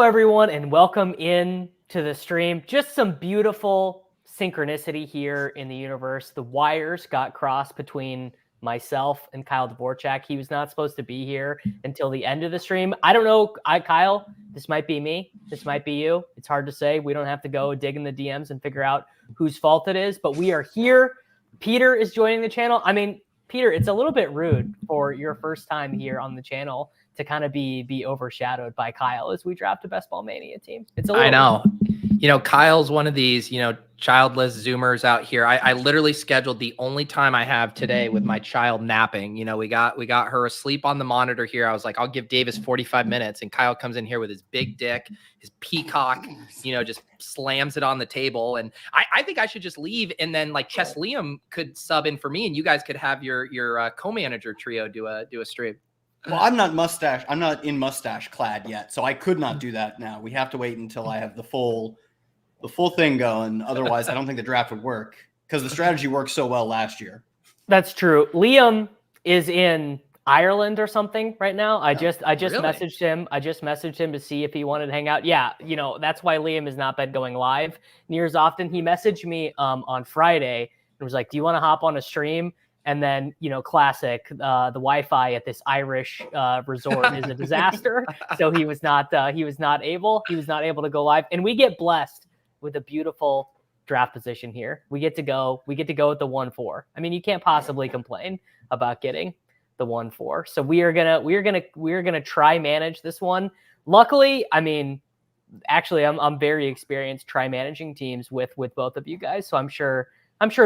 everyone, and welcome in to the stream. Just some beautiful synchronicity here in the universe. The wires got crossed between myself and Kyle Dvorak. He was not supposed to be here until the end of the stream. I don't know, Kyle, this might be me. This might be you. It's hard to say. We don't have to go dig in the DMs and figure out whose fault it is, but we are here. Peter is joining the channel. I mean, Peter, it's a little bit rude for your first time here on the channel to kind of be overshadowed by Kyle as we draft a Ball Mania team. It's a little. I know. You know, Kyle's one of these, childless Zoomers out here. I literally scheduled the only time I have today with my child napping. We got her asleep on the monitor here. I was like, I'll give Davis 45 minutes. And Kyle comes in here with his big dick, his peacock, just slams it on the table. And I think I should just leave. And then like Chess Liam could sub in for me and you guys could have your co-manager trio do a stream. Well, I'm not in mustache clad yet, so I could not do that now. We have to wait until I have the full thing going. Otherwise, I don't think the draft would work because the strategy worked so well last year. That's true. Liam is in Ireland or something right now. I just really? messaged him. I just messaged him to see if he wanted to hang out. Yeah, that's why Liam has not been going live near as often. He messaged me on Friday and was like, "Do you want to hop on a stream?" And then, classic, the Wi-Fi at this Irish resort is a disaster. So he was not able to go live. And we get blessed with a beautiful draft position here. We get to go with the 1-4. I mean, you can't possibly complain about getting the 1-4. So we're gonna try manage this one. Luckily, I mean, actually, I'm very experienced try managing teams with both of you guys. So I'm sure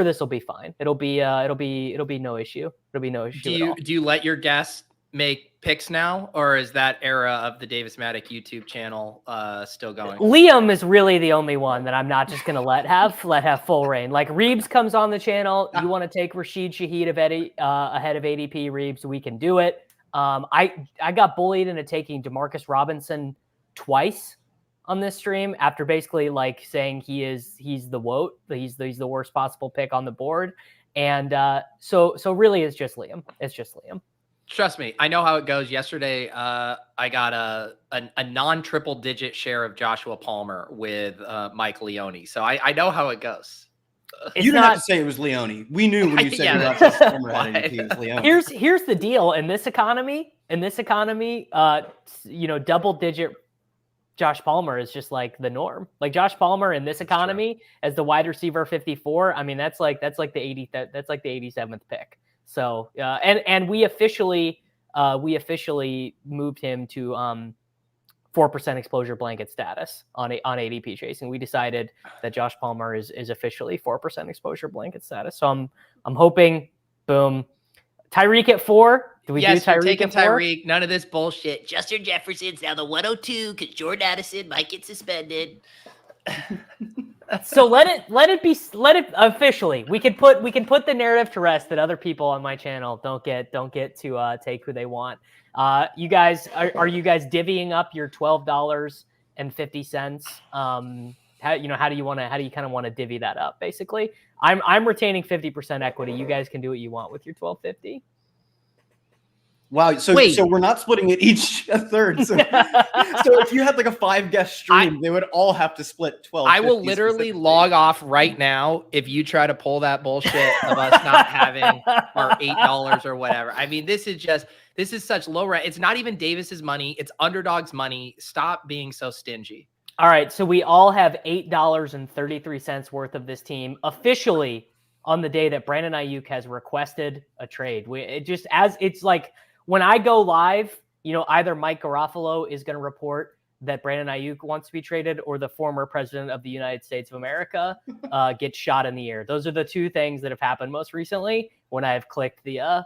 this will be fine. It'll be no issue. It'll be no issue. Do you let your guests make picks now, or is that era of the Davis Mattek YouTube channel still going? Liam is really the only one that I'm not just gonna let have full reign. Like Reeves comes on the channel. You want to take Rashid Shaheed ahead of ADP Reeves? We can do it. I got bullied into taking Demarcus Robinson twice on this stream after basically like saying he's the woat, he's the worst possible pick on the board, and so really it's just Liam. It's just Liam. Trust me, I know how it goes. Yesterday, I got a non-triple digit share of Joshua Palmer with Mike Leone, so I know how it goes. You didn't have to say it was Leone. We knew when you said you left Palmer it was Leone. Here's the deal in this economy. Double digit Josh Palmer is just like the norm. Like Josh Palmer in this economy as the wide receiver 54. I mean, that's like the 87th pick. So and we officially moved him to 4% exposure blanket status on ADP chasing. We decided that Josh Palmer is officially 4% exposure blanket status. So I'm hoping, boom, Tyreek at 4. Do we do Tyreek at 4? Tyreek. None of this bullshit. Justin Jefferson's now the 102 because Jordan Addison might get suspended. So let it officially. We can put the narrative to rest that other people on my channel don't get to take who they want. You guys are you guys divvying up your $12.50? How do you kind of want to divvy that up? Basically, I'm retaining 50% equity. You guys can do what you want with your $12.50. Wow. So we're not splitting it each a third. So if you had like a 5-guest stream, they would all have to split 12. I will literally log off right now if you try to pull that bullshit of us not having our $8 or whatever. I mean, this is such low rent. It's not even Davis's money. It's underdog's money. Stop being so stingy. All right. So we all have $8.33 worth of this team officially on the day that Brandon Aiyuk has requested a trade. It's like, when I go live, either Mike Garofalo is going to report that Brandon Aiyuk wants to be traded, or the former president of the United States of America gets shot in the air. Those are the two things that have happened most recently when I've clicked the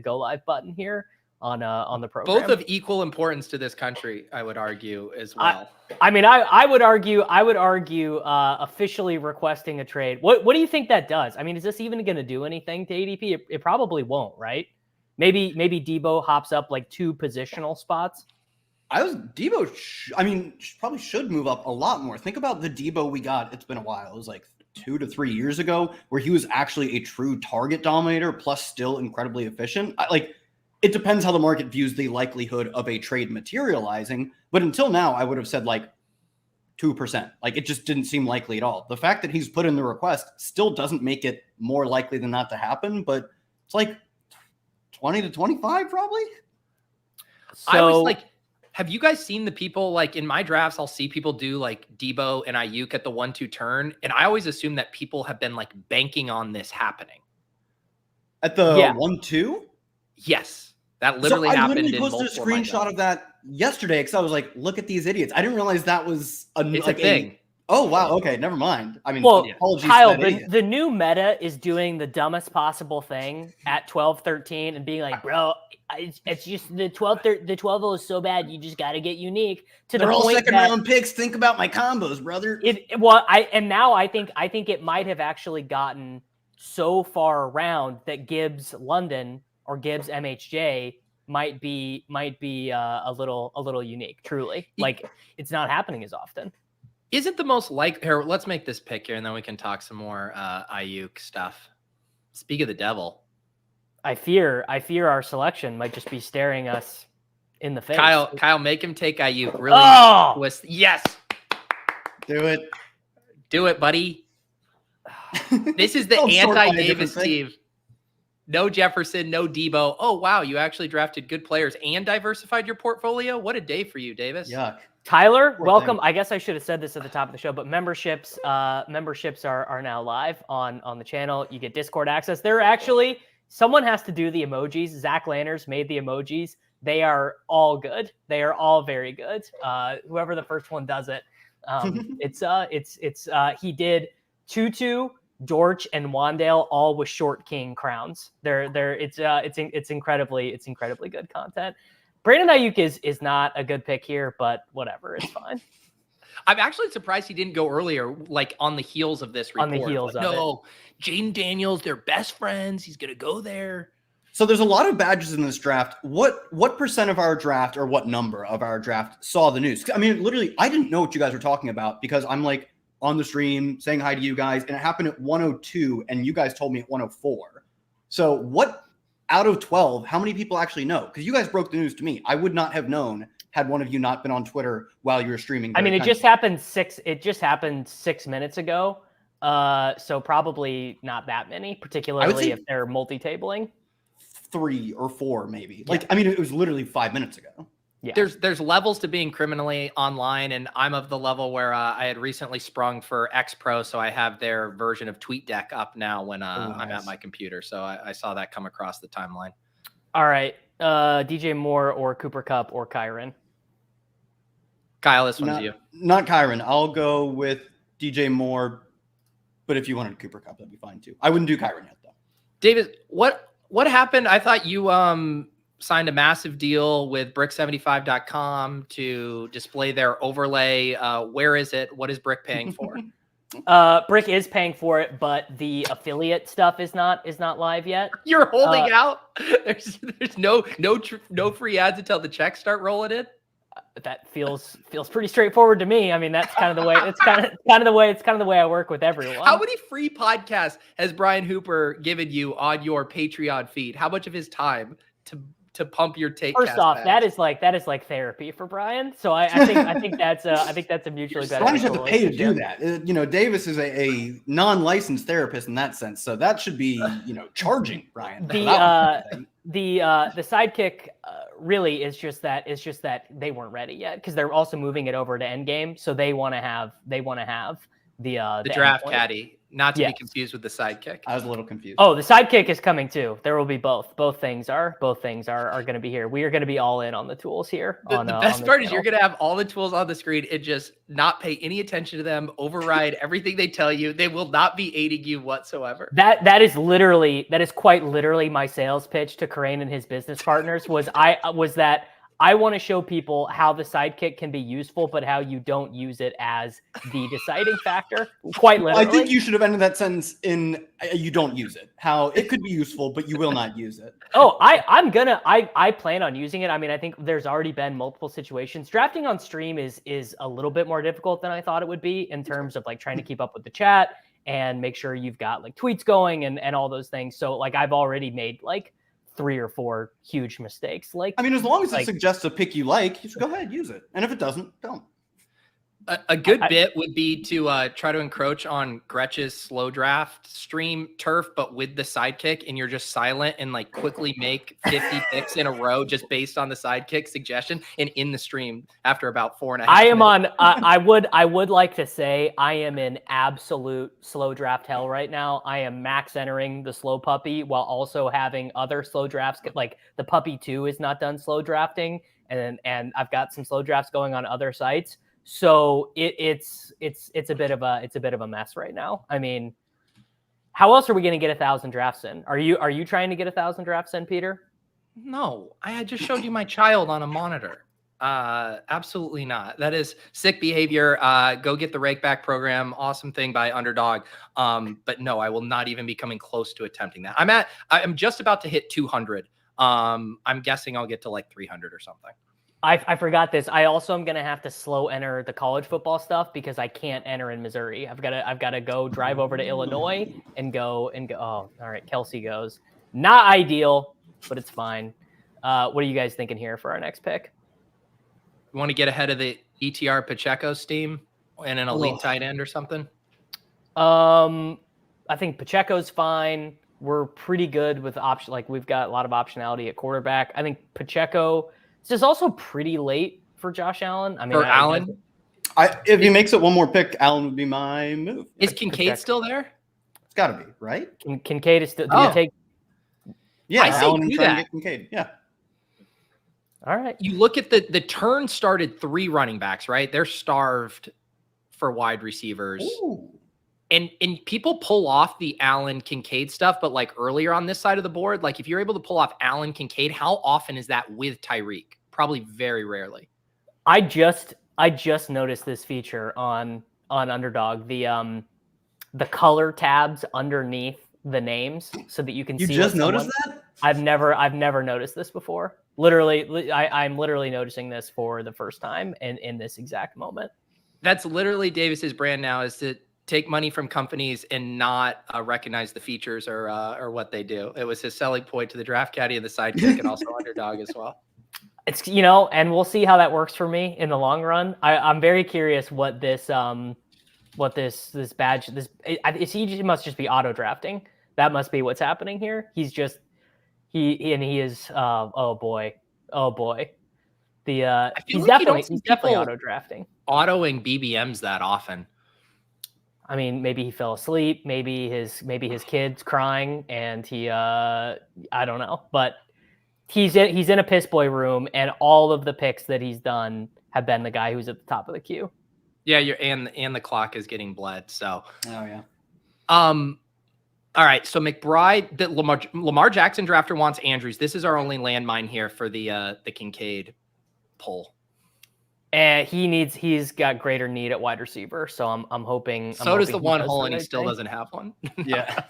go live button here on the program. Both of equal importance to this country, I would argue as well. I would argue officially requesting a trade. What do you think that does? I mean, is this even going to do anything to ADP? It probably won't, right? Maybe Debo hops up like 2 positional spots. Debo probably should move up a lot more. Think about the Debo we got. It's been a while. It was like 2 to 3 years ago where he was actually a true target dominator plus still incredibly efficient. it depends how the market views the likelihood of a trade materializing. But until now, I would have said like 2%. Like it just didn't seem likely at all. The fact that he's put in the request still doesn't make it more likely than not to happen, but it's like 20 to 25 probably. So, I was like, have you guys seen the people like in my drafts? I'll see people do like Debo and Aiyuk at the 1-2 turn. And I always assume that people have been like banking on this happening. At the 1-2? Yes. That literally happened. I literally posted a screenshot of that yesterday because I was like, look at these idiots. I didn't realize that was a thing. Oh, wow. Okay. Never mind. I mean, apologies Kyle, the new meta is doing the dumbest possible thing at 12-13 and being like, bro, it's just the 12 is so bad. You just got to get unique to They're the all point second round picks. Think about my combos, brother. Now I think it might have actually gotten so far around that Gibbs London or Gibbs MHJ might be a little unique, truly. Like it's not happening as often. Isn't the most here, let's make this pick here and then we can talk some more Aiyuk stuff. Speak of the devil. I fear our selection might just be staring us in the face. Kyle, make him take Aiyuk. Really twist. Yes. Do it, buddy. This is the anti-Davis team. No Jefferson, no Debo. Oh, wow. You actually drafted good players and diversified your portfolio. What a day for you, Davis. Yuck. Tyler, welcome. I guess I should have said this at the top of the show, but memberships are now live on the channel. You get Discord access. They're actually, someone has to do the emojis. Zach Lanners made the emojis. They are all good. They are all very good. Whoever the first one does it. He did Tutu, George, and Wandale all with short king crowns. It's incredibly good content. Brandon Aiyuk is not a good pick here, but whatever, it's fine. I'm actually surprised he didn't go earlier, like on the heels of this report. On the heels of it. Jaden Daniels, they're best friends. He's gonna go there. So there's a lot of badges in this draft. What percent of our draft, or what number of our draft, saw the news? I mean, literally, I didn't know what you guys were talking about because I'm like on the stream saying hi to you guys, and it happened at 102, and you guys told me at 104. So what out of 12, how many people actually know? Because you guys broke the news to me. I would not have known had one of you not been on Twitter while you were streaming. I mean, it just happened 6 minutes ago. So probably not that many, particularly if they're multi-tabling. 3 or 4, maybe. Like, I mean, it was literally 5 minutes ago. Yeah. There's levels to being criminally online, and I'm of the level where I had recently sprung for X Pro, so I have their version of TweetDeck up now when I'm at my computer. So I saw that come across the timeline. All right, DJ Moore or Cooper Kupp or Kyron. Kyle, this one's you. Not Kyron. I'll go with DJ Moore, but if you wanted Cooper Kupp, that'd be fine too. I wouldn't do Kyron yet though. Davis, what happened? I thought you signed a massive deal with brick75.com to display their overlay. Where is it? What is Brick paying for? Brick is paying for it, but the affiliate stuff is not live yet. You're holding out. There's no free ads until the checks start rolling in. That feels pretty straightforward to me. I mean, that's kind of the way. It's kind of the way I work with everyone. How many free podcasts has Brian Hooper given you on your Patreon feed? How much of his time to pump your take? First off, that is like therapy for Brian. So I think that's a mutually beneficial. Brian have to pay to do that. Davis is a non-licensed therapist in that sense, so that should be charging Brian. The sidekick really is just that they weren't ready yet because they're also moving it over to Endgame, so they want to have the draft caddy. Not to be confused with the sidekick. I was a little confused. Oh, the sidekick is coming too. There will be both. Both things are going to be here. We are going to be all in on the tools here. The best part is you're going to have all the tools on the screen and just not pay any attention to them. Override everything they tell you. They will not be aiding you whatsoever. That is quite literally my sales pitch to Karain and his business partners. I want to show people how the sidekick can be useful, but how you don't use it as the deciding factor. Quite literally. I think you should have ended that sentence in you don't use it. How it could be useful, but you will not use it. Oh, I plan on using it. I mean, I think there's already been multiple situations. Drafting on stream is a little bit more difficult than I thought it would be in terms of like trying to keep up with the chat and make sure you've got like tweets going and all those things. So like I've already made like 3 or 4 huge mistakes. Like, I mean, as long as it suggests a pick you like, just go ahead, use it. And if it doesn't, don't. A good bit would be to try to encroach on Gretch's slow draft stream turf, but with the sidekick, and you're just silent and like quickly make 50 picks in a row just based on the sidekick suggestion and in the stream after about 4.5 minutes. I am on. I would like to say I am in absolute slow draft hell right now. I am max entering the slow puppy while also having other slow drafts. Like the puppy 2 is not done slow drafting, and I've got some slow drafts going on other sites. So it's a bit of a mess right now. I mean, how else are we going to get 1,000 drafts in? Are you trying to get 1,000 drafts in, Peter? No, I just showed you my child on a monitor. Absolutely not. That is sick behavior. Go get the rake back program. Awesome thing by Underdog. But no, I will not even be coming close to attempting that. I'm just about to hit 200. I'm guessing I'll get to like 300 or something. I forgot this. I also am gonna have to slow enter the college football stuff because I can't enter in Missouri. I've got to go drive over to Illinois and go. Oh, all right. Kelsey goes. Not ideal, but it's fine. What are you guys thinking here for our next pick? You want to get ahead of the ETR Pacheco steam and an elite tight end or something? I think Pacheco's fine. We're pretty good with option. Like we've got a lot of optionality at quarterback. I think Pacheco. This is also pretty late for Josh Allen. I mean, Allen, if he makes it one more pick, Allen would be my move. Is Kincaid still there? It's got to be, right? Kincaid is still. Do you take? Yeah, I say Allen do trying that. to get Kincaid. Yeah. All right. You look at the turn started 3 running backs, right? They're starved for wide receivers. Ooh. And people pull off the Allen Kincaid stuff, but like earlier on this side of the board, like if you're able to pull off Allen Kincaid, how often is that with Tyreek? Probably very rarely. I just noticed this feature on Underdog. The color tabs underneath the names so that you can see. You just noticed that? I've never noticed this before. Literally, I'm literally noticing this for the first time in this exact moment. That's literally Davis's brand now, is to take money from companies and not recognize the features or what they do. It was his selling point to the draft caddy and the sidekick and also Underdog as well. It's, and we'll see how that works for me in the long run. I'm very curious what this badge, he must just be auto drafting. That must be what's happening here. He is, oh boy. He's definitely auto drafting. Autoing BBMs that often. I mean, maybe he fell asleep. Maybe his kid's crying, and he I don't know. But he's in a piss boy room, and all of the picks that he's done have been the guy who's at the top of the queue. Yeah, and the clock is getting bled. So. Oh yeah. All right. So McBride, the Lamar Jackson drafter wants Andrews. This is our only landmine here for the Kincaid pull. And he's got greater need at wide receiver, so I'm hoping. So does the one hole, and he still doesn't have one. Yeah.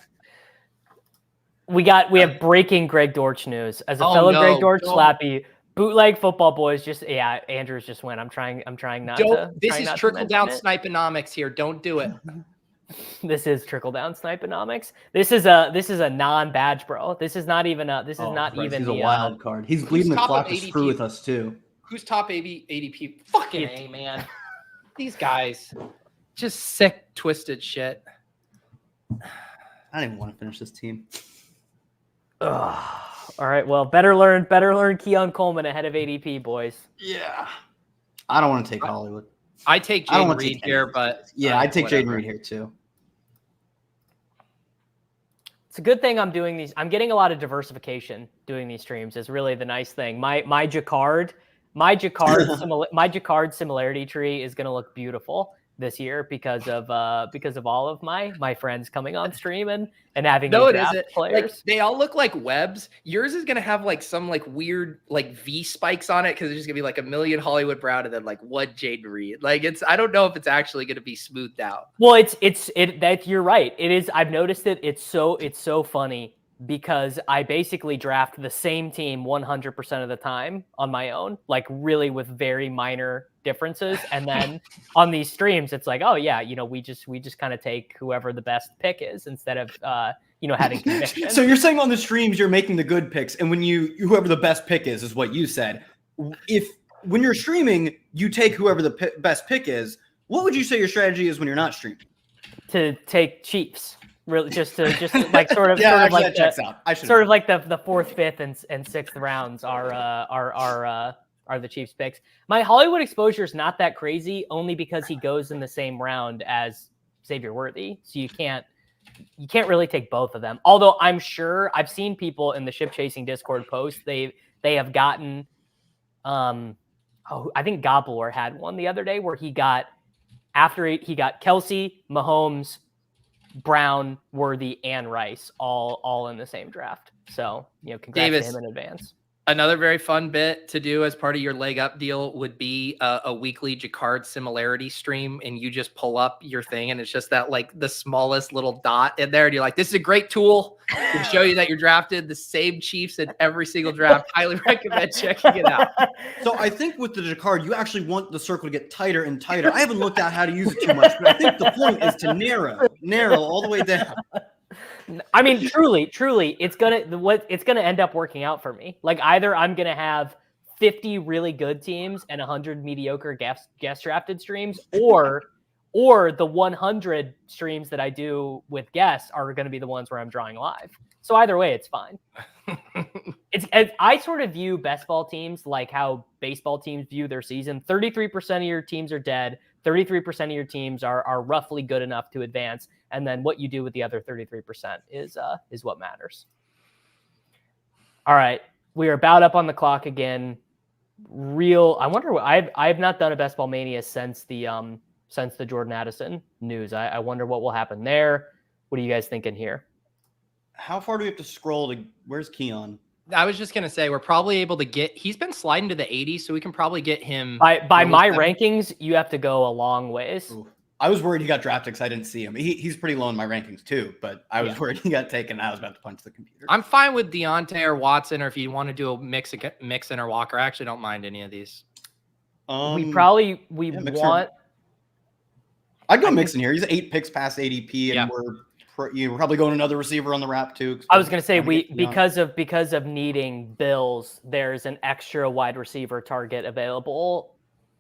We have breaking Greg Dortch news. As a fellow Greg Dortch slappy, bootleg football boys, Andrews just went. I'm trying not to. This is trickle down snipeonomics here. Don't do it. This is trickle down snipeonomics. This is a non-badge, bro. This is not even a. This is not even. He's a wild card. He's bleeding the clock to screw with us too. Who's top ADP? Fucking A, man. These guys, just sick, twisted shit. I don't even want to finish this team. Ugh. All right, well, better learn Keon Coleman ahead of ADP, boys. Yeah. I don't want to take Hollywood. I take Jaden Reed here, but yeah, I take Jaden Reed here too. It's a good thing I'm doing these. I'm getting a lot of diversification doing these streams. Is really the nice thing. My Jacquard similarity tree is going to look beautiful this year because of all of my friends coming on stream and having players. Like, they all look like webs. Yours is gonna have like some like weird like V spikes on it because there's just gonna be like a million Hollywood Brown and then like one Jaden Reed. Like I don't know if it's actually gonna be smoothed out. Well, you're right. It is. I've noticed it. It's so funny because I basically draft the same team 100% of the time on my own, like really with very minor differences. And then on these streams, it's like, oh yeah, we just kind of take whoever the best pick is instead of having conviction. So you're saying on the streams you're making the good picks, and when whoever the best pick is what you said. When you're streaming, you take whoever the best pick is. What would you say your strategy is when you're not streaming? To take Chiefs. Really, just like sort of that checks out. Sort of like the fourth, fifth, and sixth rounds are the Chiefs picks. My Hollywood exposure is not that crazy, only because he goes in the same round as Xavier Worthy, so you can't really take both of them. Although I'm sure I've seen people in the Ship Chasing Discord post they have gotten, I think Gobbler had one the other day where he got Kelsey, Mahomes, Brown, Worthy, and Rice all in the same draft. So, congrats Davis, to him in advance. Another very fun bit to do as part of your leg up deal would be a weekly Jacquard similarity stream, and you just pull up your thing, and it's just that like the smallest little dot in there, and you're like, "This is a great tool to show you that you're drafted the same Chiefs in every single draft." Highly recommend checking it out. So I think with the Jacquard, you actually want the circle to get tighter and tighter. I haven't looked at how to use it too much, but I think the point is to narrow all the way down. I mean, truly, it's gonna end up working out for me. Like either I'm gonna have 50 really good teams and 100 mediocre guest drafted streams, or the 100 streams that I do with guests are going to be the ones where I'm drawing live. So either way, it's fine. I sort of view best ball teams like how baseball teams view their season. 33% of your teams are dead. 33% of your teams are roughly good enough to advance. And then what you do with the other 33% is what matters. All right. We are about up on the clock again. I wonder what I've not done a Best Ball Mania since the Jordan Addison news. I wonder what will happen there. What are you guys thinking here? How far do we have to scroll to where's Keon? I was just gonna say we're probably able to he's been sliding to the 80s, so we can probably get him by my rankings. You have to go a long ways. Ooh. I was worried he got drafted because I didn't see him. He's pretty low in my rankings too, but I was worried he got taken. I was about to punch the computer. I'm fine with Deontay or Watson, or if you want to do a Mixon or Walker. I actually don't mind any of these. I'd go Mixon here. He's 8 picks past ADP, and we're probably going another receiver on the wrap too. I was going to say because of needing Bills, there's an extra wide receiver target available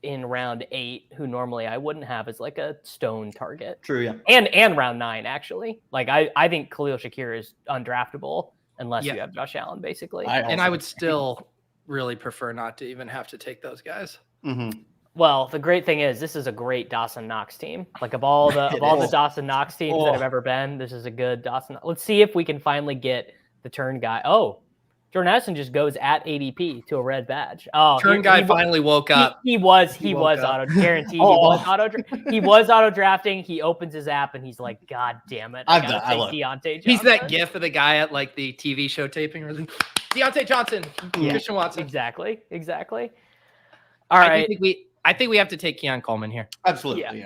in round 8 who normally I wouldn't have as like a stone target. True, yeah. And round 9 actually. Like I think Khalil Shakir is undraftable unless you have Josh Allen basically. I would still really prefer not to even have to take those guys. Mm-hmm. Well, the great thing is this is a great Dawson Knox team. Like of all the Dawson Knox teams that have ever been, this is a good Dawson. Let's see if we can finally get the turn guy. Oh, Jordan Addison just goes at ADP to a red badge. Oh, turn guy finally woke up. He was auto guaranteed. He was auto drafting. He opens his app and he's like, God damn it! I gotta take Deontay Johnson. He's that gif of the guy at like the TV show taping. Deontay Johnson, Christian Watson. Exactly. All right. I think we have to take Keon Coleman here. Absolutely,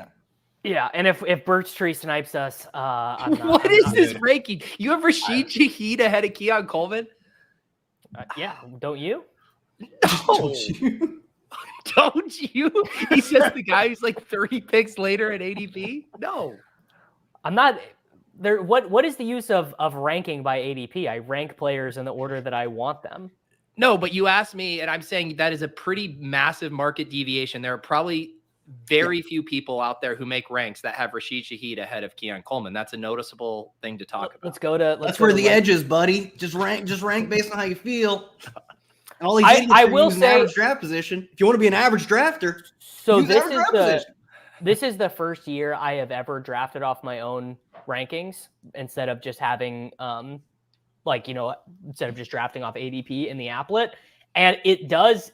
yeah. And if Birch Tree snipes us, I'm not. What is this ranking? You have Rashid Shaheed ahead of Keon Coleman? Yeah, don't you? No. Don't you? He's just the guy who's like 30 picks later at ADP? No. I'm not there. What is the use of ranking by ADP? I rank players in the order that I want them. No, but you asked me, and I'm saying that is a pretty massive market deviation. There are probably very few people out there who make ranks that have Rashid Shaheed ahead of Keon Coleman. That's a noticeable thing to talk about. That's where the edge is, buddy. Just rank based on how you feel. And all I will say average draft position. If you want to be an average drafter, so this is the first year I have ever drafted off my own rankings instead of just having instead of just drafting off ADP in the applet. And it does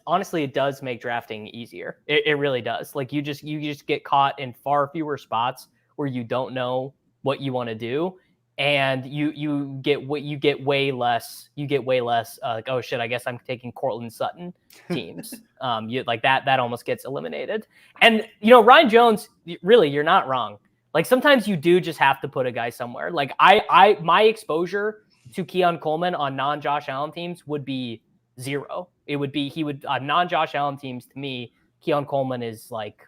make drafting easier. It really does. Like you just get caught in far fewer spots where you don't know what you want to do. And you get way less like, oh shit, I guess I'm taking Cortland Sutton teams. You like that almost gets eliminated. And Ryan Jones, really, you're not wrong. Like sometimes you do just have to put a guy somewhere. Like my exposure to Keon Coleman on non-Josh Allen teams would be 0. It would be non-Josh Allen teams to me Keon Coleman is like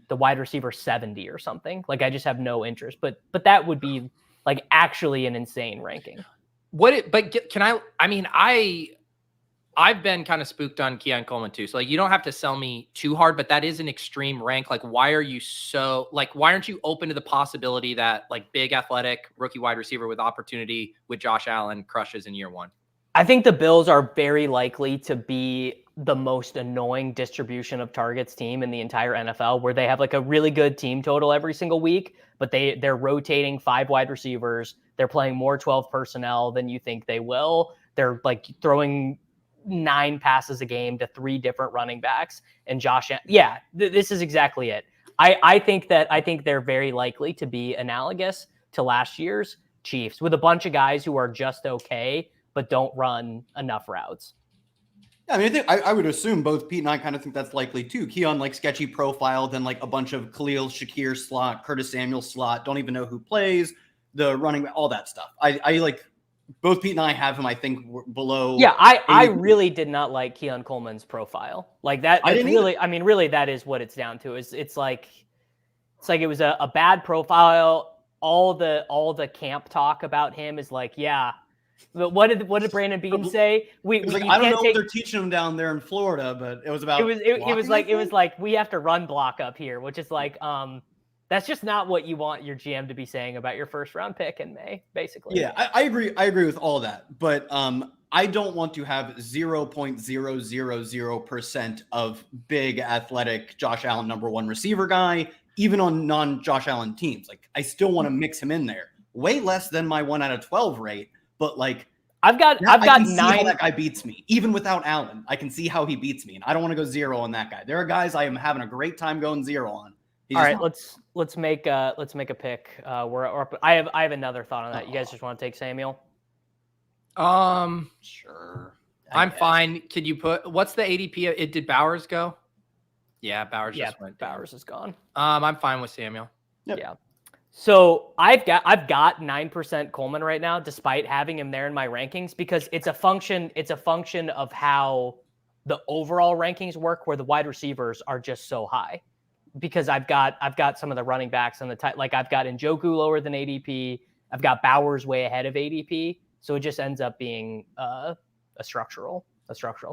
the wide receiver 70 or something. Like I just have no interest, but that would be like actually an insane ranking. I've been kind of spooked on Keon Coleman too. So like, you don't have to sell me too hard, but that is an extreme rank. Like, why aren't you open to the possibility that like big athletic rookie wide receiver with opportunity with Josh Allen crushes in year one? I think the Bills are very likely to be the most annoying distribution of targets team in the entire NFL, where they have like a really good team total every single week, but they're rotating 5 wide receivers. They're playing more 12 personnel than you think they will. They're like throwing 9 passes a game to 3 different running backs. And this is exactly it. I think they're very likely to be analogous to last year's Chiefs with a bunch of guys who are just okay, but don't run enough routes. Yeah, I mean, I would assume both Pete and I kind of think that's likely too. Keon, like sketchy profile, then like a bunch of Khalil Shakir slot, Curtis Samuel slot, don't even know who plays, the running, all that stuff. I like both Pete and I have him, I think, below. Yeah, I really did not like Keon Coleman's profile. Like that. Really, that is what it's down to. It's like it was a bad profile. All the camp talk about him is like, yeah. But what did Brandon Beane say? I don't know what they're teaching him down there in Florida, but it was about. It was like we have to run block up here, which is like that's just not what you want your GM to be saying about your first round pick in May, basically. Yeah, I agree. I agree with all that, but I don't want to have 0.000% of big athletic Josh Allen #1 receiver guy, even on non-Josh Allen teams. Like I still want to mix him in there. Way less than my 1 out of 12 rate. But like, I've got 9. See how that guy beats me, even without Allen. I can see how he beats me, and I don't want to go 0 on that guy. There are guys I am having a great time going 0 on. All right, let's make a pick. I have another thought on that. You guys just want to take Samuel? Sure. I'm fine. Can you what's the ADP? Did Bowers go? Yeah, Bowers just went down. Bowers is gone. I'm fine with Samuel. Yep. Yeah. So I've got 9% Coleman right now, despite having him there in my rankings, because it's a function of how the overall rankings work, where the wide receivers are just so high. Because I've got some of the running backs on the like I've got Njoku lower than ADP, I've got Bowers way ahead of ADP, so it just ends up being a structural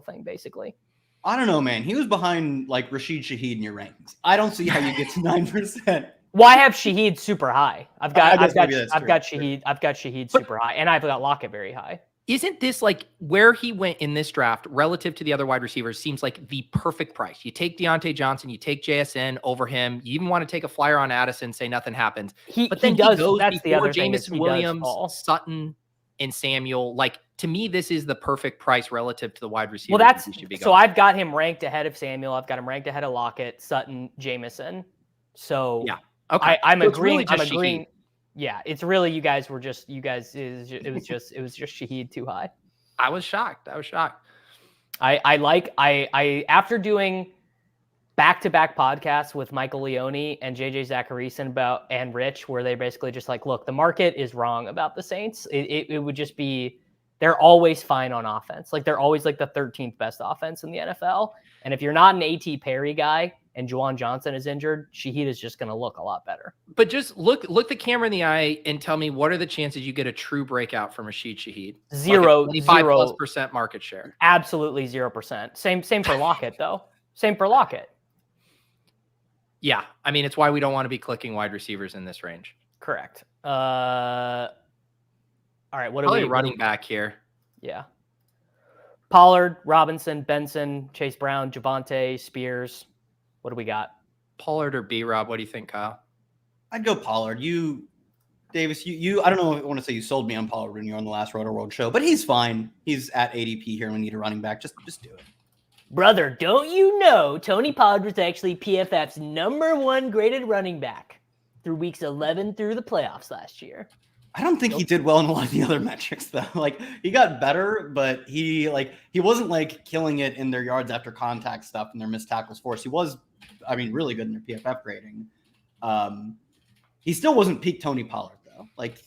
thing basically. I don't know, man. He was behind like Rashid Shaheed in your rankings. I don't see how you get to 9%. Well, I have Shaheed super high. I've got Shaheed But, super high, and I've got Lockett very high. Isn't this like where he went in this draft relative to the other wide receivers seems like the perfect price? You take Deontay Johnson, you take JSN over him. You even want to take a flyer on Addison, say nothing happens. But then he goes that's the other Jameson Williams, Sutton, and Samuel. Like to me, this is the perfect price relative to the wide receiver. Well, so I've got him ranked ahead of Samuel. I've got him ranked ahead of Lockett, Sutton, Jameson. So yeah. Okay. I'm agreeing. Yeah, it's really it was just Shaheed too high. I was shocked. I after doing back-to-back podcasts with Michael Leone and JJ Zachariason and Rich, where they basically just like, look, the market is wrong about the Saints. It would just be they're always fine on offense. Like they're always like the 13th best offense in the NFL. And if you're not an A.T. Perry guy and Juwan Johnson is injured, Shaheed is just going to look a lot better. But just look the camera in the eye and tell me, what are the chances you get a true breakout from Rashid Shaheed? 25+% market share. Absolutely 0%. Same for Lockett though. Same for Lockett. Yeah. I mean, it's why we don't want to be clicking wide receivers in this range. Correct. All right. What are we running back here? Yeah. Pollard, Robinson, Benson, Chase Brown, Javonte, Spears. What do we got? Pollard or B-Rob? What do you think, Kyle? I'd go Pollard. Davis, I don't know if I want to say you sold me on Pollard when you were on the last Roto World show, but he's fine. He's at ADP here. We need a running back. Just do it. Brother, don't you know Tony Pollard was actually PFF's #1 graded running back through weeks 11 through the playoffs last year? I don't think he did well in a lot of the other metrics though. Like he got better, but he wasn't like killing it in their yards after contact stuff and their missed tackles force. He was, really good in their PFF grading. He still wasn't peak Tony Pollard though. Like,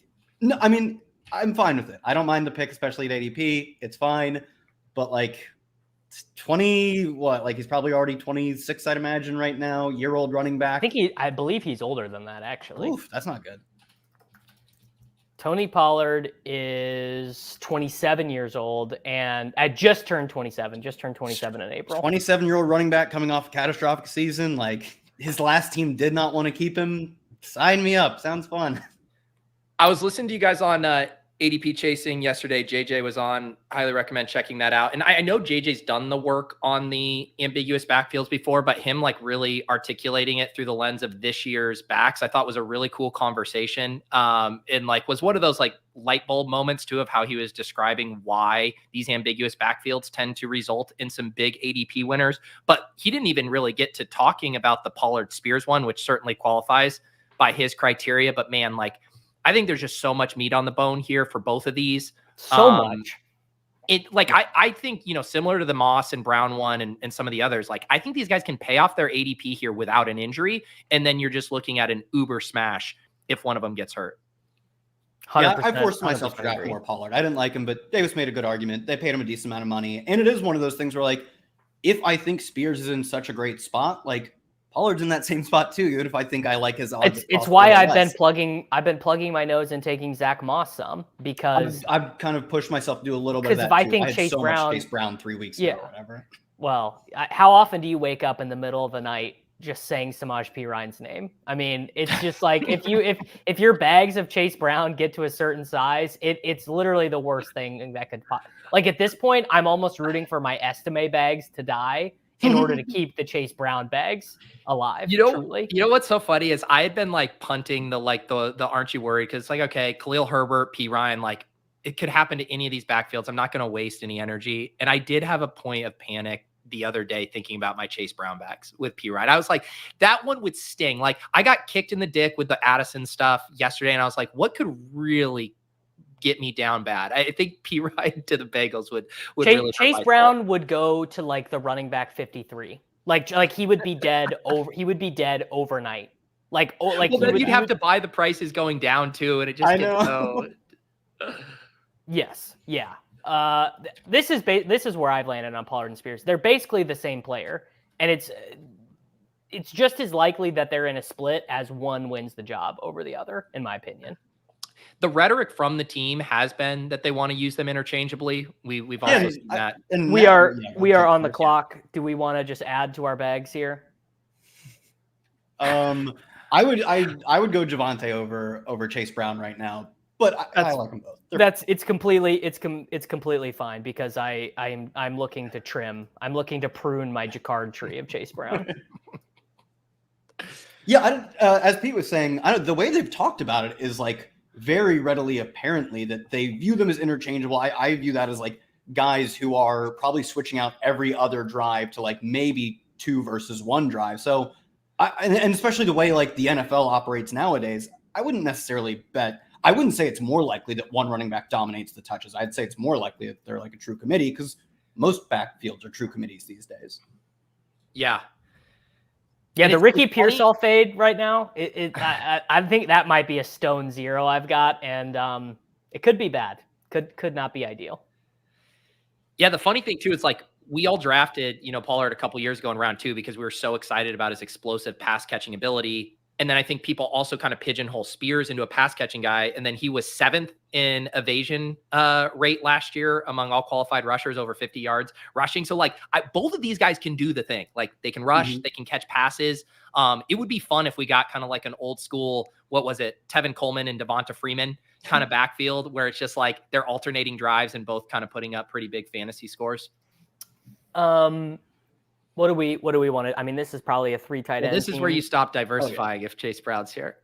no, I'm fine with it. I don't mind the pick, especially at ADP. It's fine, but like, 20, what? Like he's probably already 26, I'd imagine, right now. Year-old running back. I believe he's older than that, actually. Oof, that's not good. Tony Pollard is 27 years old, and I just turned 27 in April. 27-year-old running back coming off a catastrophic season. Like, his last team did not want to keep him. Sign me up. Sounds fun. I was listening to you guys on ADP Chasing yesterday. JJ was on. Highly recommend checking that out. And I know JJ's done the work on the ambiguous backfields before, but him like really articulating it through the lens of this year's backs, I thought was a really cool conversation. And like was one of those like light bulb moments too of how he was describing why these ambiguous backfields tend to result in some big ADP winners. But he didn't even really get to talking about the Pollard Spears one, which certainly qualifies by his criteria. But man, like, I think there's just so much meat on the bone here for both of these. So much. I think, similar to the Moss and Brown one and some of the others, like I think these guys can pay off their ADP here without an injury. And then you're just looking at an uber smash if one of them gets hurt. Yeah, I forced myself to draft more Pollard. I didn't like him, but Davis made a good argument. They paid him a decent amount of money. And it is one of those things where like, if I think Spears is in such a great spot, like Pollard's in that same spot too, even if I think I like his odds. It's why I've been plugging my nose and taking Zach Moss some, because I've kind of pushed myself to do a little bit of that. If I too. think I had Chase Brown 3 weeks ago or whatever. Well, how often do you wake up in the middle of the night just saying Samaj P. Ryan's name? I mean, it's just like if your bags of Chase Brown get to a certain size, it's literally the worst thing that could like at this point, I'm almost rooting for my Estime bags to die in order to keep the Chase Brown bags alive. Truly. You know what's so funny is I had been like punting the aren't you worried? Because like, okay, Khalil Herbert, P. Ryan, like it could happen to any of these backfields. I'm not going to waste any energy. And I did have a point of panic the other day thinking about my Chase Brown backs with P. Ryan. I was like, that one would sting. Like I got kicked in the dick with the Addison stuff yesterday. And I was like, what could really get me down bad? I think P. Ryan to the Bengals would really Chase Brown would go to like the running back 53. Like he would be dead overnight. Like you'd have to buy the prices going down too, and it just gets so. Yes, yeah. This is where I've landed on Pollard and Spears. They're basically the same player, and it's just as likely that they're in a split as one wins the job over the other, in my opinion. The rhetoric from the team has been that they want to use them interchangeably. We've also seen that. And we are on the clock. Do we want to just add to our bags here? I would go Javonte over Chase Brown right now, but I like them both. It's completely fine because I'm looking to trim. I'm looking to prune my Jacquard tree of Chase Brown. Yeah, as Pete was saying, the way they've talked about it is like very readily apparently that they view them as interchangeable. I view that as like guys who are probably switching out every other drive to like maybe 2 versus 1 drive. So, and especially the way like the NFL operates nowadays, I wouldn't necessarily bet. I wouldn't say it's more likely that one running back dominates the touches. I'd say it's more likely that they're like a true committee because most backfields are true committees these days. Yeah. Yeah, the Ricky Pearsall fade right now, I think that might be a stone 0 I've got, and it could be bad. Could not be ideal. Yeah, the funny thing, too, is like we all drafted, Pollard a couple years ago in round 2 because we were so excited about his explosive pass-catching ability. And then I think people also kind of pigeonhole Spears into a pass-catching guy, and then he was 7th in evasion rate last year among all qualified rushers over 50 yards rushing. So like both of these guys can do the thing. Like they can rush, they can catch passes. It would be fun if we got kind of like an old school, what was it, Tevin Coleman and Devonta Freeman kind of backfield where it's just like they're alternating drives and both kind of putting up pretty big fantasy scores. What do we want to? I mean, this is probably a 3 tight end. This is where you stop diversifying if Chase Brown's here.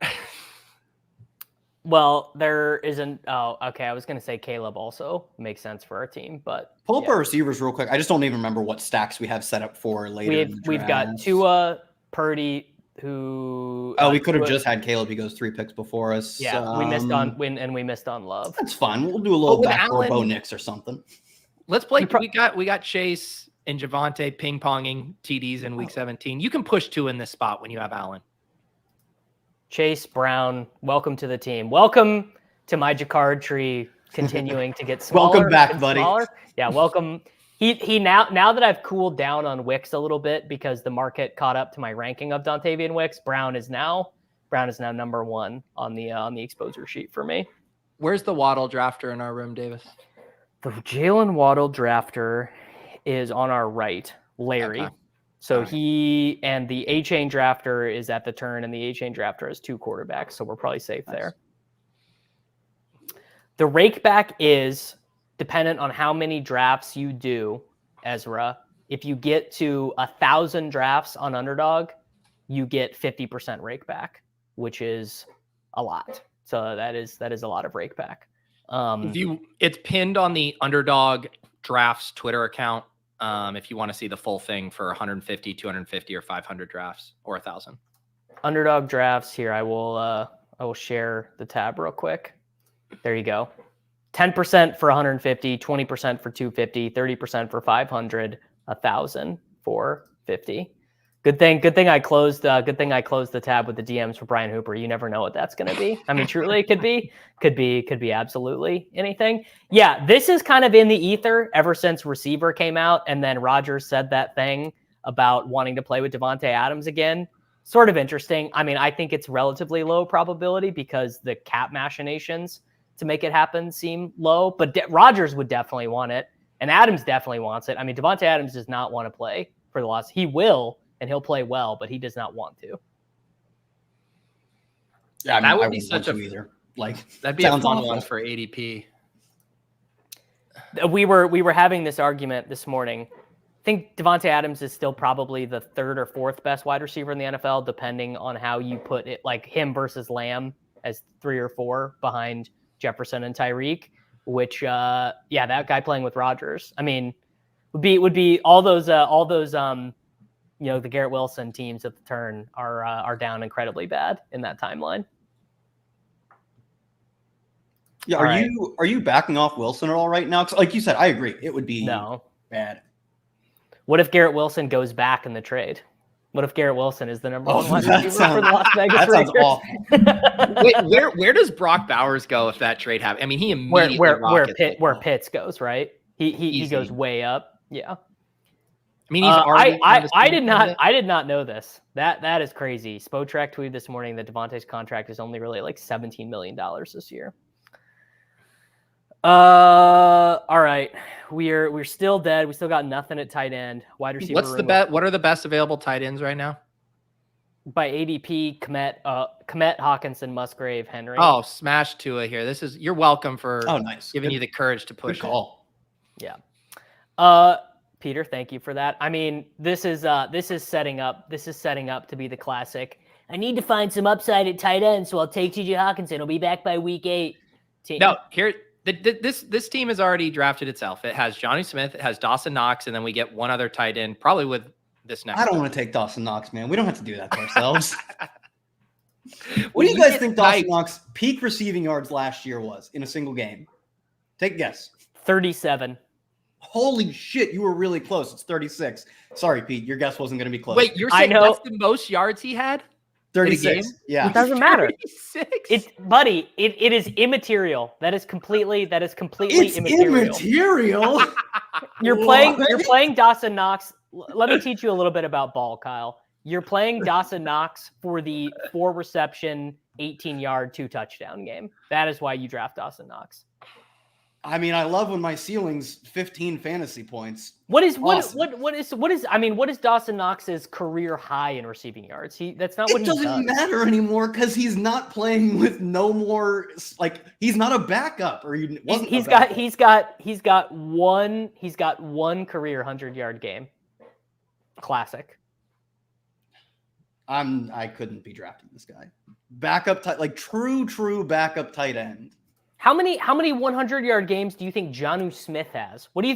Well, there isn't. Oh, okay. I was going to say Caleb also makes sense for our team, but pull up our receivers real quick. I just don't even remember what stacks we have set up for later. We've got Tua, Purdy, who. We could have just had Caleb. He goes 3 picks before us. Yeah, we missed on we missed on Love. That's fine. We'll do a little backdoor Bo Nix or something. Let's play. We got Chase and Javonte ping-ponging TDs in week 17. You can push 2 in this spot when you have Allen. Chase Brown, welcome to the team. Welcome to my Jacquard tree continuing to get smaller. Welcome back, buddy. Yeah, welcome. He now that I've cooled down on Wicks a little bit because the market caught up to my ranking of Dontavian Wicks, Brown is now number 1 on the exposure sheet for me. Where's the Waddle drafter in our room, Davis? The Jalen Waddle drafter is on our right, Larry. Okay. So right. He and the A-Chain drafter is at the turn, and the A-Chain drafter has 2 quarterbacks, so we're probably safe there. The rake back is dependent on how many drafts you do, Ezra. If you get to 1,000 drafts on underdog, you get 50% rake back, which is a lot. So that is a lot of rake back. It's pinned on the underdog drafts Twitter account. If you want to see the full thing for 150, 250, or 500 drafts, or 1,000. Underdog drafts here. I will share the tab real quick. There you go. 10% for 150, 20% for 250, 30% for 500, 1,000 for 50. Good thing I closed the tab with the DMs for Brian Hooper. You never know what that's going to be. I mean, truly, it could be absolutely anything. Yeah, this is kind of in the ether ever since receiver came out, and then Rodgers said that thing about wanting to play with Davante Adams again. Sort of interesting. I mean, I think it's relatively low probability because the cap machinations to make it happen seem low, but Rodgers would definitely want it, and Adams definitely wants it. I mean, Davante Adams does not want to play for the loss. He will. And he'll play well, but he does not want to. Yeah, I mean, that would be such a either. That'd be a fun one for ADP. We were having this argument this morning. I think Davante Adams is still probably the 3rd or 4th best wide receiver in the NFL, depending on how you put it. Like him versus Lamb as 3 or 4 behind Jefferson and Tyreek. Which, that guy playing with Rodgers. I mean, would be all those. The Garrett Wilson teams at the turn are down incredibly bad in that timeline. Yeah, are you backing off Wilson at all right now? 'Cause like you said, I agree. It would be bad. What if Garrett Wilson goes back in the trade? What if Garrett Wilson is the number 1 wide receiver for the Las Vegas Raiders? Awful. Wait, where does Brock Bowers go if that trade happens? I mean, he immediately where Pitts goes, right? He goes way up. Yeah. I mean, he's already. I did not know this. That is crazy. Spotrac tweeted this morning that Devontae's contract is only really like $17 million this year. All right, we're still dead. We still got nothing at tight end. Wide receiver. What's the bet? What are the best available tight ends right now? By ADP, Kmet, Hawkinson, Musgrave, Henry. Oh, smash Tua here. You're welcome for giving you the courage to push. Good call. Yeah. Peter, thank you for that. I mean, this is setting up to be the classic. I need to find some upside at tight end, so I'll take TJ Hawkinson. He'll be back by week 8. No, here this team has already drafted itself. It has Johnny Smith, it has Dawson Knox, and then we get one other tight end, probably with this next. I don't want to take Dawson Knox, man. We don't have to do that to ourselves. What do you guys think Dawson Knox peak receiving yards last year was in a single game? Take a guess. 37. Holy shit, you were really close. It's 36. Sorry, Pete, your guess wasn't going to be close. Wait, you're saying that's the most yards he had? 36. Yeah. It doesn't matter. 36. It is immaterial. That is completely immaterial. You're playing Dawson Knox. Let me teach you a little bit about ball, Kyle. You're playing Dawson Knox for the 4 reception, 18-yard, 2 touchdown game. That is why you draft Dawson Knox. I mean, I love when my ceiling's 15 fantasy points. What is Dawson Knox's career high in receiving yards? That's not what he does. It doesn't matter anymore because he's not playing with no more. Like he's not a backup, or he's got one career 100-yard game. Classic. I couldn't be drafting this guy. Backup true backup tight end. How many 100-yard games do you think Jonnu Smith has? What do you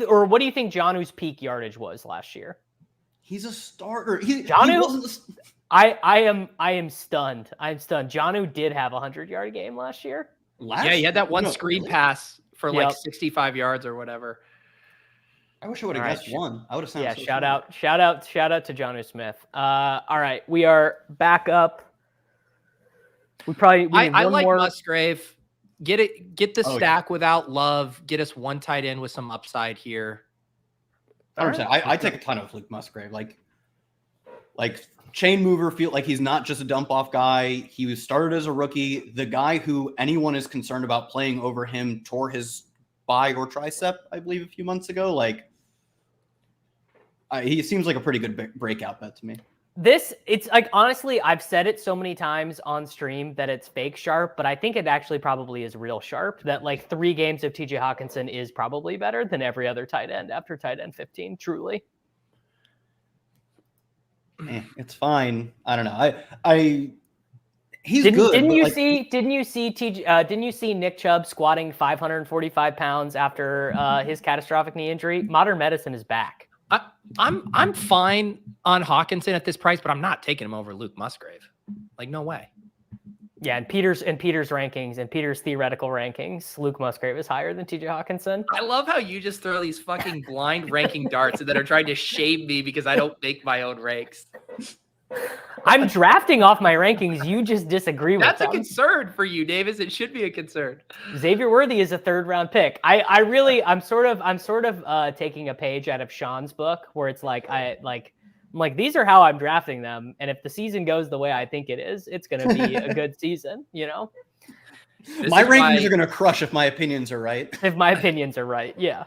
think Jonnu's peak yardage was last year? He's a starter. I am stunned. I'm stunned. Jonnu did have a 100-yard game last year. He had that one screen pass for 65 yards or whatever. I wish I would have guessed one. I would have sounded shout out to Jonnu Smith. All right, we are back up. I like Musgrave. Get the stack without Love. Get us one tight end with some upside here. I take a ton of Luke Musgrave. Like chain mover, feel like he's not just a dump off guy. He was started as a rookie. The guy who anyone is concerned about playing over him tore his bi or tricep, I believe, a few months ago. Like he seems like a pretty good breakout bet to me. It's like, honestly, I've said it so many times on stream that it's fake sharp, but I think it actually probably is real sharp, that like 3 games of TJ Hawkinson is probably better than every other tight end after tight end 15, truly. It's fine. I don't know. He's good. Didn't you see Nick Chubb squatting 545 pounds after his catastrophic knee injury? Modern medicine is back. I'm fine on Hawkinson at this price, but I'm not taking him over Luke Musgrave. Like, no way. Yeah, and Peter's rankings and Peter's theoretical rankings, Luke Musgrave is higher than TJ Hawkinson. I love how you just throw these fucking blind ranking darts that are trying to shame me because I don't make my own ranks. I'm drafting off my rankings. You just disagree with them. That's a concern for you, Davis. It should be a concern. Xavier Worthy is a 3rd round pick. I'm sort of taking a page out of Sean's book where it's like, I'm like, these are how I'm drafting them. And if the season goes the way I think it is, it's going to be a good season, you know? My rankings are going to crush if my opinions are right. If my opinions are right. Yeah.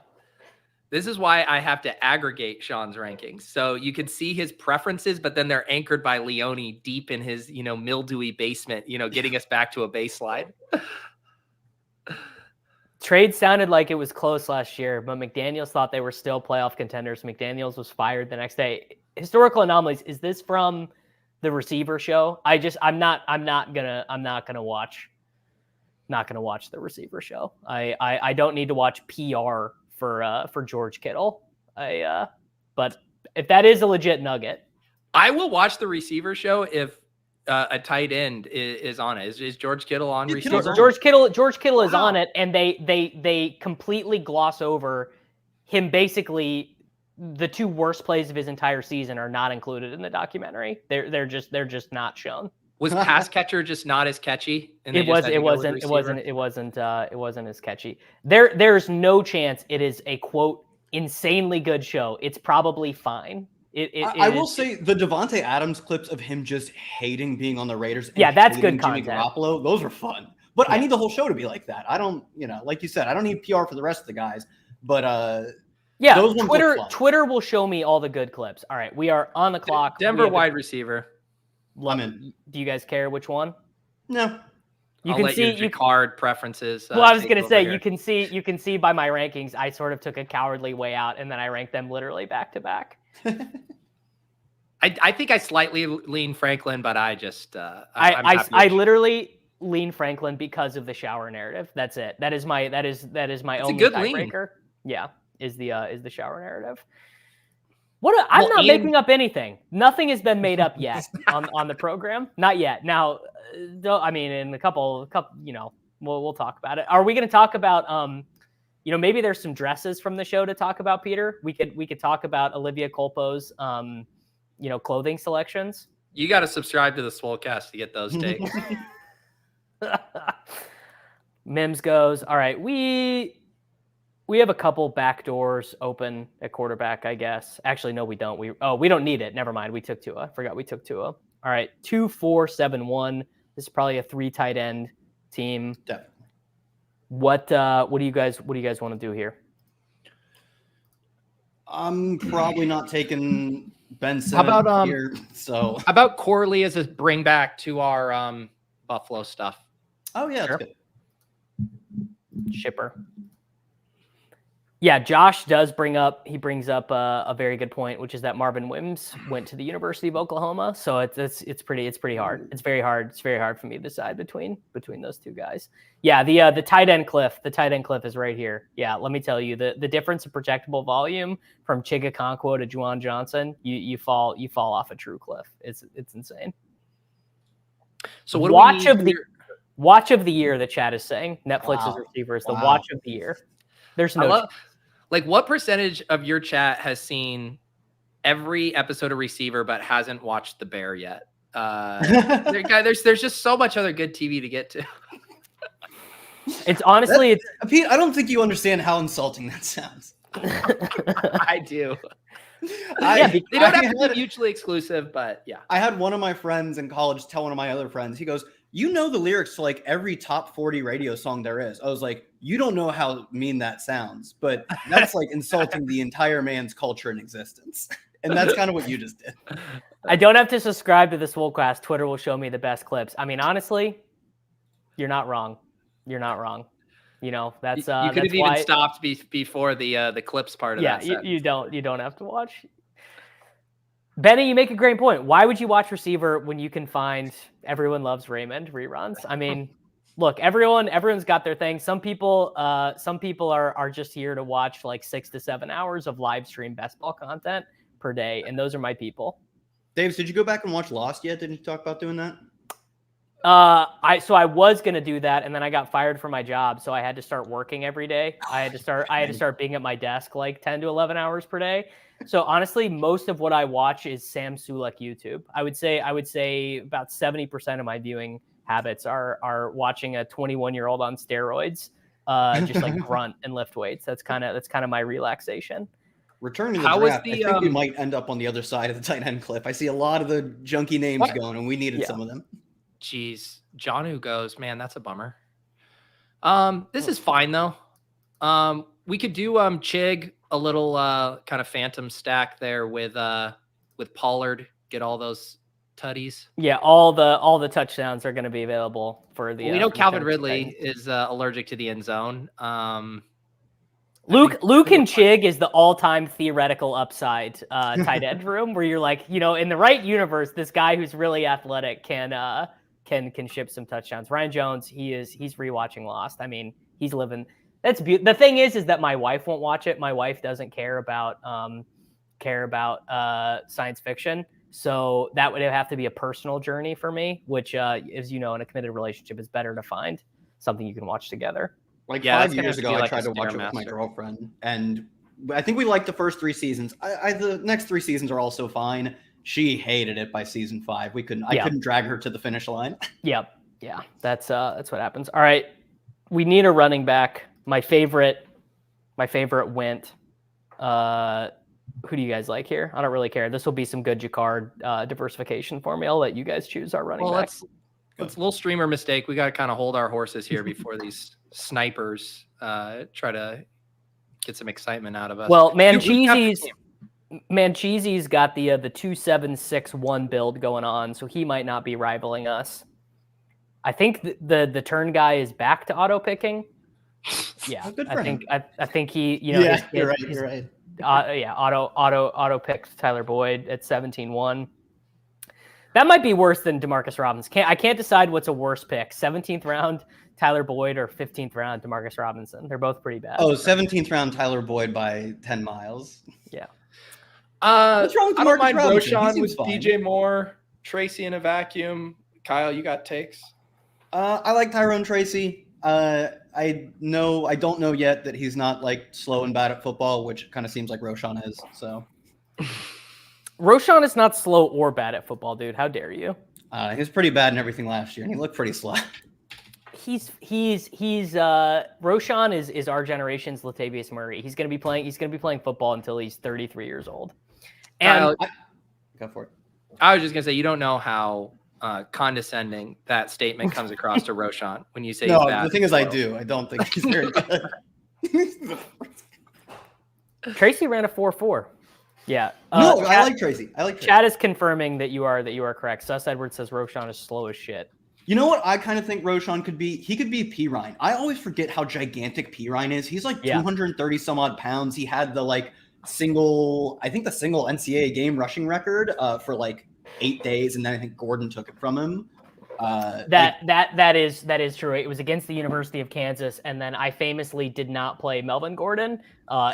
This is why I have to aggregate Sean's rankings. So you can see his preferences, but then they're anchored by Leone deep in his, mildewy basement, getting us back to a baseline. Trade sounded like it was close last year, but McDaniels thought they were still playoff contenders. McDaniels was fired the next day. Historical anomalies. Is this from the receiver show? I'm not gonna watch the receiver show. I don't need to watch PR for George Kittle. But if that is a legit nugget, I will watch the receiver show if a tight end is on it. Is George Kittle on receiver? George Kittle is on it, and they completely gloss over him. Basically, the 2 worst plays of his entire season are not included in the documentary. They're just not shown. Was pass catcher just not as catchy? And it wasn't as catchy. There's no chance it is a quote insanely good show. It's probably fine. I will say the Devontae Adams clips of him just hating being on the Raiders. And that's good Jimmy content. Garoppolo, those are fun. But yeah. I need the whole show to be like that. I don't, like you said, I don't need PR for the rest of the guys. But yeah, Twitter will show me all the good clips. All right, we are on the clock. Denver wide receiver. Do you guys care which one? No. You can see your card preferences. Well, I was going to say here. you can see by my rankings, I sort of took a cowardly way out, and then I ranked them literally back to back. I think I slightly lean Franklin, but I just I literally lean Franklin because of the shower narrative. That's it. That is my only tiebreaker. Yeah, is the shower narrative. I'm not making up anything. Nothing has been made up yet on the program. Not yet. Now, I mean, in a couple, we'll talk about it. Are we going to talk about, maybe there's some dresses from the show to talk about, Peter? We could talk about Olivia Culpo's, clothing selections. You got to subscribe to the Swolecast to get those takes. Mims goes, all right, we have a couple back doors open at quarterback, I guess. Actually, no, we don't. We don't need it. Never mind. We took Tua. I forgot we took Tua. All right, 2-4-7-1. This is probably a 3 tight end team. Definitely. What do you guys want to do here? I'm probably not taking Ben Simmons here. So how about Corley as a bring back to our Buffalo stuff? Oh yeah, sure. That's good. Shipper. Yeah, Josh brings up a very good point, which is that Marvin Mims went to the University of Oklahoma. So it's pretty hard. It's very hard for me to decide between those 2 guys. Yeah, the tight end cliff is right here. Yeah, let me tell you the difference in projectable volume from Chigakonkwo to Juwan Johnson, you fall off a true cliff. It's insane. So what watch of the year, the chat is saying Netflix's receiver is the watch of the year. There's no. Like, what percentage of your chat has seen every episode of Receiver but hasn't watched The Bear yet? There's just so much other good TV to get to. It's honestly, Pete, I don't think you understand how insulting that sounds. I do. They don't have to be mutually exclusive, but yeah. I had one of my friends in college tell one of my other friends, he goes, you know the lyrics to like every top 40 radio song there is. I was like, you don't know how mean that sounds, but that's like insulting the entire man's culture in existence. And that's kind of what you just did. I don't have to subscribe to the Swolecast. Twitter will show me the best clips. I mean, honestly, you're not wrong. You're not wrong. You know, that's you could have even stopped before the clips part of that. Yeah, you don't have to watch. Benny, you make a great point. Why would you watch Receiver when you can find Everyone Loves Raymond reruns? I mean, look, everyone's got their thing. Some people are just here to watch like 6 to 7 hours of live stream best ball content per day, and those are my people. Davis, did you go back and watch Lost yet? Didn't you talk about doing that? I was gonna do that, and then I got fired from my job, so I had to start working every day. I had to start being at my desk like 10 to 11 hours per day. So honestly, most of what I watch is Sam Sulek YouTube. I would say about 70% of my viewing habits are watching a 21-year-old on steroids, just like grunt and lift weights. That's kind of my relaxation. Returning to the draft, I think we might end up on the other side of the tight end cliff. I see a lot of the junky names going, and we needed some of them. Jeez, Jonnu goes, man, that's a bummer. This is fine though. We could do Chig a little kind of phantom stack there with Pollard, get all those tutties. Yeah, all the touchdowns are going to be available for the. We know Calvin Ridley is allergic to the end zone. Luke and Chig is the all-time theoretical upside tight end room where you're like, you know, in the right universe, this guy who's really athletic can ship some touchdowns. Ryan Jones, he's rewatching Lost. I mean, he's living. That's the thing is that my wife won't watch it. My wife doesn't care about science fiction, so that would have to be a personal journey for me. Which, as you know, in a committed relationship, is better to find something you can watch together. Like 5 years ago, I tried to watch it with my girlfriend, and I think we liked the first 3 seasons. The next 3 seasons are also fine. She hated it by season 5. I couldn't drag her to the finish line. Yep. Yeah. That's what happens. All right. We need a running back. My favorite went. Who do you guys like here? I don't really care. This will be some good Jacquard diversification for me. I'll let you guys choose our running back. It's a little streamer mistake. We got to kind of hold our horses here before these snipers try to get some excitement out of us. Well, Mancheesy's got the 2761 build going on, so he might not be rivaling us. I think the turn guy is back to auto picking. Yeah, I think he, you know, you're right. Auto picked Tyler Boyd at 17-1. That might be worse than Demarcus Robinson. I can't decide what's a worse pick: 17th round Tyler Boyd or 15th round Demarcus Robinson. They're both pretty bad. Oh, 17th round Tyler Boyd by 10 miles. Yeah. What's wrong with I don't mind Robinson? Roschon with DJ Moore, Tracy in a vacuum. Kyle, you got takes? I like Tyrone Tracy. I don't know yet that he's not like slow and bad at football, which kind of seems like Roschon is. So Roschon is not slow or bad at football, dude. How dare you? He was pretty bad in everything last year, and he looked pretty slow. Roschon is our generation's Latavius Murray. He's gonna be playing football until he's 33 years old. And go for it. I was just gonna say, you don't know how condescending that statement comes across to Roschon when you say no. He's bad. The thing is, I do. I don't think he's very good. Tracy ran a 4.4. Yeah. I like Tracy. Chad is confirming that you are correct. Sus Edwards says Roschon is slow as shit. You know what I kind of think Roschon could be? He could be P. Ryan. I always forget how gigantic P. Ryan is. He's like 230 some odd pounds. He had the single NCAA game rushing record for 8 days, and then I think Gordon took it from him. That is true. It was against the University of Kansas, and then I famously did not play Melvin Gordon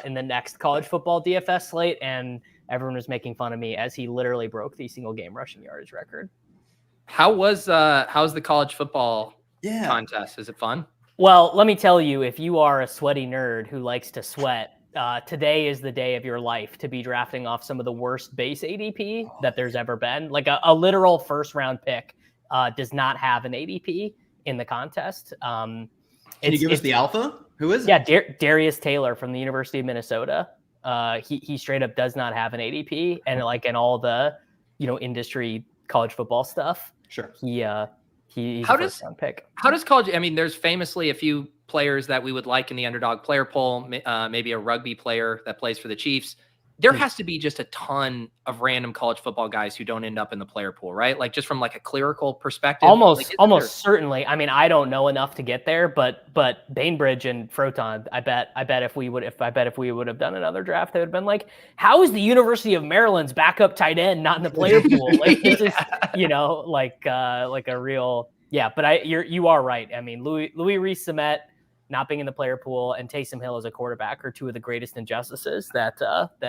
in the next college football DFS slate, and everyone was making fun of me as he literally broke the single game rushing yardage record. How's the college football contest? Is it fun? Well, let me tell you, if you are a sweaty nerd who likes to sweat, today is the day of your life to be drafting off some of the worst base ADP that there's ever been. Like a literal first round pick does not have an ADP in the contest. Can you give us the alpha? Who is it? Yeah, Darius Taylor from the University of Minnesota. He straight up does not have an ADP, and like in all the industry college football stuff. Sure. He's a first round pick. How does college? I mean, there's famously a few players that we would like in the underdog player poll. Maybe a rugby player that plays for the Chiefs. There has to be just a ton of random college football guys who don't end up in the player pool, right? Like just from like a clerical perspective. Almost certainly. I mean, I don't know enough to get there, but Bainbridge and Froton, I bet if we would have done another draft, they would have been like, how is the University of Maryland's backup tight end not in the player pool? Like this is, like a real, yeah. But you are right. I mean, Louis Rees-Sumet not being in the player pool and Taysom Hill as a quarterback are two of the greatest injustices that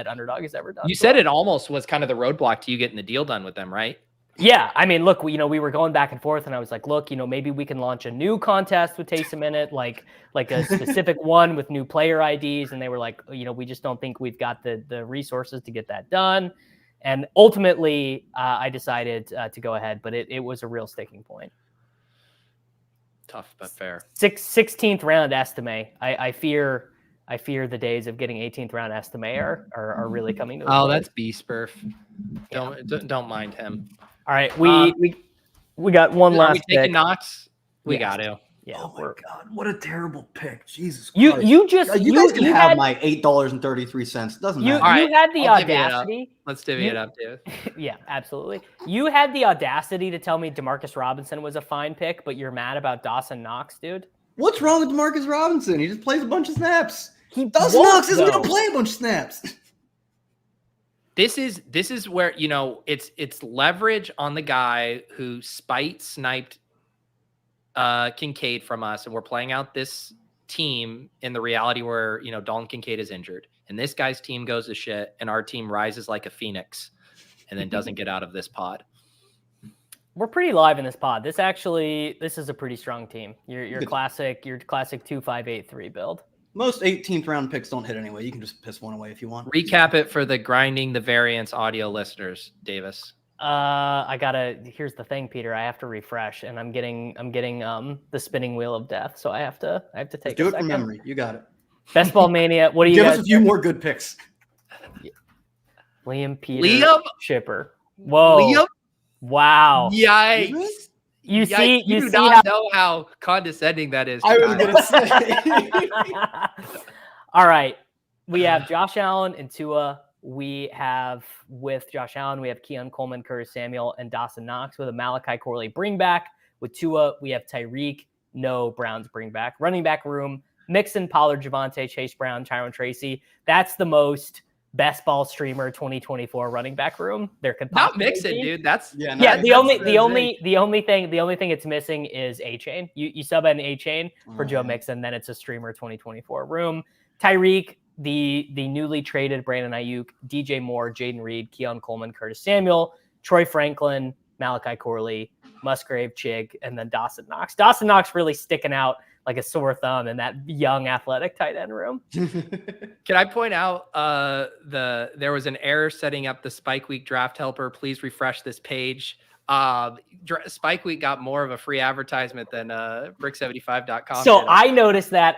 underdog has ever done. You said it almost was kind of the roadblock to you getting the deal done with them, right? Yeah. I mean, look, we were going back and forth and I was like, look, maybe we can launch a new contest with Taysom in it, like a specific one with new player IDs. And they were like, we just don't think we've got the resources to get that done. And ultimately I decided to go ahead, but it was a real sticking point. Tough but fair. 16th round estimate. I fear the days of getting 18th round estimate are really coming to a close. That's B-Spurf. Don't mind him. All right, we got one last. Are we taking pick. Knox? We got to. Yeah. Oh my God, what a terrible pick! Jesus you Christ. you just you guys can have my $8.33. Doesn't matter. You had the audacity. Let's divvy it up, dude. Yeah, absolutely. You had the audacity to tell me Demarcus Robinson was a fine pick, but you're mad about Dawson Knox, dude. What's wrong with Demarcus Robinson? He just plays a bunch of snaps. Dawson Knox isn't going to play a bunch of snaps. This is where it's leverage on the guy who sniped Kincaid from us, and we're playing out this team in the reality where Dalton Kincaid is injured, and this guy's team goes to shit, and our team rises like a phoenix, and then doesn't get out of this pod. We're pretty live in this pod. This is a pretty strong team. Your classic 2-5-8-3 build. Most 18th round picks don't hit anyway. You can just piss one away if you want. Recap it for the grinding the variance audio listeners, Davis. Here's the thing, Peter. I have to refresh, and I'm getting the spinning wheel of death. So I have to take. Do it from memory. You got it. Best Ball Mania. What do you give guys us a few more good picks? Liam Chipper. Whoa. Liam? Wow. Yikes. You see know how condescending that is. I was gonna say. All right. We have Josh Allen and Tua. We have, with Josh Allen, we have Keon Coleman, Curtis Samuel, and Dawson Knox with a Malachi Corley bring back. With Tua, we have Tyreek, no Browns bring back. Running back room, Mixon, Pollard, Javonte, Chase Brown, Tyrone Tracy. That's the most best ball streamer 2024 running back room there could possibly not Mixon, be. Dude. That's the only thing it's missing is A-Chain. You sub an A-Chain for Joe Mixon, then it's a streamer 2024 room. Tyreek, the newly traded Brandon Aiyuk, DJ Moore, Jaden Reed, Keon Coleman, Curtis Samuel, Troy Franklin, Malachi Corley, Musgrave, Chig, and then Dawson Knox. Dawson Knox really sticking out like a sore thumb in that young athletic tight end room. Can I point out there was an error setting up the Spike Week draft helper. Please refresh this page. Spike Week got more of a free advertisement than brick75.com. So I noticed that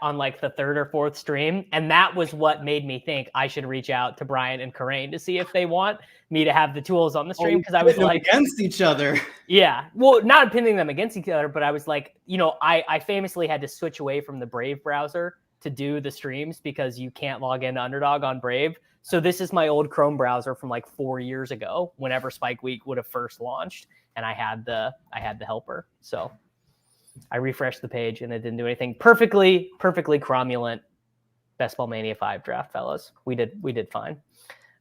on like the third or fourth stream, and that was what made me think I should reach out to Brian and Karain to see if they want me to have the tools on the stream, because I was like against each other. Yeah, well, not pinning them against each other, but I was like, I famously had to switch away from the Brave browser to do the streams because you can't log into Underdog on Brave. So this is my old Chrome browser from like 4 years ago, whenever Spike Week would have first launched, and I had the helper. So I refreshed the page and it didn't do anything. Perfectly cromulent Best Ball Mania 5 draft, fellas. We did fine.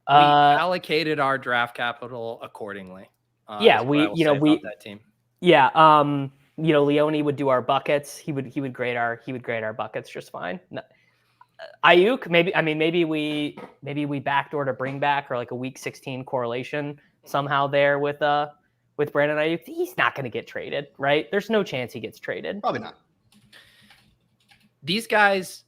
We allocated our draft capital accordingly. That team. Yeah, Leone would do our buckets. He would grade our buckets just fine. No. Aiyuk, maybe we backdoor to bring back, or like a week 16 correlation somehow there with Brandon Aiyuk. He's not going to get traded, right? There's no chance he gets traded. Probably not. These guys,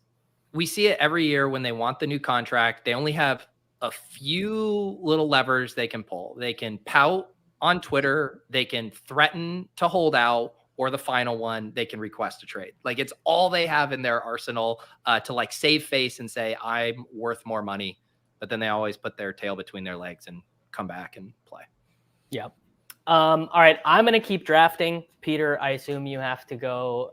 we see it every year when they want the new contract. They only have a few little levers they can pull. They can pout on Twitter. They can threaten to hold out, or the final one, they can request a trade. Like it's all they have in their arsenal to like save face and say, I'm worth more money. But then they always put their tail between their legs and come back and play. Yep. All right. I'm going to keep drafting. Peter, I assume you have to go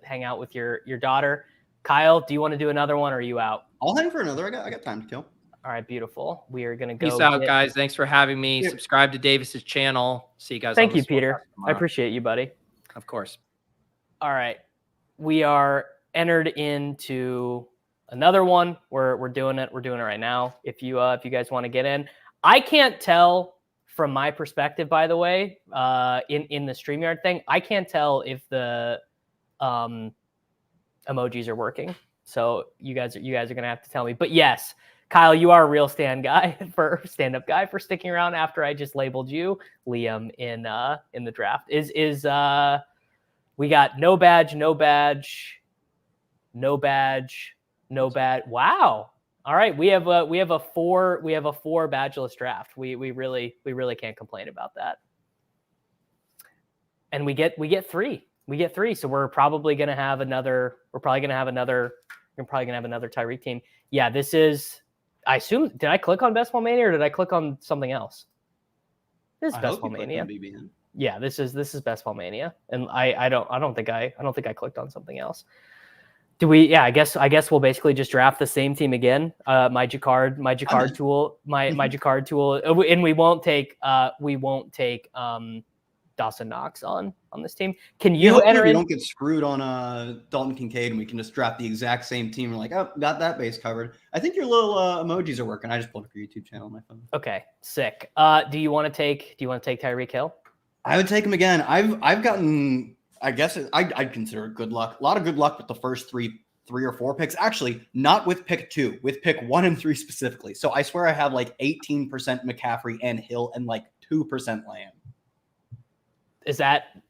hang out with your daughter. Kyle, do you want to do another one or are you out? I'll hang for another. I got time to kill. All right, beautiful. We are going to go. Peace out, guys. Thanks for having me. Yeah. Subscribe to Davis's channel. See you guys. Thank you, Peter. I appreciate you, buddy. Of course. All right. We are entered into another one. We're doing it. We're doing it right now. If you guys want to get in, I can't tell from my perspective, by the way, in the StreamYard thing, I can't tell if the emojis are working. So you guys are going to have to tell me. But yes, Kyle, you are a real stand-up guy for sticking around after I just labeled you Liam in the draft. We got no badge. Wow. All right, we have a four badgeless draft. We really can't complain about that. And we get three. So we're probably gonna have another Tyreek team. Yeah, this is. I assume. Did I click on Best Ball Mania or did I click on something else? This is Best Ball Mania. Yeah, this is Best Ball Mania, and I don't think I clicked on something else. Do we? Yeah, I guess we'll basically just draft the same team again. My Jacquard tool, and we won't take Dawson Knox on this team. Can you enter in? We don't get screwed on Dalton Kincaid, and we can just draft the exact same team. We're like, oh, got that base covered. I think your little emojis are working. I just pulled up your YouTube channel on my phone. Okay, sick. Do you want to take Tyreek Hill? I would take him again. I've gotten. I guess I'd consider it good luck. A lot of good luck with the first three or four picks. Actually, not with pick 2, with pick 1 and 3 specifically. So I swear I have like 18% McCaffrey and Hill and like 2% Lamb. Is that?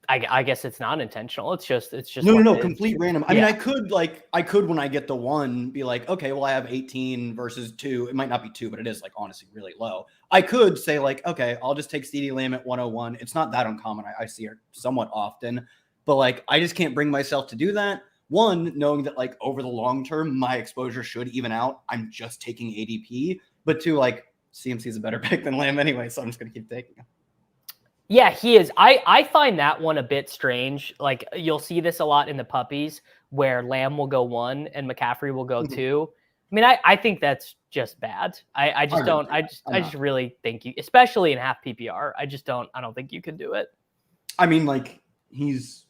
I guess it's not intentional. It's just no, complete random. I mean, I could when I get the 1 be like, okay, well, I have 18 versus 2. It might not be 2, but it is like honestly really low. I could say like, okay, I'll just take CeeDee Lamb at 101. It's not that uncommon. I see it somewhat often, but like I just can't bring myself to do that. One, knowing that like over the long term, my exposure should even out. I'm just taking ADP, but 2, like CMC is a better pick than Lamb anyway, so I'm just gonna keep taking him. Yeah, he is. I find that one a bit strange. Like you'll see this a lot in the puppies where Lamb will go 1 and McCaffrey will go 2. I mean, I think that's just bad. I just really think you, especially in half PPR, I don't think you can do it. I mean, like he's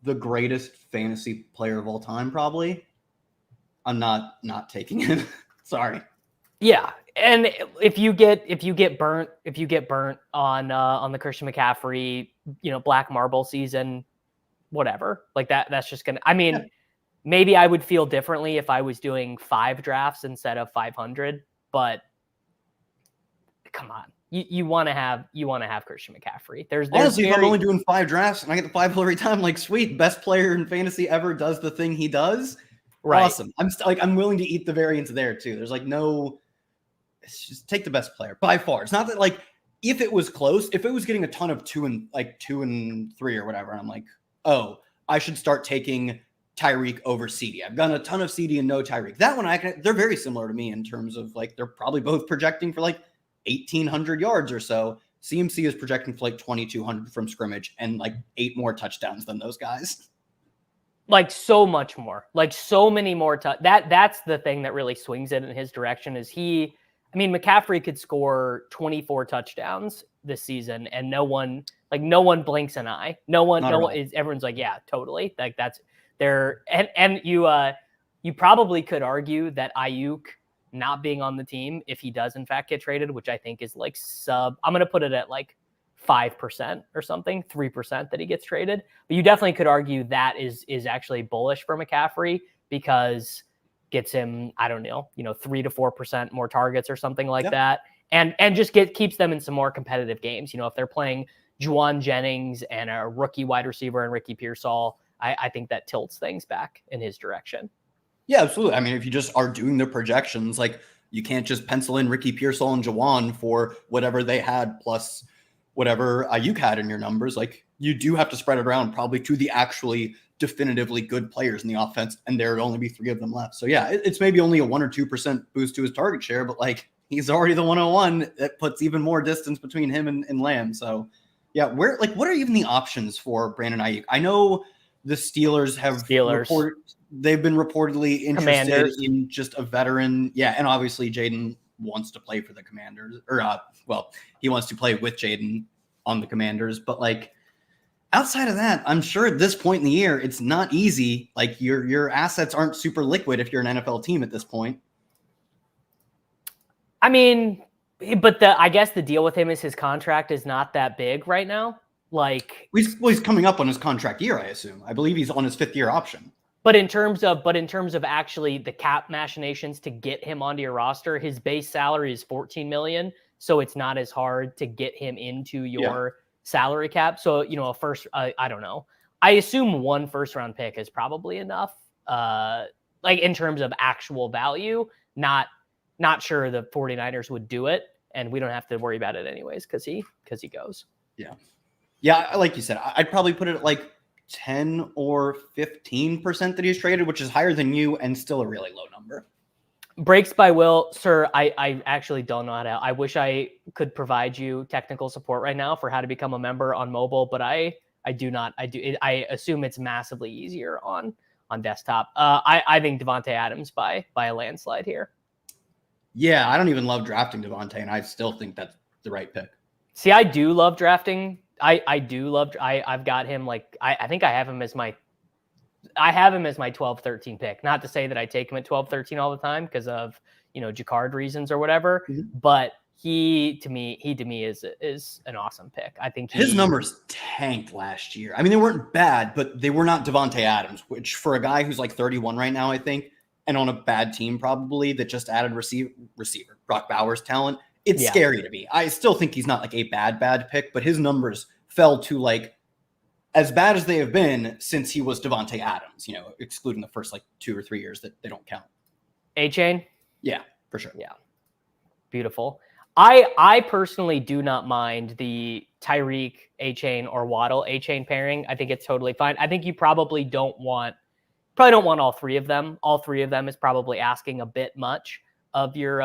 the greatest fantasy player of all time, probably. I'm not taking him. Sorry. Yeah. And if you get burnt on the Christian McCaffrey, Black Marble season, whatever, like that's just gonna. I mean, maybe I would feel differently if I was doing 5 drafts instead of 500. But come on, you want to have Christian McCaffrey. There's honestly, if I'm only doing 5 drafts and I get the 5 every time, like sweet, best player in fantasy ever does the thing he does. Right. Awesome. I'm willing to eat the variance there too. There's like no. It's just take the best player by far. It's not that like if it was close, if it was getting a ton of 2 and 3 or whatever, and I'm like, oh, I should start taking Tyreek over CeeDee. I've gotten a ton of CeeDee and no Tyreek. That one they're very similar to me in terms of like they're probably both projecting for like 1,800 yards or so. CMC is projecting for like 2,200 from scrimmage and like 8 more touchdowns than those guys. Like so much more, like so many more. That's the thing that really swings it in his direction is he. I mean, McCaffrey could score 24 touchdowns this season, and no one blinks an eye. Everyone's like, yeah, totally. Like that's there. And you probably could argue that Aiyuk not being on the team, if he does in fact get traded, which I think is like I'm going to put it at like 5% or something, 3% that he gets traded. But you definitely could argue that is actually bullish for McCaffrey because gets him, I don't know, 3 to 4% more targets or something like that. And just keeps them in some more competitive games. If they're playing Juwan Jennings and a rookie wide receiver and Ricky Pearsall, I think that tilts things back in his direction. Yeah, absolutely. I mean, if you just are doing the projections, like you can't just pencil in Ricky Pearsall and Juwan for whatever they had plus whatever Aiyuk had in your numbers. Like you do have to spread it around probably to the actually definitively good players in the offense, and there would only be 3 of them left. So yeah, it's maybe only a 1 or 2% boost to his target share, but like he's already the 101. That puts even more distance between him and Lamb. So yeah, what are even the options for Brandon Aiyuk? I know the Steelers have they've been reportedly interested in just a veteran. Yeah, and obviously Jaden wants to play for the Commanders, or he wants to play with Jaden on the Commanders, but like outside of that, I'm sure at this point in the year, it's not easy. Like your assets aren't super liquid if you're an NFL team at this point. I mean, but I guess the deal with him is his contract is not that big right now. Like he's coming up on his contract year, I assume. I believe he's on his 5th year option. But in terms of actually the cap machinations to get him onto your roster, his base salary is $14 million, so it's not as hard to get him into your salary cap. So, I don't know. I assume 1 first-round pick is probably enough. Like in terms of actual value, not sure the 49ers would do it, and we don't have to worry about it anyways because he goes. Yeah, like you said, I'd probably put it at like 10 or 15% that he's traded, which is higher than you and still a really low number. Breaks by Will, sir. I actually don't know how to. I wish I could provide you technical support right now for how to become a member on mobile, but I do not. I assume it's massively easier on desktop. I think Devontae Adams by a landslide here. Yeah, I don't even love drafting Devontae, and I still think that's the right pick. See, I do love drafting. I've got him like I think I have him as my 12-13 pick. Not to say that I take him at 12-13 all the time because of Jacquard reasons or whatever, but he to me is an awesome pick. I think his numbers tanked last year. I mean, they weren't bad, but they were not Devontae Adams, which for a guy who's like 31 right now, I think, and on a bad team probably that just added receiver Brock Bowers talent. It's scary to me. I still think he's not like a bad pick, but his numbers fell to like as bad as they have been since he was Devontae Adams, excluding the first like 2 or 3 years that they don't count. A-Chain? Yeah, for sure. Yeah. Beautiful. I personally do not mind the Tyreek, A-Chain, or Waddle A-Chain pairing. I think it's totally fine. I think you probably don't want all 3 of them. All 3 of them is probably asking a bit much of your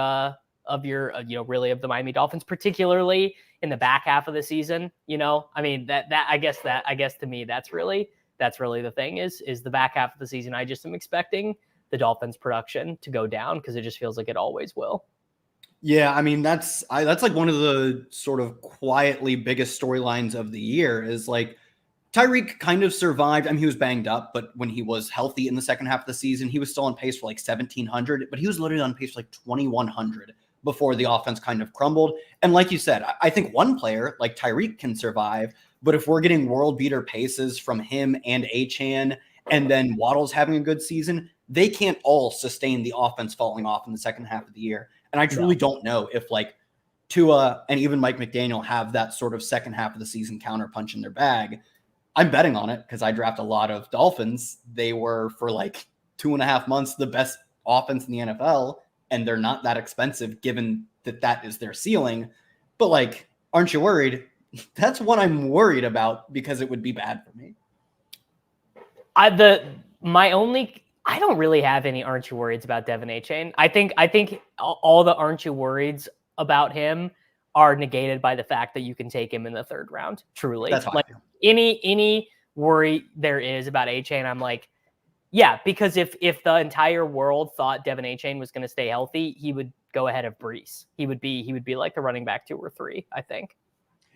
really of the Miami Dolphins, particularly in the back half of the season. I mean I guess to me that's really the thing is the back half of the season. I just am expecting the Dolphins production to go down because it just feels like it always will. Yeah, I mean that's like one of the sort of quietly biggest storylines of the year is like Tyreek kind of survived. I mean, he was banged up, but when he was healthy in the second half of the season, he was still on pace for like 1,700, but he was literally on pace for like 2,100 before the offense kind of crumbled. And like you said, I think one player like Tyreek can survive, but if we're getting world beater paces from him and Achane, and then Waddle's having a good season, they can't all sustain the offense falling off in the second half of the year. And I truly don't know if like Tua and even Mike McDaniel have that sort of second half of the season counterpunch in their bag. I'm betting on it because I draft a lot of Dolphins. They were for like 2.5 months the best offense in the NFL, and they're not that expensive given that is their ceiling. But like, aren't you worried? That's what I'm worried about because it would be bad for me. I don't really have any aren't you worried about Devin Achane. I think all the aren't you worried about him are negated by the fact that you can take him in the 3rd round. Truly, that's like any worry there is about Achane, I'm like, yeah, because if the entire world thought Devin Achane was going to stay healthy, he would go ahead of Brees. He would be like the running back 2 or 3, I think.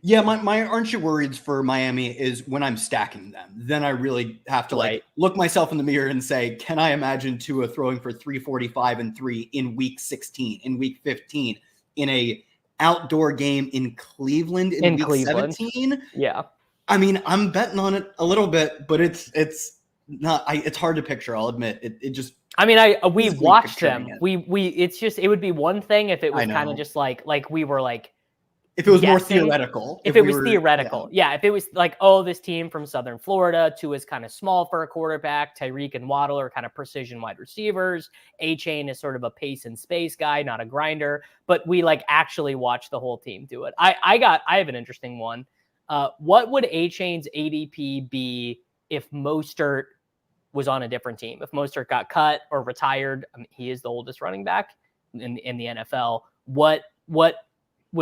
Yeah, my aren't you worried for Miami is when I'm stacking them. Then I really have to like look myself in the mirror and say, can I imagine Tua throwing for 345 and 3 in week 16, in week 15, in a outdoor game in Cleveland in week 17? Yeah. I mean, I'm betting on it a little bit, but it's not. It's hard to picture. I'll admit it. Just. I mean, we watched them. It would be one thing if it was kind of just like we were like. If it was more theoretical. If it was theoretical. Yeah. If it was like, oh, this team from Southern Florida, Tua is kind of small for a quarterback. Tyreek and Waddle are kind of precision wide receivers. Achane is sort of a pace and space guy, not a grinder. But we like actually watched the whole team do it. I have an interesting one. What would A-Chain's ADP be if Mostert was on a different team? If Mostert got cut or retired, I mean, he is the oldest running back in the NFL. What would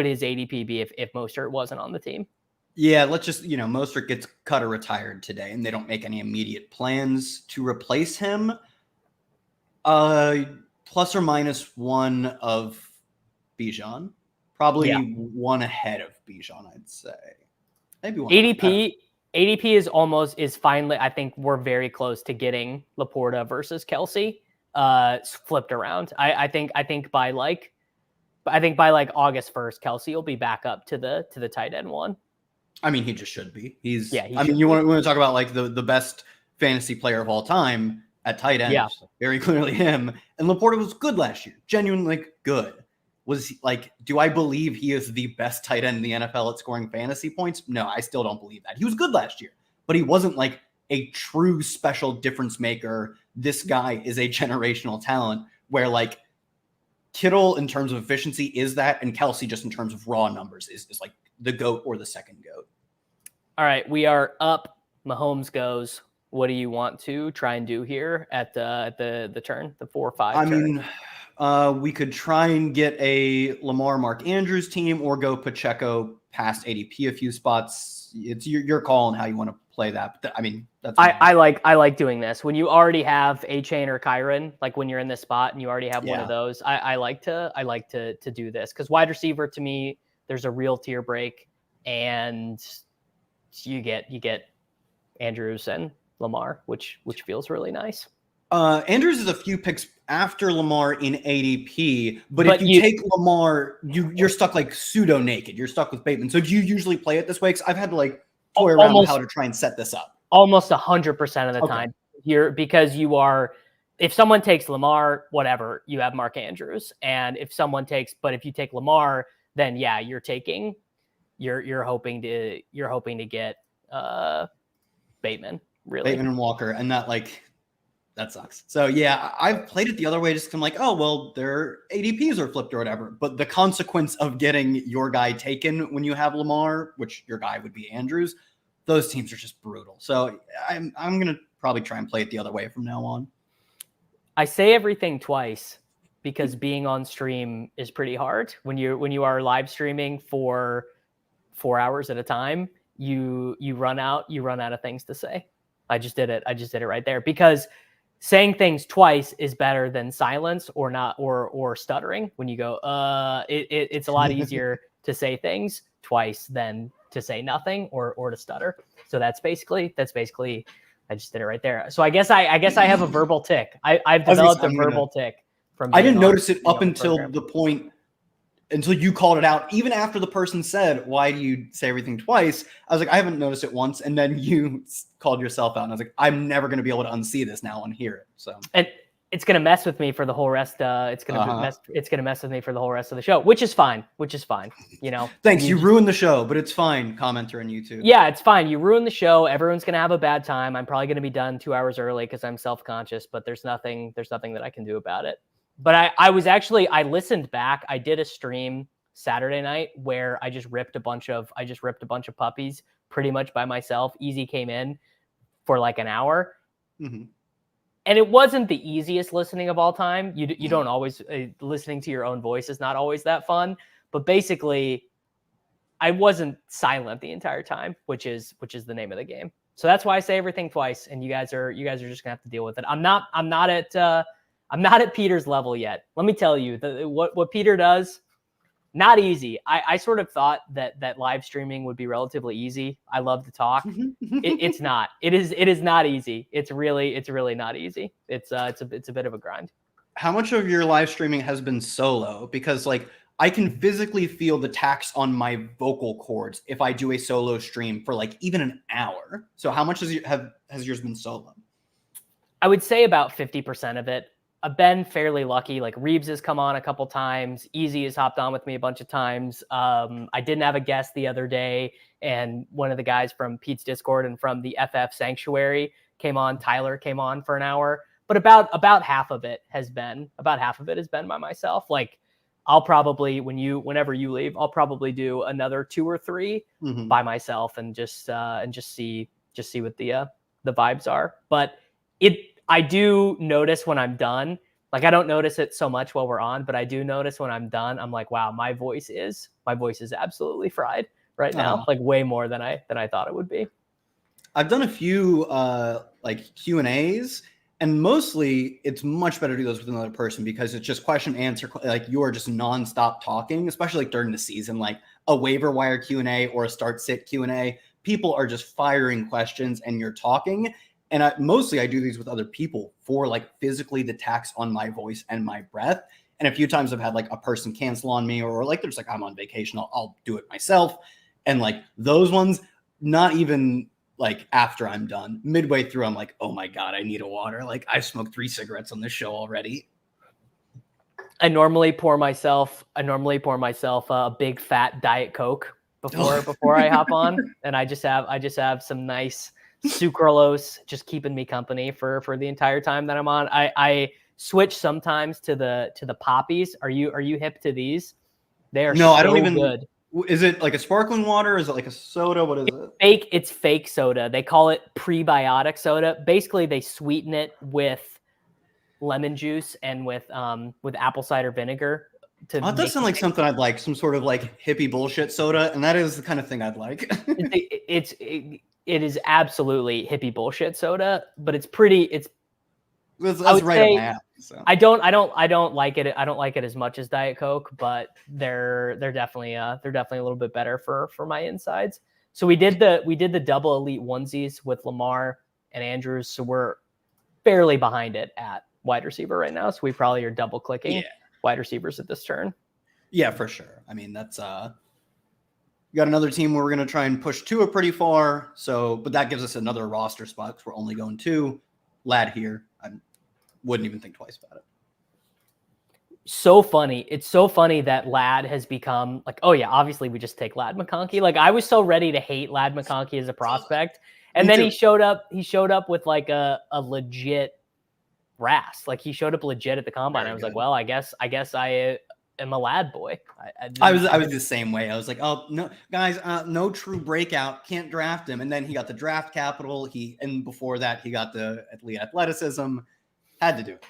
his ADP be if Mostert wasn't on the team? Yeah, let's just, Mostert gets cut or retired today, and they don't make any immediate plans to replace him. Plus or minus one of Bijan. Probably one ahead of Bijan, I'd say. Maybe one. ADP is finally, I think we're very close to getting Laporta versus Kelsey flipped around. I think by like August 1st, Kelsey will be back up to the tight end one. I mean, he just should be. You want to talk about like the best fantasy player of all time at tight end? Yeah. Very clearly him. And Laporta was good last year. Genuinely good. Was he, do I believe he is the best tight end in the NFL at scoring fantasy points? No, I still don't believe that. He was good last year, but he wasn't like a true special difference maker. This guy is a generational talent where like Kittle in terms of efficiency is that, and Kelsey just in terms of raw numbers is like the GOAT or the second GOAT. All right, we are up. Mahomes goes. What do you want to try and do here at the turn, the 4-5 turn? Mean, we could try and get a Lamar Mark Andrews team or go Pacheco past ADP a few spots. It's your call on how you want to play that. But that's I like doing this when you already have A-Chain or Kyron. Like when you're in this spot and you already have one of those. I like to do this because wide receiver to me, there's a real tier break, and you get Andrews and Lamar, which feels really nice. Andrews is a few picks after Lamar in ADP, but if you take Lamar, you're stuck like pseudo naked. You're stuck with Bateman. So do you usually play it this way? Because I've had to like toy around with how to try and set this up. Almost 100% of the time here, because you are. If someone takes Lamar, whatever, you have Mark Andrews, and if you take Lamar, then you're taking. You're hoping to get Bateman, really. Bateman and Walker, and that sucks. So I've played it the other way, just I'm like, oh well, their ADPs are flipped or whatever. But the consequence of getting your guy taken when you have Lamar, which your guy would be Andrews, those teams are just brutal. So I'm gonna probably try and play it the other way from now on. I say everything twice because being on stream is pretty hard. When you are live streaming for 4 hours at a time, you run out of things to say. I just did it right there, because saying things twice is better than silence or not or stuttering. When you go, it's a lot easier to say things twice than to say nothing or to stutter. So that's basically I just did it right there. So I guess I have a verbal tick. I've developed a verbal tick from. I didn't notice it up until the point. Until you called it out, even after the person said, why do you say everything twice? I was like, I haven't noticed it once. And then you called yourself out. And I was like, I'm never going to be able to unsee this now and hear it. So, and it's going to mess with me for the whole rest. It's going to mess with me for the whole rest of the show, which is fine. Thanks. You ruined the show, but it's fine. Commenter on YouTube. Yeah, it's fine. You ruined the show. Everyone's going to have a bad time. I'm probably going to be done 2 hours early because I'm self-conscious, but there's nothing that I can do about it. But I listened back. I did a stream Saturday night where I just ripped a bunch of puppies pretty much by myself. Easy came in for like an hour. Mm-hmm. And it wasn't the easiest listening of all time. You don't always listening to your own voice is not always that fun, but basically I wasn't silent the entire time, which is the name of the game. So that's why I say everything twice, and you guys are just going to have to deal with it. I'm not at Peter's level yet. Let me tell you, what Peter does, not easy. I sort of thought that live streaming would be relatively easy. I love to talk. It's not. It is not easy. It's really not easy. It's a bit of a grind. How much of your live streaming has been solo? Because I can physically feel the tax on my vocal cords if I do a solo stream for even an hour. So how much has yours been solo? I would say about 50% of it. I've been fairly lucky. Reeves has come on a couple times. Easy has hopped on with me a bunch of times. I didn't have a guest the other day, and one of the guys from Pete's Discord and from the FF Sanctuary came on. Tyler came on for an hour, but about half of it has been by myself. I'll probably, whenever you leave, I'll probably do another 2 or 3 by myself and just see what the vibes are. But I do notice when I'm done, like I don't notice it so much while we're on, but I do notice when I'm done, I'm like, wow, my voice is absolutely fried right now, like way more than I thought it would be. I've done a few like Q&As, and mostly it's much better to do those with another person because it's just question answer. Like you are just nonstop talking, especially like during the season, like a waiver wire Q&A or a start sit Q&A. People are just firing questions and you're talking. And mostly I do these with other people for like physically the tax on my voice and my breath. And a few times I've had like a person cancel on me or like there's like I'm on vacation, I'll do it myself. And like those ones, not even like after I'm done, midway through, I'm like, oh my God, I need a water. Like I've smoked 3 cigarettes on this show already. I normally pour myself a big fat Diet Coke before I hop on. And I just have some nice sucralose just keeping me company for the entire time that I'm on. I switch sometimes to the poppies. Are you hip to these? They are I don't even good. Is it like a sparkling water? Is it like a soda? What is it? It's fake soda. They call it prebiotic soda. Basically, they sweeten it with lemon juice and with apple cider vinegar. It does sound like something I'd like, some sort of like hippie bullshit soda, and that is the kind of thing I'd like. It is absolutely hippie bullshit soda, but it's pretty. That's right up my alley. So. I don't like it. I don't like it as much as Diet Coke, but they're definitely a little bit better for my insides. So we did the double elite onesies with Lamar and Andrews. So we're fairly behind it at wide receiver right now. So we probably are double clicking wide receivers at this turn. Yeah, for sure. I mean, that's you got another team where we're going to try and push Tua pretty far. So, but that gives us another roster spot because we're only going 2. Lad here. I wouldn't even think twice about it. So funny. It's so funny that Lad has become like, oh yeah, obviously we just take Lad McConkey. Like I was so ready to hate Lad McConkey as a prospect. And then he showed up with like a legit RAS. Like he showed up legit at the combine. I was like, well, I guess I am a Lad boy. I was the same way. I was like, oh no, guys, no true breakout, can't draft him. And then he got the draft capital. And before that, he got the athleticism. Had to do it.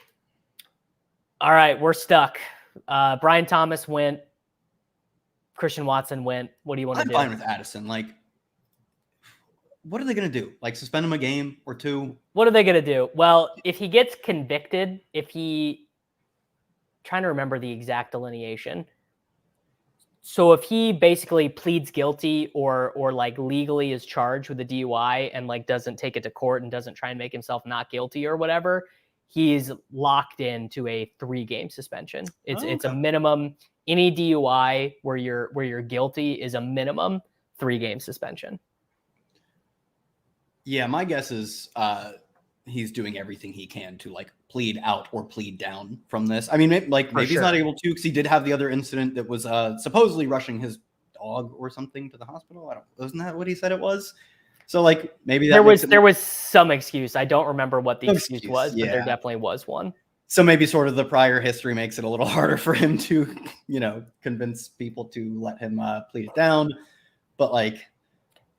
All right, we're stuck. Brian Thomas went. Christian Watson went. What do you want to do? I'm fine with Addison. Like, what are they going to do? Like, suspend him a game or 2? What are they going to do? Well, if he gets convicted, trying to remember the exact delineation. So if he basically pleads guilty or like legally is charged with a DUI and like doesn't take it to court and doesn't try and make himself not guilty or whatever, he's locked into a 3-game suspension. It's a minimum. Any DUI where you're guilty is a minimum 3-game suspension. Yeah, my guess is he's doing everything he can to like plead out or plead down from this. I mean, maybe he's not able to because he did have the other incident that was supposedly rushing his dog or something to the hospital. Wasn't that what he said it was? So like maybe that there was some excuse. I don't remember what the excuse was, but there definitely was one. So maybe sort of the prior history makes it a little harder for him to, convince people to let him plead it down. But like,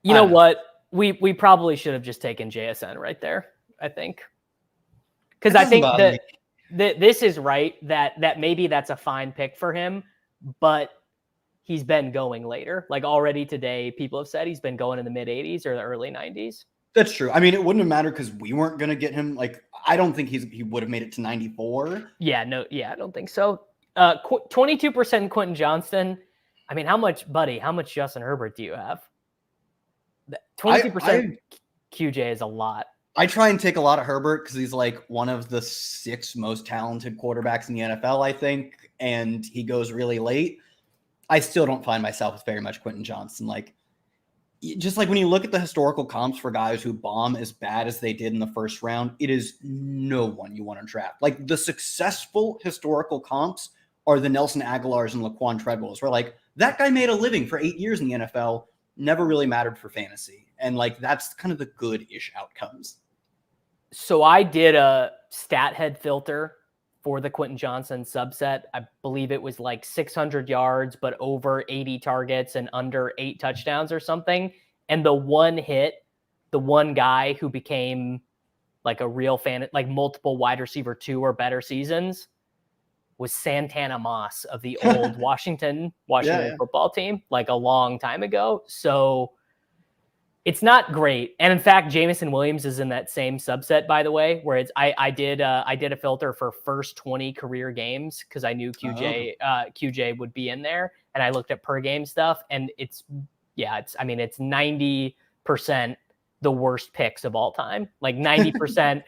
you know what? We probably should have just taken JSN right there, I think. Because I think that this is right, that maybe that's a fine pick for him, but he's been going later. Like already today, people have said he's been going in the mid 80s or the early 90s. That's true. I mean, it wouldn't have mattered because we weren't going to get him. Like, I don't think he would have made it to 94. Yeah, I don't think so. 22% Quentin Johnston. I mean, how much Justin Herbert do you have? 22% QJ is a lot. I try and take a lot of Herbert because he's like one of the 6 most talented quarterbacks in the NFL, I think, and he goes really late. I still don't find myself with very much Quentin Johnston. Like, just like when you look at the historical comps for guys who bomb as bad as they did in the first round, it is no one you want to draft. Like the successful historical comps are the Nelson Aguilars and Laquan Treadwells, where like that guy made a living for 8 years in the NFL, never really mattered for fantasy. And like, that's kind of the good-ish outcomes. So I did a stat head filter for the Quentin Johnson subset. I believe it was like 600 yards, but over 80 targets and under 8 touchdowns or something. And the one guy who became like a real fan, like multiple wide receiver 2 or better seasons, was Santana Moss of the old Washington football team, like a long time ago. So it's not great. And in fact, Jameson Williams is in that same subset, by the way, where it's, I did a filter for first 20 career games because I knew QJ would be in there. And I looked at per game stuff, and it's 90% the worst picks of all time. Like 90%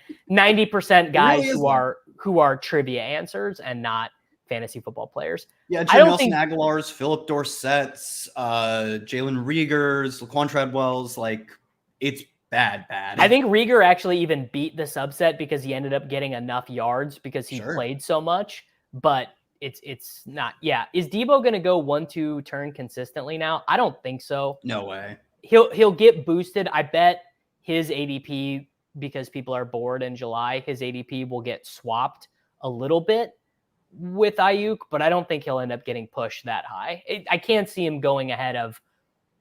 guys really who are trivia answers and not fantasy football players. Yeah, Nelson Aguilar's, Philip Dorsett's, Jalen Rieger's, Laquan Treadwell's, like, it's bad. I think Rieger actually even beat the subset because he ended up getting enough yards because he played so much, but it's not. Yeah. Is Debo going to go 1-2 turn consistently now? I don't think so. No way. He'll get boosted. I bet his ADP, because people are bored in July, his ADP will get swapped a little bit with Aiyuk, but I don't think he'll end up getting pushed that high. I can't see him going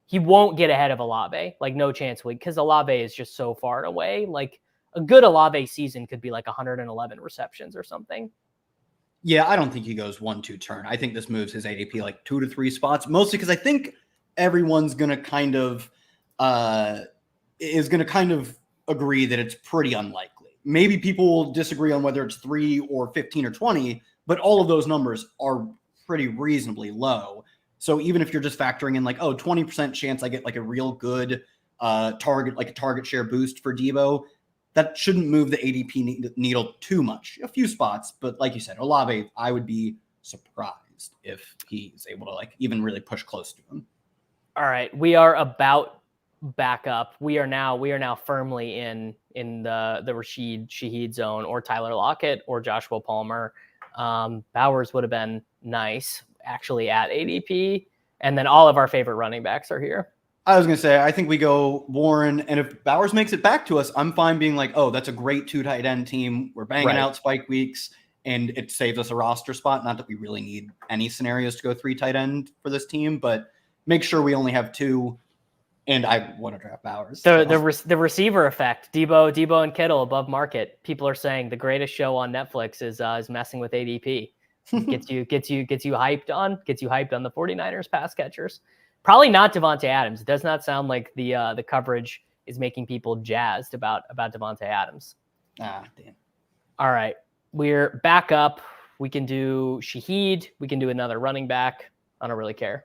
he won't get ahead of Olave, like no chance, because Olave is just so far away. Like a good Olave season could be like 111 receptions or something. Yeah, I don't think he goes 1-2 turn. I think this moves his ADP like 2 to 3 spots, mostly because I think everyone's going to kind of agree that it's pretty unlikely. Maybe people will disagree on whether it's 3 or 15 or 20, but all of those numbers are pretty reasonably low. So even if you're just factoring in like, 20% chance I get like a real good target, like a target share boost for Debo, that shouldn't move the ADP needle too much. A few spots, but like you said, Olave, I would be surprised if he's able to like even really push close to him. All right, we are about back up. We are now firmly in the Rashid Shaheed zone, or Tyler Lockett or Joshua Palmer. Bowers would have been nice actually at ADP, and then all of our favorite running backs are here. I was going to say, I think we go Warren, and if Bowers makes it back to us, I'm fine being like, oh, that's a great 2 tight end team. We're banging out spike weeks, and it saves us a roster spot. Not that we really need any scenarios to go 3 tight end for this team, but make sure we only have 2, and I want to draft Bowers. The receiver effect, Debo and Kittle above market. People are saying the greatest show on Netflix is messing with ADP. gets you hyped on the 49ers pass catchers. Probably not Devontae Adams. It does not sound like the coverage is making people jazzed about Devontae Adams. Ah, damn. All right, we're back up. We can do Shaheed. We can do another running back. I don't really care.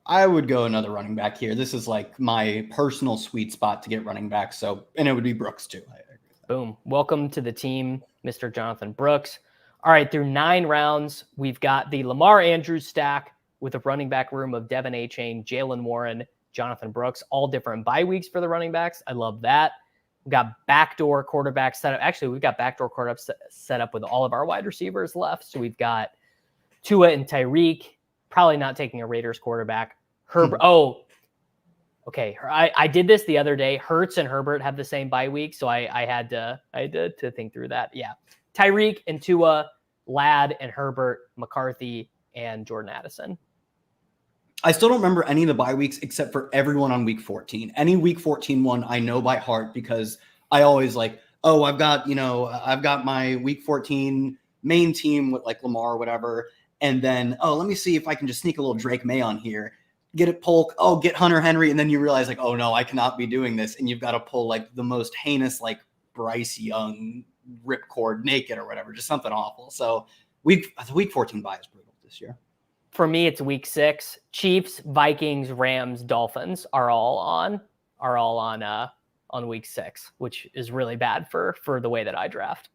I would go another running back here. This is like my personal sweet spot to get running back. So, and it would be Brooks too. Boom. Welcome to the team, Mr. Jonathan Brooks. All right, through 9 rounds, we've got the Lamar Andrews stack with a running back room of Devin Achane, Jalen Warren, Jonathan Brooks, all different bye weeks for the running backs. I love that. We've got backdoor quarterback set up. Actually, we've got backdoor quarterbacks set up with all of our wide receivers left. So we've got Tua and Tyreek, probably not taking a Raiders quarterback. Herbert. Oh, okay. I did this the other day. Hurts and Herbert have the same bye week, so I had to think through that. Yeah, Tyreek and Tua, Ladd and Herbert, McCarthy and Jordan Addison. I still don't remember any of the bye weeks except for everyone on week 14. Any week 14 one I know by heart because I always like, oh, I've got my week 14 main team with like Lamar or whatever. And then, oh, let me see if I can just sneak a little Drake May on here. Get it Polk. Oh, get Hunter Henry. And then you realize like, oh no, I cannot be doing this. And you've got to pull like the most heinous, like Bryce Young ripcord naked or whatever, just something awful. So week 14 bye is brutal this year. For me, it's week 6. Chiefs, Vikings, Rams, Dolphins are all on week 6, which is really bad for the way that I draft.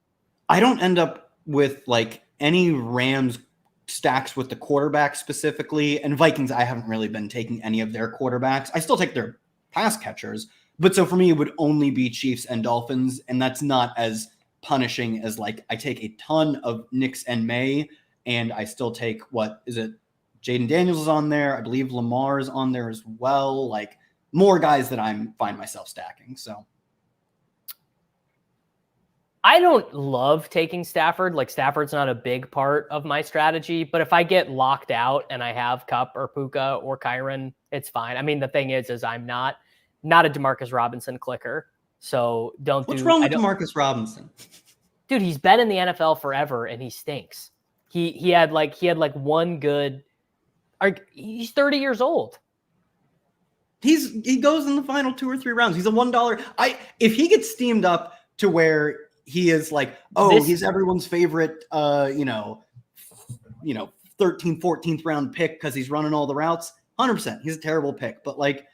I don't end up with like any Rams stacks with the quarterback specifically, and Vikings, I haven't really been taking any of their quarterbacks. I still take their pass catchers, but so for me, it would only be Chiefs and Dolphins, and that's not as punishing as like I take a ton of Knicks and May, and I still take Jaden Daniels is on there. I believe Lamar is on there as well. Like more guys that find myself stacking. So I don't love taking Stafford. Like Stafford's not a big part of my strategy, but if I get locked out and I have Kupp or Puka or Kyron, it's fine. I mean, the thing is I'm not a Demarcus Robinson clicker. So What's wrong with Demarcus Robinson? Dude, he's been in the NFL forever and he stinks. He had one good. He's 30 years old. He goes in the final 2 or 3 rounds. He's a $1. If he gets steamed up to where he is like, he's everyone's favorite, 13th, 14th round pick because he's running all the routes. 100%, he's a terrible pick. But like,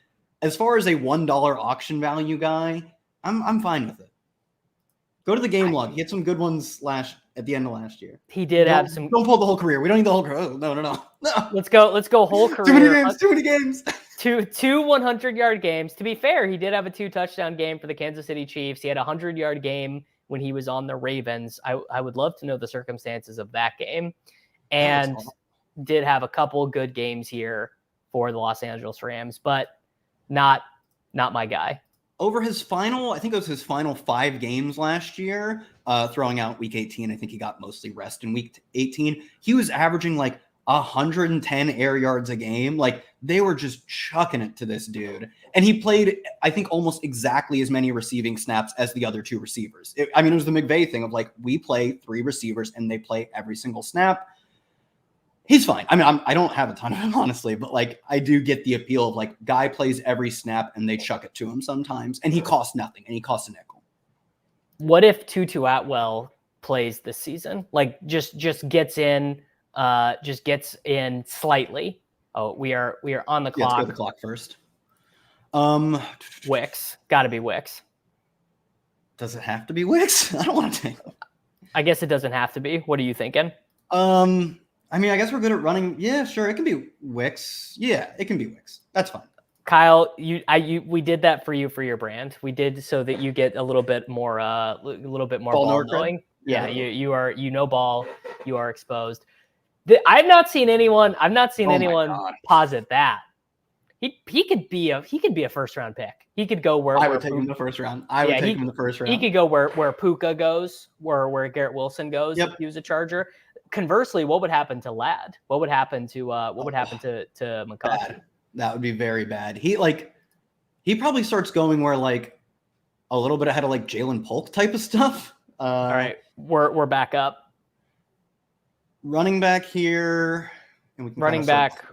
as far as a $1 auction value guy, I'm fine with it. Go to the game log. He had some good ones at the end of last year. He did have some. Don't pull the whole career. We don't need the whole career. Oh, no. Let's go whole career. Too many games. Two 100-yard games. To be fair, he did have a 2-touchdown game for the Kansas City Chiefs. He had a 100-yard game when he was on the Ravens. I would love to know the circumstances of that game. And did have a couple good games here for the Los Angeles Rams, but not my guy. Over his final, I think it was his final 5 games last year, throwing out week 18. I think he got mostly rest in week 18. He was averaging like 110 air yards a game. Like they were just chucking it to this dude. And he played, I think, almost exactly as many receiving snaps as the other 2 receivers. It was the McVay thing of like, we play 3 receivers and they play every single snap. He's fine. I mean, I don't have a ton of him, honestly, but like I do get the appeal of like guy plays every snap and they chuck it to him sometimes, and he costs nothing, and he costs a nickel. What if Tutu Atwell plays this season? Like just gets in slightly. Oh, we are on the clock. Let's go the clock first. Wicks, got to be Wicks. Does it have to be Wicks? I don't want to take him. I guess it doesn't have to be. What are you thinking? I mean, I guess we're good at running. Yeah, sure. It can be Wicks. Yeah, it can be Wicks. That's fine. Kyle, we did that for you for your brand. We did so that you get a little bit more ball knowing. Yeah, you are ball. You are exposed. I've not seen anyone posit that. He could be a first round pick. He could go where I would take him in the first round. Take him in the first round. He could go where Puka goes, where Garrett Wilson goes. Yep. If he was a Charger. Conversely, what would happen to Ladd? What would happen to McCutcheon? That would be very bad. He probably starts going where like a little bit ahead of like Jalen Polk type of stuff. All right, we're back up. Running back here, and we can running back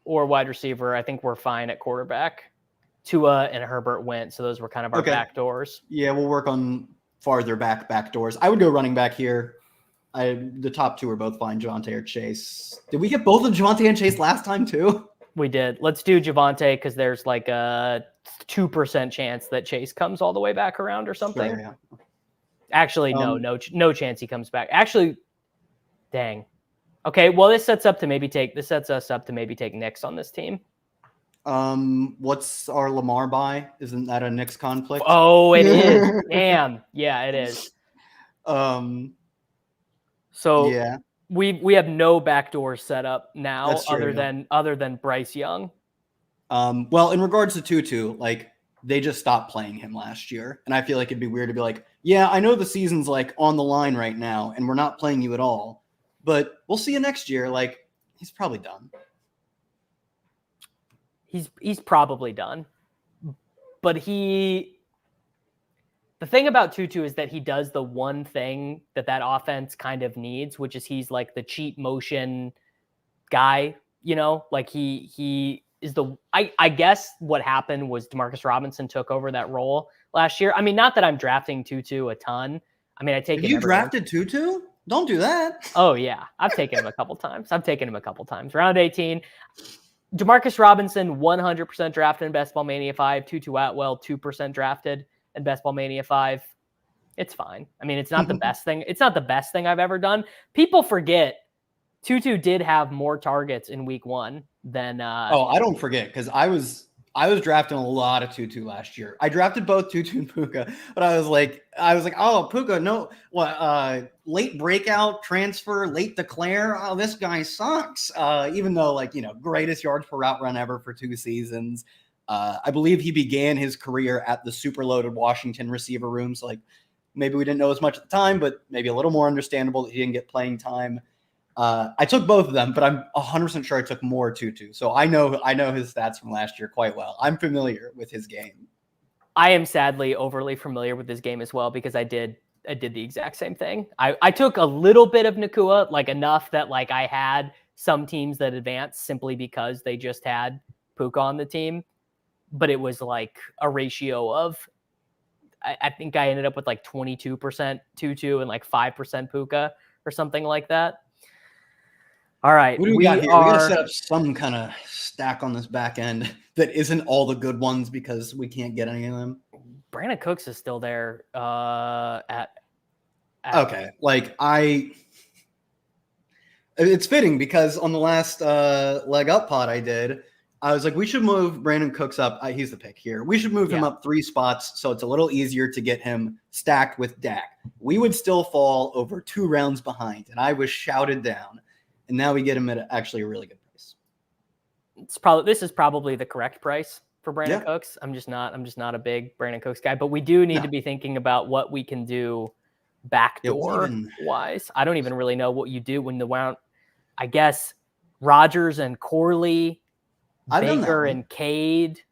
or wide receiver. I think we're fine at quarterback. Tua and Herbert went, so those were kind of our back doors. Yeah, we'll work on farther back doors. I would go running back here. The top 2 are both fine, Javonte or Chase. Did we get both of Javonte and Chase last time too? We did. Let's do Javonte because there's like a 2% chance that Chase comes all the way back around or something. Sure, yeah. Actually, no chance he comes back. Actually, dang. Okay, well, this sets us up to maybe take Knicks on this team. What's our Lamar buy? Isn't that a Knicks conflict? Oh, it is. Damn. Yeah, it is. So yeah, we have no backdoor set up now other than Bryce Young. Well, in regards to Tutu, like they just stopped playing him last year, and I feel like it'd be weird to be like, yeah, I know the season's like on the line right now, and we're not playing you at all, but we'll see you next year. Like he's probably done. He's probably done, but the thing about Tutu is that he does the one thing that offense kind of needs, which is he's like the cheat motion guy, like he is I guess what happened was DeMarcus Robinson took over that role last year. I mean, not that I'm drafting Tutu a ton. I mean, Have you drafted Tutu? Don't do that. Oh yeah. I've taken him a couple times. Round 18. DeMarcus Robinson, 100% drafted in Best Ball Mania 5. Tutu Atwell, 2% drafted in Best Ball Mania 5. It's fine. I mean, it's not the best thing. It's not the best thing I've ever done. People forget Tutu did have more targets in week 1 than I don't forget because I was drafting a lot of Tutu last year. I drafted both Tutu and Puka, but I was like, oh, Puka, no, late breakout transfer, late declare. Oh, this guy sucks. Even though greatest yards per route run ever for 2 seasons. I believe he began his career at the super loaded Washington receiver room. So maybe we didn't know as much at the time, but maybe a little more understandable that he didn't get playing time. I took both of them, but I'm 100% sure I took more Tutu. So I know his stats from last year quite well. I'm familiar with his game. I am sadly overly familiar with this game as well because I did the exact same thing. I took a little bit of Nakua, like enough that like I had some teams that advanced simply because they just had Puka on the team, but it was like a ratio of, I think I ended up with like 22% Tutu and like 5% Puka or something like that. All right. What do we got here? We got to set up some kind of stack on this back end that isn't all the good ones because we can't get any of them. Brandon Cooks is still there okay. Like it's fitting because on the last leg up pod I did, I was like, we should move Brandon Cooks up. He's the pick here. We should move him up 3 spots so it's a little easier to get him stacked with Dak. We would still fall over 2 rounds behind, and I was shouted down. And now we get him at actually a really good price. This is probably the correct price for Brandon Cooks. I'm just not a big Brandon Cooks guy, but we do need to be thinking about what we can do backdoor wise. I don't even really know what you do when the round. I guess Rodgers and Corley, Baker and Cade.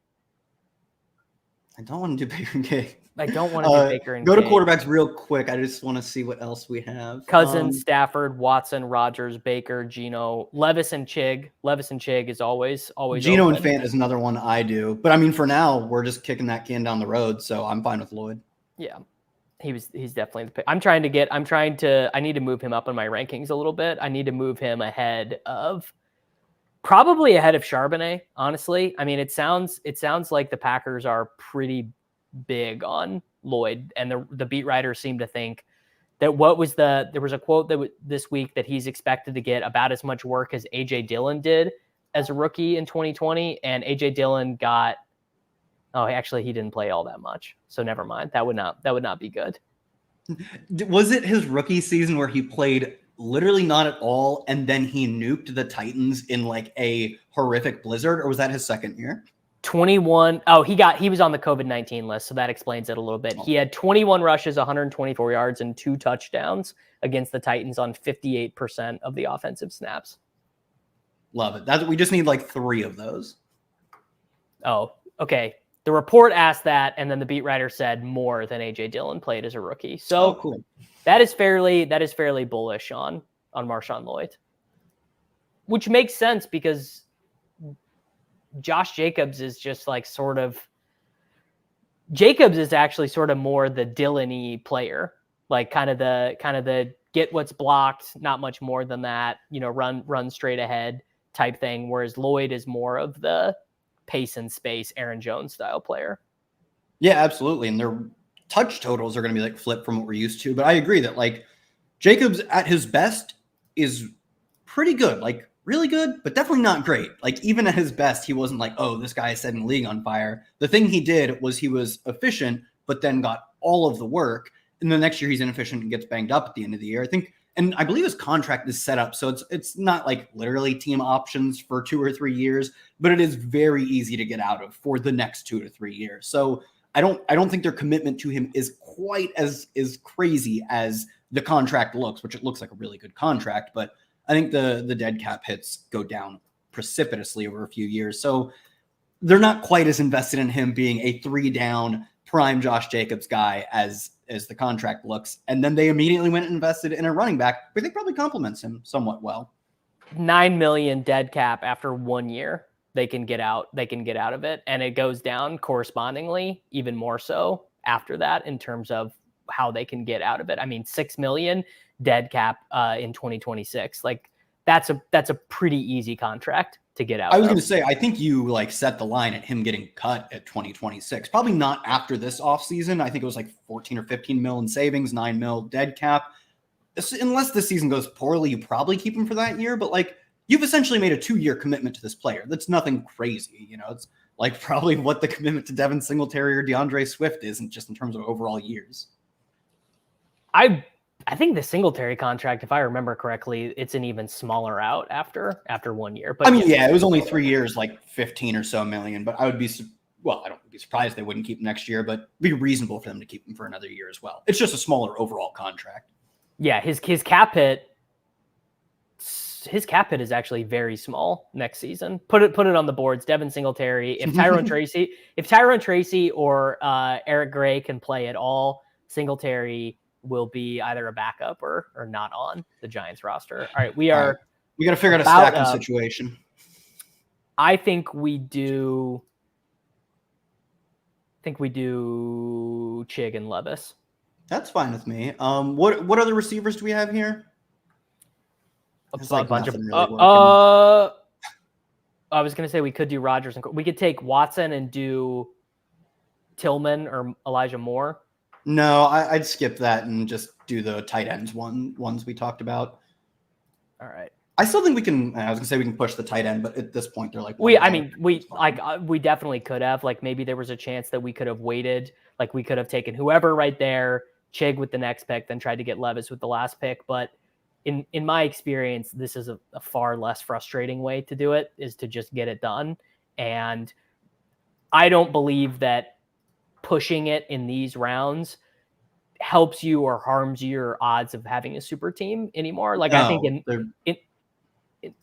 I don't want to do Baker and Cade. I don't want to do Baker and go to Cade. Quarterbacks real quick. I just want to see what else we have. Cousins, Stafford, Watson, Rodgers, Baker, Geno, Levis and Chig. Levis and Chig is always Geno open. and Fant is another one I do. But I mean, for now, we're just kicking that can down the road, so I'm fine with Lloyd. Yeah. He's definitely the pick. I need to move him up in my rankings a little bit. I need to move him probably ahead of Charbonnet, honestly. I mean, it sounds like the Packers are pretty big on Lloyd, and the beat writers seem to think that there was a quote this week that he's expected to get about as much work as AJ Dillon did as a rookie in 2020, and AJ Dillon got he didn't play all that much, so never mind. That would not be good. Was it his rookie season where he played literally not at all, and then he nuked the Titans in like a horrific blizzard, or was that his second year? 21. He was on the COVID-19 list, so that explains it a little bit. He had 21 rushes, 124 yards, and 2 touchdowns against the Titans on 58% of the offensive snaps. Love it. We just need like 3 of those. Oh, okay. The report asked that, and then the beat writer said more than AJ Dillon played as a rookie. So cool. That is fairly bullish on Marshawn Lloyd, which makes sense because Josh Jacobs is just like Jacobs is actually sort of more the Dillon-y player, like kind of the get what's blocked, not much more than that, run straight ahead type thing. Whereas Lloyd is more of the pace and space Aaron Jones style player. Yeah, absolutely. And their touch totals are going to be like flip from what we're used to. But I agree that like Jacobs at his best is pretty good, like really good, but definitely not great. Like even at his best, he wasn't like, oh, this guy is setting the league on fire. The thing he did was he was efficient, but then got all of the work. And the next year he's inefficient and gets banged up at the end of the year. I think, and I believe his contract is set up. So it's not like literally team options for 2 or 3 years, but it is very easy to get out of for the next 2 to 3 years. So I don't think their commitment to him is quite as crazy as the contract looks, which it looks like a really good contract, but I think the dead cap hits go down precipitously over a few years. So they're not quite as invested in him being a 3-down prime Josh Jacobs guy as the contract looks. And then they immediately went and invested in a running back, who I think probably complements him somewhat well. $9 million dead cap after 1 year. They can get out of it, and it goes down correspondingly even more so after that in terms of how they can get out of it. I mean, $6 million dead cap in 2026. Like that's a pretty easy contract to get out. I was going to say, I think you like set the line at him getting cut at 2026. Probably not after this offseason. I think it was like 14 or 15 mil in savings, 9 mil dead cap. Unless this season goes poorly, you probably keep him for that year. But like, you've essentially made a 2-year commitment to this player. That's nothing crazy. It's like probably what the commitment to Devin Singletary or DeAndre Swift isn't, just in terms of overall years. I think the Singletary contract, if I remember correctly, it's an even smaller out after 1 year. But I mean, yeah, it was only 3 years, like 15 or so million, but I would be well, I don't be surprised they wouldn't keep him next year, but it'd be reasonable for them to keep him for another year as well. It's just a smaller overall contract. Yeah, his cap hit is actually very small next season. Put it on the boards. Devin Singletary, if Tyrone Tracy or Eric Gray can play at all, Singletary will be either a backup or not on the Giants roster. All right, we got to figure out a stacking situation. I think we do Chig and Levis. That's fine with me. What other receivers do we have here? A bunch of I was gonna say we could do Rodgers and we could take Watson and do Tillman or Elijah Moore. No, I'd skip that and just do the tight ends ones we talked about. All right. I still think we can. I was gonna say we can push the tight end, but at this point they're like we definitely could have. Like maybe there was a chance that we could have waited. Like we could have taken whoever right there, Chig with the next pick, then tried to get Levis with the last pick. But in my experience, this is a far less frustrating way to do it, is to just get it done. And I don't believe that pushing it in these rounds helps you or harms your odds of having a super team anymore. Like I think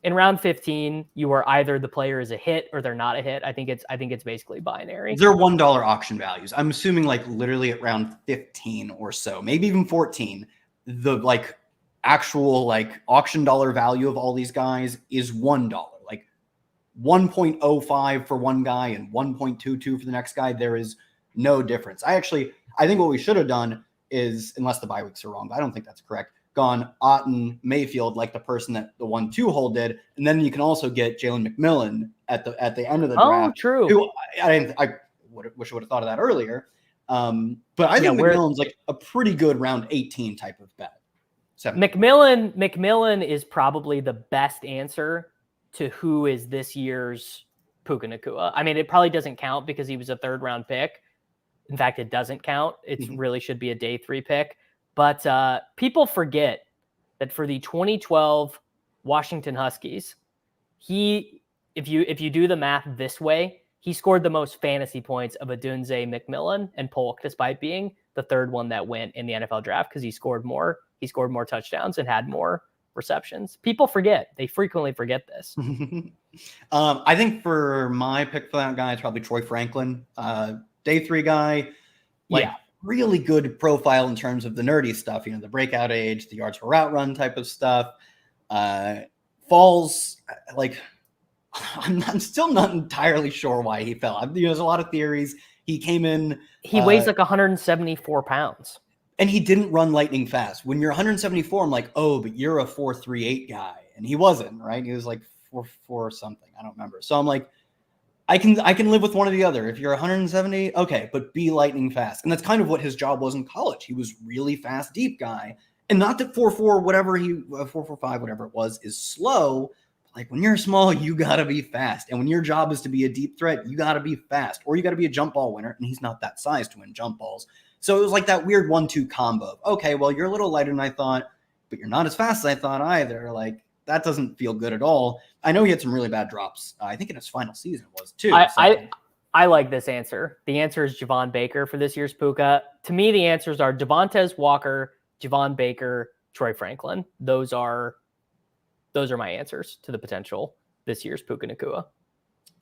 in round 15, you are either the player is a hit or they're not a hit. I think it's basically binary. They're $1 auction values. I'm assuming like literally at round 15 or so, maybe even 14, the like actual like auction dollar value of all these guys is $1. Like 1.05 for one guy and 1.22 for the next guy. There is no difference. I think what we should have done is, unless the bye weeks are wrong, but I don't think that's correct, gone Otten, Mayfield, like the person that the 1-2 hole did, and then you can also get Jalen McMillan at the end of the draft. Oh, true. Who I wish I would have thought of that earlier. But I think McMillan's like a pretty good round 18 type of bet. McMillan is probably the best answer to who is this year's Puka Nacua. I mean, it probably doesn't count because he was a 3rd round pick. In fact, it doesn't count. It really should be a day 3 pick. But people forget that for the 2012 Washington Huskies, if you do the math this way, he scored the most fantasy points of Adunze, McMillan, and Polk, despite being the 3rd one that went in the NFL draft because he scored more touchdowns and had more receptions. People forget. They frequently forget this. I think for my pick for that guy, it's probably Troy Franklin, day 3 guy. Really good profile in terms of the nerdy stuff, the breakout age, the yards per route run type of stuff. Falls, like, I'm still not entirely sure why he fell. There's a lot of theories. He came in. He weighs like 174 pounds. And he didn't run lightning fast. When you're 174, I'm like, oh, but you're a 4.38 guy. And he wasn't, right? He was like 4.4 something. I don't remember. So I'm like, I can live with one or the other. If you're 170, okay, but be lightning fast. And that's kind of what his job was in college. He was really fast, deep guy. And not that 4.4, whatever 4.45, whatever it was, is slow. Like when you're small, you got to be fast. And when your job is to be a deep threat, you got to be fast. Or you got to be a jump ball winner. And he's not that size to win jump balls. So it was like that weird 1-2 combo of, okay, well, you're a little lighter than I thought, but you're not as fast as I thought either. Like, that doesn't feel good at all. I know he had some really bad drops. I think in his final season it was too. I like this answer. The answer is Javon Baker for this year's Puka. To me, the answers are Devontae Walker, Javon Baker, Troy Franklin. Those are my answers to the potential this year's Puka Nacua.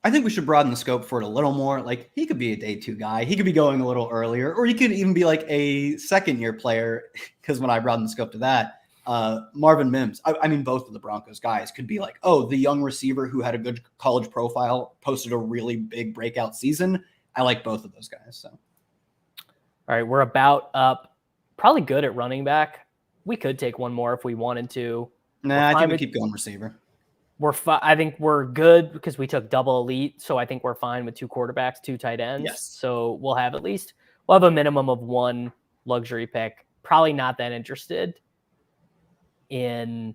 I think we should broaden the scope for it a little more. Like, he could be a day 2 guy. He could be going a little earlier, or he could even be like a 2nd-year player. Because when I broaden the scope to that, Marvin Mims, I mean, both of the Broncos guys could be like, oh, the young receiver who had a good college profile, posted a really big breakout season. I like both of those guys. So, all right, we're about up. Probably good at running back. We could take one more if we wanted to. Nah, I think we keep going receiver. I think we're good because we took double elite. So I think we're fine with 2 quarterbacks, 2 tight ends. Yes. So we'll have a minimum of 1 luxury pick. Probably not that interested in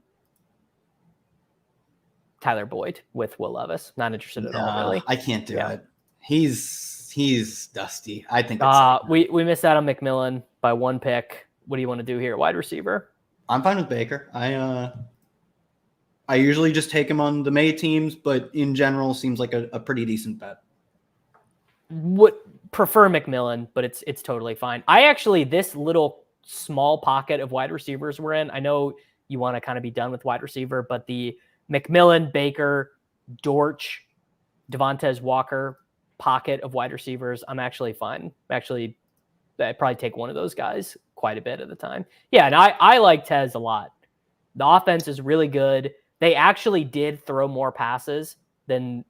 Tyler Boyd with Will Levis. Not interested at all, really. I can't do it. He's dusty. I think we missed out on McMillan by 1 pick. What do you want to do here? Wide receiver? I'm fine with Baker. I usually just take him on the May teams, but in general seems like a pretty decent bet. would prefer McMillan, but it's totally fine. This little small pocket of wide receivers we're in, I know you want to kind of be done with wide receiver, but the McMillan, Baker, Dortch, Devontae Walker pocket of wide receivers, I'm actually fine. I'd probably take one of those guys quite a bit at the time. Yeah, and I like Tez a lot. The offense is really good. They actually did throw more passes than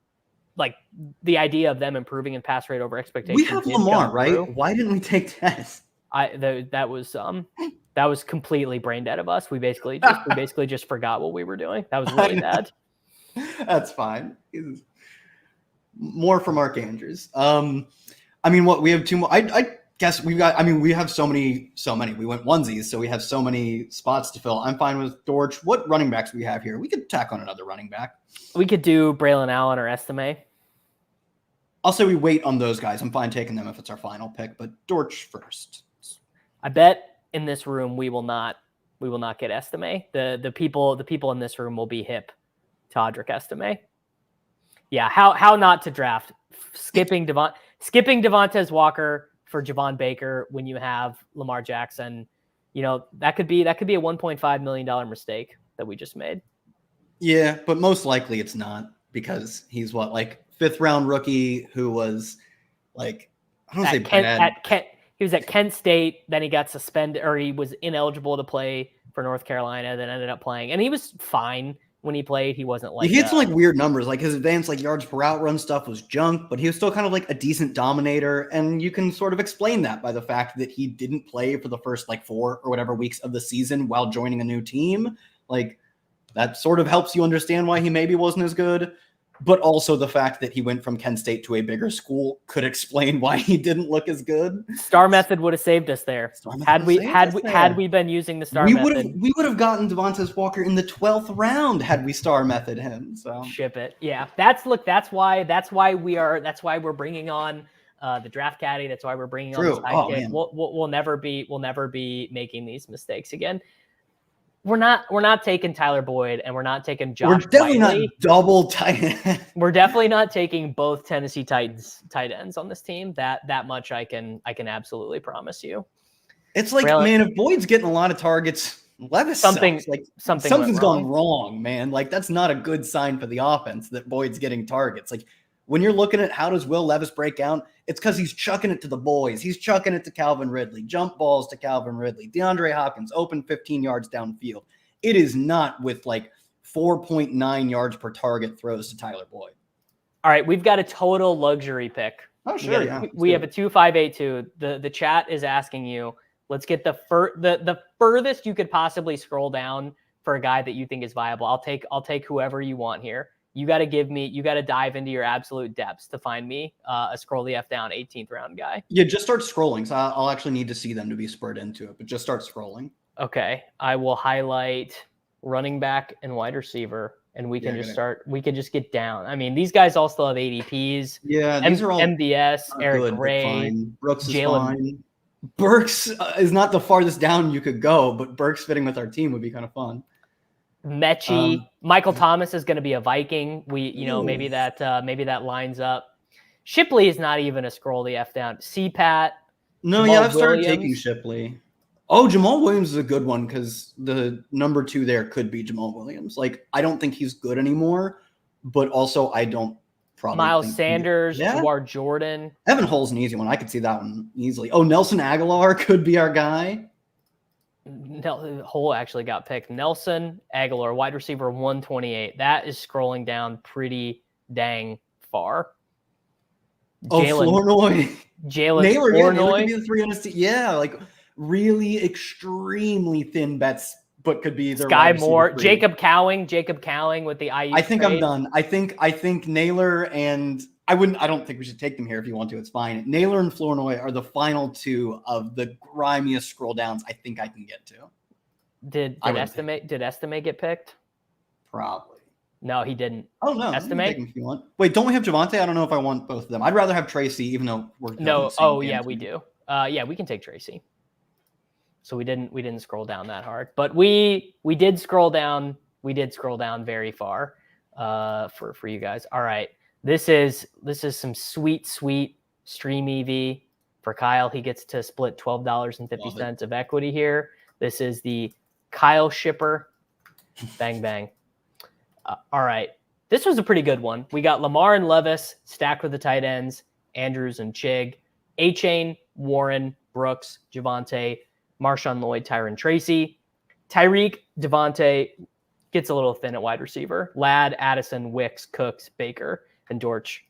like the idea of them improving in pass rate over expectations. We have Lamar, right? Why didn't we take Tez? That was completely brain dead of us. We basically just forgot what we were doing. That was really bad. That's fine. More from Mark Andrews. We have two more. I guess we have so many. We went onesies, so we have so many spots to fill. I'm fine with Dortch. What running backs do we have here? We could tack on another running back. We could do Braylon Allen or Estime. I'll say we wait on those guys. I'm fine taking them if it's our final pick, but Dortch first. I bet in this room we will not get Estime. The people in this room will be hip to Audric Estime. Yeah, how not to draft skipping Devontae Walker for Javon Baker when you have Lamar Jackson. That could be a $1.5 million mistake that we just made. Yeah, but most likely it's not, because he's fifth round rookie who was I don't say bad. He was at Kent State, then he got suspended, or he was ineligible to play for North Carolina, then ended up playing, and he was fine when he played. He wasn't he had some weird numbers, his advanced yards per out run stuff was junk, but he was still kind of a decent dominator, and you can sort of explain that by the fact that he didn't play for the first 4 or whatever weeks of the season while joining a new team. That sort of helps you understand why he maybe wasn't as good. But also the fact that he went from Kent State to a bigger school could explain why he didn't look as good. Star method would have saved us there. Had we been using the star method, we would have gotten Devontae Walker in the 12th round had we star method him. So ship it. Yeah, that's why we're bringing on the draft caddy. That's why we're bringing on the sidekick. We'll never be making these mistakes again. We're not taking Tyler Boyd, and we're not taking Josh. We're definitely Wiley. not double tight. We're definitely not taking both Tennessee Titans tight ends on this team. That much I can absolutely promise you. It's man, if Boyd's getting a lot of targets, Levis something's gone wrong, man. That's not a good sign for the offense that Boyd's getting targets. When you're looking at how does Will Levis break down, it's because he's chucking it to the boys. He's chucking it to Calvin Ridley, jump balls to Calvin Ridley, DeAndre Hopkins, open 15 yards downfield. It is not with 4.9 yards per target throws to Tyler Boyd. All right, we've got a total luxury pick. Oh, sure. We have a 2582. The chat is asking you, let's get the furthest you could possibly scroll down for a guy that you think is viable. I'll take whoever you want here. You got to dive into your absolute depths to find me a scroll the F down 18th round guy. Yeah, just start scrolling. So I'll actually need to see them to be spurred into it, but just start scrolling. Okay. I will highlight running back and wide receiver, and we can just get down. I mean, these guys all still have ADPs. Yeah, these are all MVS, Eric Gray, Brooks is fine. Burks is not the farthest down you could go, but Burks fitting with our team would be kind of fun. Mechie, Michael Thomas is going to be a Viking. Maybe that lines up. Shipley is not even a scroll the F down. CPAT. No, I've started taking Shipley. Oh, Jamal Williams is a good one because the number 2 there could be Jamal Williams. I don't think he's good anymore, but also I don't probably Miles Sanders, Jawar Jordan. Evan Hull's an easy one. I could see that one easily. Oh, Nelson Aguilar could be our guy. Hull actually got picked. Nelson Aguilar, wide receiver 128. That is scrolling down pretty dang far. Flournoy. Jalen Naylor Flournoy. Could be the 300. Yeah, really extremely thin bets, but could be the Sky Moore, Jacob Cowing with the Aiyuk. I think trade. I'm done. I think Naylor and I don't think we should take them here. If you want to, it's fine. Naylor and Flournoy are the final 2 of the grimiest scroll downs I think I can get to. Did Estime get picked? Probably. No, he didn't. Oh no, Estimate if you want. Wait, don't we have Javonte? I don't know if I want both of them. I'd rather have Tracy, even though we're no. Oh yeah, we do. Yeah, we can take Tracy. So we didn't scroll down that hard, but we did scroll down. We did scroll down very far for you guys. All right. This is some sweet stream EV for Kyle. He gets to split $12.50 of equity here. This is the Kyle shipper. Bang, bang. All right. This was a pretty good one. We got Lamar and Levis stacked with the tight ends, Andrews and Chig, A-Chain, Warren, Brooks, Javonte, Marshawn Lloyd, Tyron Tracy, Tyreek, Devontae gets a little thin at wide receiver. Ladd, Addison, Wicks, Cooks, Baker, and Dortch.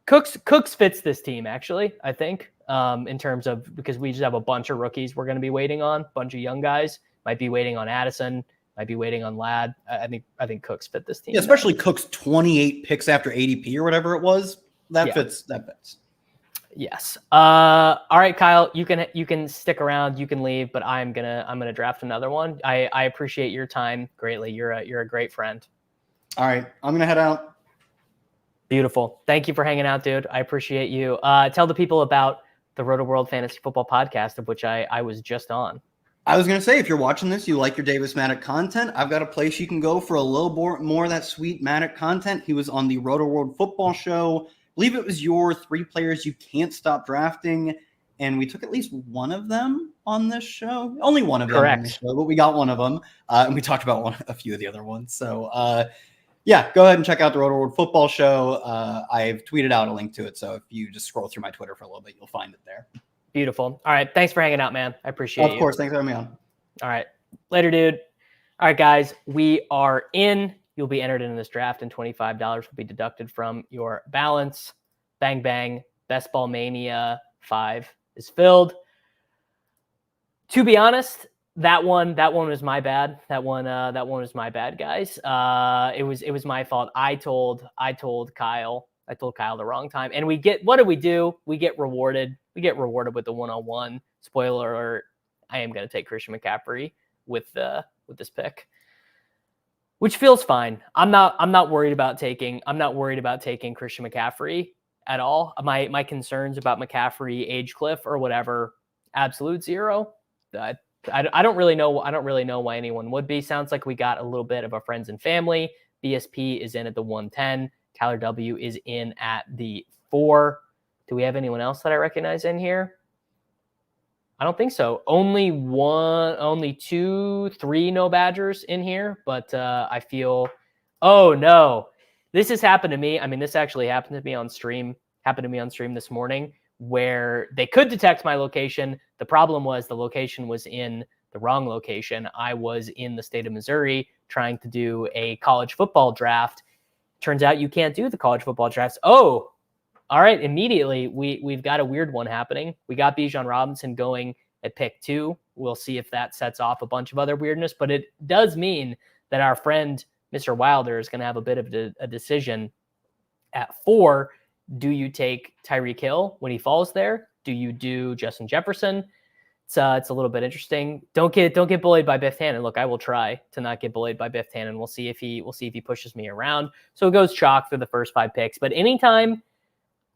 Cooks fits this team, actually, I think, in terms of, because we just have a bunch of rookies we're going to be waiting on, a bunch of young guys. Might be waiting on Addison, might be waiting on Ladd. I think Cooks fit this team. Yeah, especially Cooks 28 picks after ADP or whatever it was. That fits. Yes. All right, Kyle, you can stick around, you can leave, but I'm gonna draft another one. I appreciate your time greatly. You're a great friend. All right, I'm gonna head out. Beautiful. Thank you for hanging out, dude. I appreciate you. Tell the people about the Roto World Fantasy Football Podcast, of which I was just on. I was going to say, if you're watching this, you like your Davis Mattek content, I've got a place you can go for a little more of that sweet Mattek content. He was on the Roto World Football Show. I believe it was your 3 players you can't stop drafting, and we took at least one of them on this show. Only one of them on this show, but we got one of them, and we talked about a few of the other ones. So, yeah, go ahead and check out the Roto World Football Show. I've tweeted out a link to it, so if you just scroll through my Twitter for a little bit, you'll find it there. Beautiful. All right. Thanks for hanging out, man. I appreciate it. Of course. Thanks for having me on. All right. Later, dude. All right, guys. We are in. You'll be entered in this draft, and $25 will be deducted from your balance. Bang, bang. Best Ball Mania 5 is filled. To be honest, that one was my bad. That one was my bad, guys. It was my fault. I told Kyle the wrong time. And what do? We get rewarded. We get rewarded with the 101. Spoiler alert, I am going to take Christian McCaffrey with this pick, which feels fine. I'm not worried about taking Christian McCaffrey at all. My concerns about McCaffrey age cliff or whatever, absolute zero. I don't really know why anyone would be. Sounds like we got a little bit of a friends and family. BSP is in at the 110. Tyler W is in at the 4. Do we have anyone else that I recognize in here? I don't think so. Only 2, 3 no Badgers in here, but I feel, oh no, this has happened to me. I mean, this actually happened to me on stream this morning, where they could detect my location. The problem was the location was in the wrong location. I was in the state of Missouri trying to do a college football draft. Turns out you can't do the college football drafts. Oh, all right. Immediately, we've got a weird one happening. We got Bijan Robinson going at pick 2. We'll see if that sets off a bunch of other weirdness, but it does mean that our friend, Mr. Wilder, is going to have a bit of a decision at 4. Do you take Tyreek Hill when he falls there? Do you do Justin Jefferson? It's a little bit interesting. Don't get bullied by Biff Tannen. Look, I will try to not get bullied by Biff Tannen. We'll see if he pushes me around. So it goes chalk through the first 5 picks. But anytime,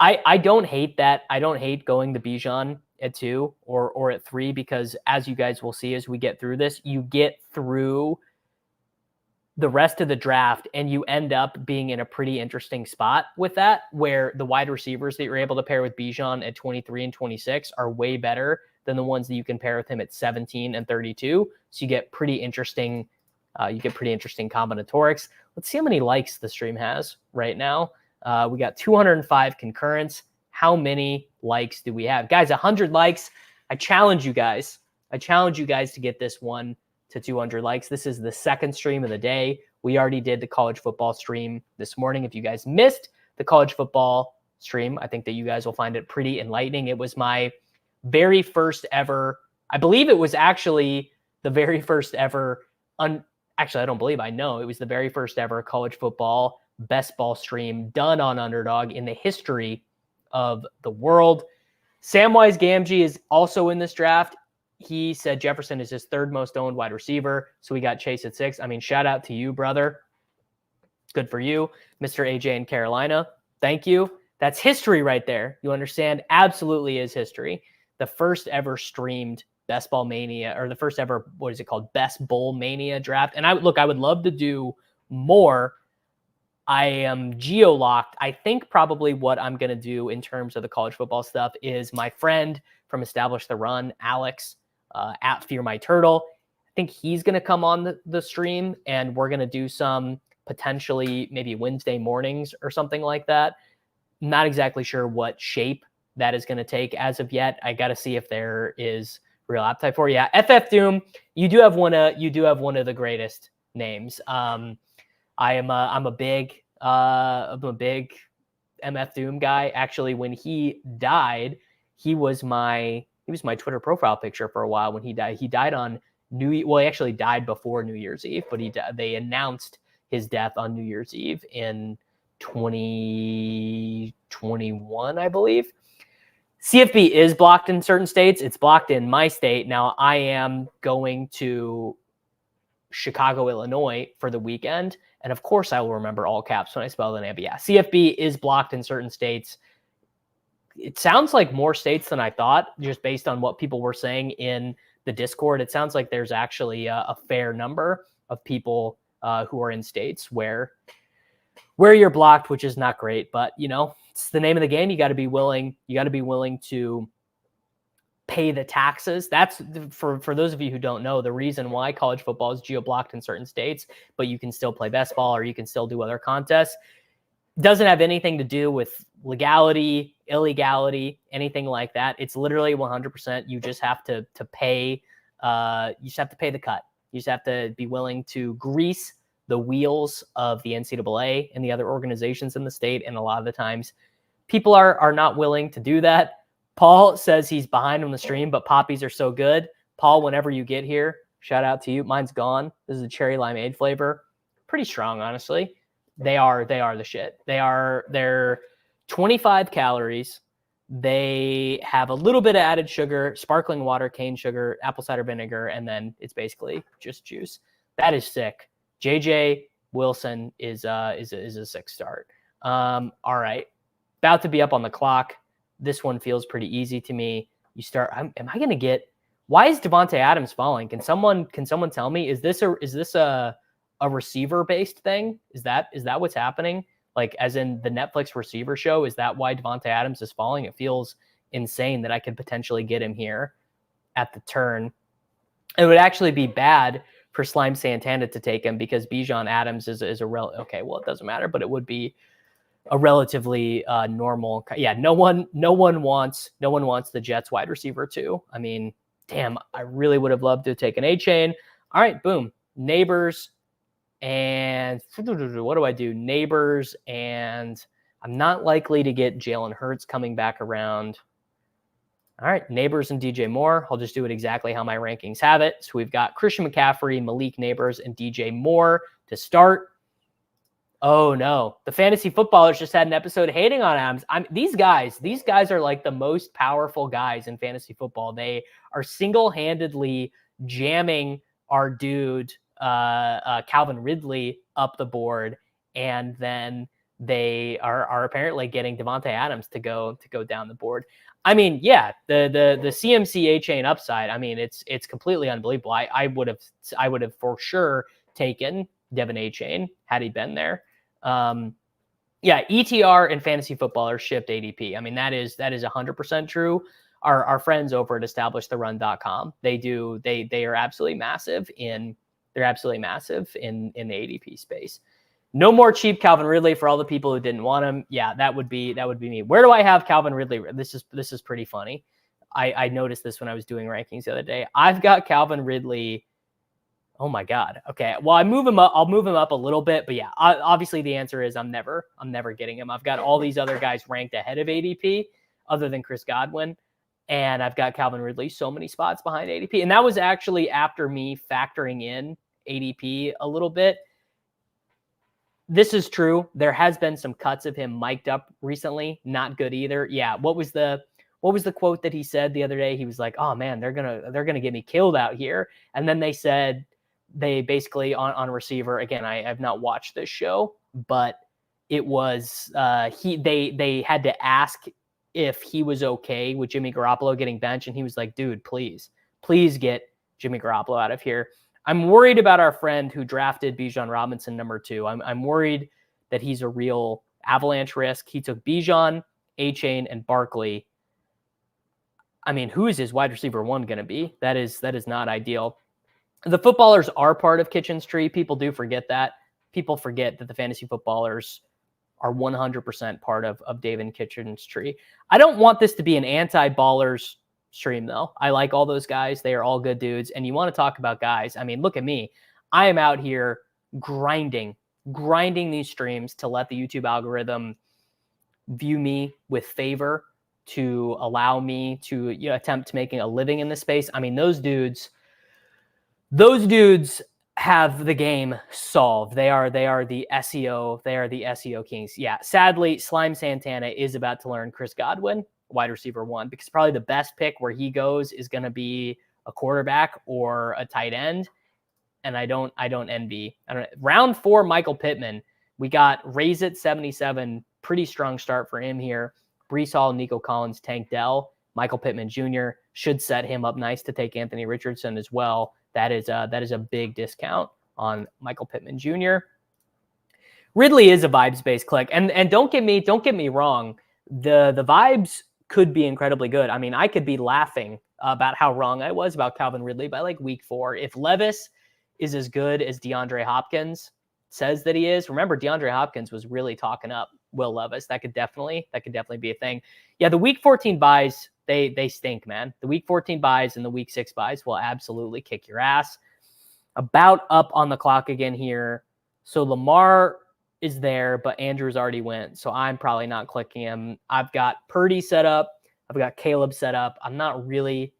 I don't hate that. I don't hate going to Bijan at 2 or at 3, because as you guys will see as we get through this, you get through the rest of the draft and you end up being in a pretty interesting spot with that, where the wide receivers that you're able to pair with Bijan at 23 and 26 are way better than the ones that you can pair with him at 17 and 32. So you get pretty interesting combinatorics. Let's see how many likes the stream has right now. We got 205 concurrents. How many likes do we have? Guys, 100 likes. I challenge you guys to get this one to 200 likes. This is the second stream of the day. We already did the college football stream this morning. If you guys missed the college football stream, I think that you guys will find it pretty enlightening. It was my very first ever, I believe it was actually the very first ever, actually, I don't believe, I know it was the very first ever college football best ball stream done on Underdog in the history of the world. Samwise Gamgee is also in this draft. He said Jefferson is his 3rd most owned wide receiver. So we got Chase at 6. I mean, shout out to you, brother. Good for you. Mr. AJ in Carolina. Thank you. That's history right there. You understand? Absolutely is history. The first ever streamed Best Ball Mania, or the first ever, what is it called? Best Bowl Mania draft. And I would love to do more. I am geo-locked. I think probably what I'm going to do in terms of the college football stuff is my friend from Establish the Run, Alex, at Fear My Turtle. I think he's going to come on the stream, and we're going to do some potentially maybe Wednesday mornings or something like that. Not exactly sure what shape that is going to take as of yet. I got to see if there is real appetite for it. Yeah, FF Doom, you do have one of the greatest names. I'm a big MF Doom guy. Actually, when he died, he was my Twitter profile picture for a while. When he died on he actually died before New Year's Eve, but they announced his death on New Year's Eve in 2021, I believe. CFB is blocked in certain states. It's blocked in my state. Now I am going to Chicago, Illinois for the weekend. And of course I will remember all caps when I spell the name. But yeah, CFB is blocked in certain states. It sounds like more states than I thought, just based on what people were saying in the Discord. It sounds like there's actually a fair number of people who are in states where you're blocked, which is not great, but it's the name of the game. You got to be willing to pay the taxes. That's for those of you who don't know, the reason why college football is geo-blocked in certain states, but you can still play best ball or you can still do other contests. Doesn't have anything to do with legality, illegality, anything like that. It's literally 100%. You just have to pay. You just have to pay the cut. You just have to be willing to grease the wheels of the NCAA and the other organizations in the state. And a lot of the times people are not willing to do that. Paul says he's behind on the stream, but poppies are so good. Paul, whenever you get here, shout out to you. Mine's gone. This is a cherry limeade flavor. Pretty strong, honestly. They are the shit. They're 25 calories. They have a little bit of added sugar, sparkling water, cane sugar, apple cider vinegar, and then it's basically just juice. That is sick. JJ Wilson is a sick start. All right. About to be up on the clock. This one feels pretty easy to me. You start. Am I going to get? Why is Davante Adams falling? Can someone tell me? Is this a receiver based thing? Is that what's happening? Like as in the Netflix receiver show? Is that why Davante Adams is falling? It feels insane that I could potentially get him here at the turn. It would actually be bad for Slime Santana to take him because Bijan Adams is a okay. Well, it doesn't matter, but it would be a relatively normal. Yeah, no one wants the Jets wide receiver too. I mean, damn, I really would have loved to take an A-chain. All right, boom. Neighbors and what do I do? Neighbors and I'm not likely to get Jalen Hurts coming back around. All right, Neighbors and DJ Moore. I'll just do it exactly how my rankings have it. So we've got Christian McCaffrey, Malik Neighbors, and DJ Moore to start. Oh no, the fantasy footballers just had an episode hating on Adams. These guys are like the most powerful guys in fantasy football. They are single-handedly jamming our dude Calvin Ridley up the board, and then they are apparently getting Davante Adams to go down the board. I mean, yeah, the CMC A-chain upside. I mean, it's completely unbelievable. I would have for sure taken Devin A-chain had he been there. Yeah, ETR and fantasy football are shipped ADP. I mean, that is 100% true. Our friends over at establishtheRun.com, they are absolutely massive in the ADP space. No more cheap Calvin Ridley for all the people who didn't want him. Yeah, that would be me. Where do I have Calvin Ridley? This is pretty funny. I noticed this when I was doing rankings the other day. I've got Calvin Ridley. Oh my God. Okay. Well, I'll move him up a little bit, but yeah, obviously the answer is I'm never getting him. I've got all these other guys ranked ahead of ADP other than Chris Godwin. And I've got Calvin Ridley so many spots behind ADP. And that was actually after me factoring in ADP a little bit. This is true. There has been some cuts of him mic'd up recently. Not good either. Yeah. What was the quote that he said the other day? He was like, "Oh man, they're gonna get me killed out here." And then they said they basically on receiver again. I have not watched this show, but it was they had to ask if he was okay with Jimmy Garoppolo getting benched, and he was like, "Dude, please get Jimmy Garoppolo out of here." I'm worried about our friend who drafted Bijan Robinson number 2. I'm worried that he's a real avalanche risk. He took Bijan, A-Chain, and Barkley. I mean, who is his wide receiver 1 going to be? That is not ideal. The footballers are part of Kitchen's tree. People do forget that. People forget that the fantasy footballers are 100% part of David Kitchen's tree. I don't want this to be an anti-ballers stream, though. I like all those guys. They are all good dudes. And you want to talk about guys. I mean, look at me. I am out here grinding these streams to let the YouTube algorithm view me with favor, to allow me to attempt making a living in this space. I mean, those dudes have the game solved. They are the SEO. They are the SEO kings. Yeah. Sadly, Slime Santana is about to learn Chris Godwin, wide receiver 1, because probably the best pick where he goes is going to be a quarterback or a tight end. And I don't envy. Round 4, Michael Pittman. We got Raise It 77. Pretty strong start for him here. Breece Hall, Nico Collins, Tank Dell, Michael Pittman Jr. should set him up nice to take Anthony Richardson as well. That is a big discount on Michael Pittman Jr. Ridley is a vibes-based click, and don't get me wrong. The vibes could be incredibly good. I mean, I could be laughing about how wrong I was about Calvin Ridley by like week 4. If Levis is as good as DeAndre Hopkins says that he is, remember DeAndre Hopkins was really talking up Will Levis. That could definitely be a thing. Yeah, the week 14 buys, they stink, man. The week 14 buys and the week 6 buys will absolutely kick your ass. About up on the clock again here. So Lamar is there, but Andrews already went, so I'm probably not clicking him. I've got Purdy set up. I've got Caleb set up. I'm really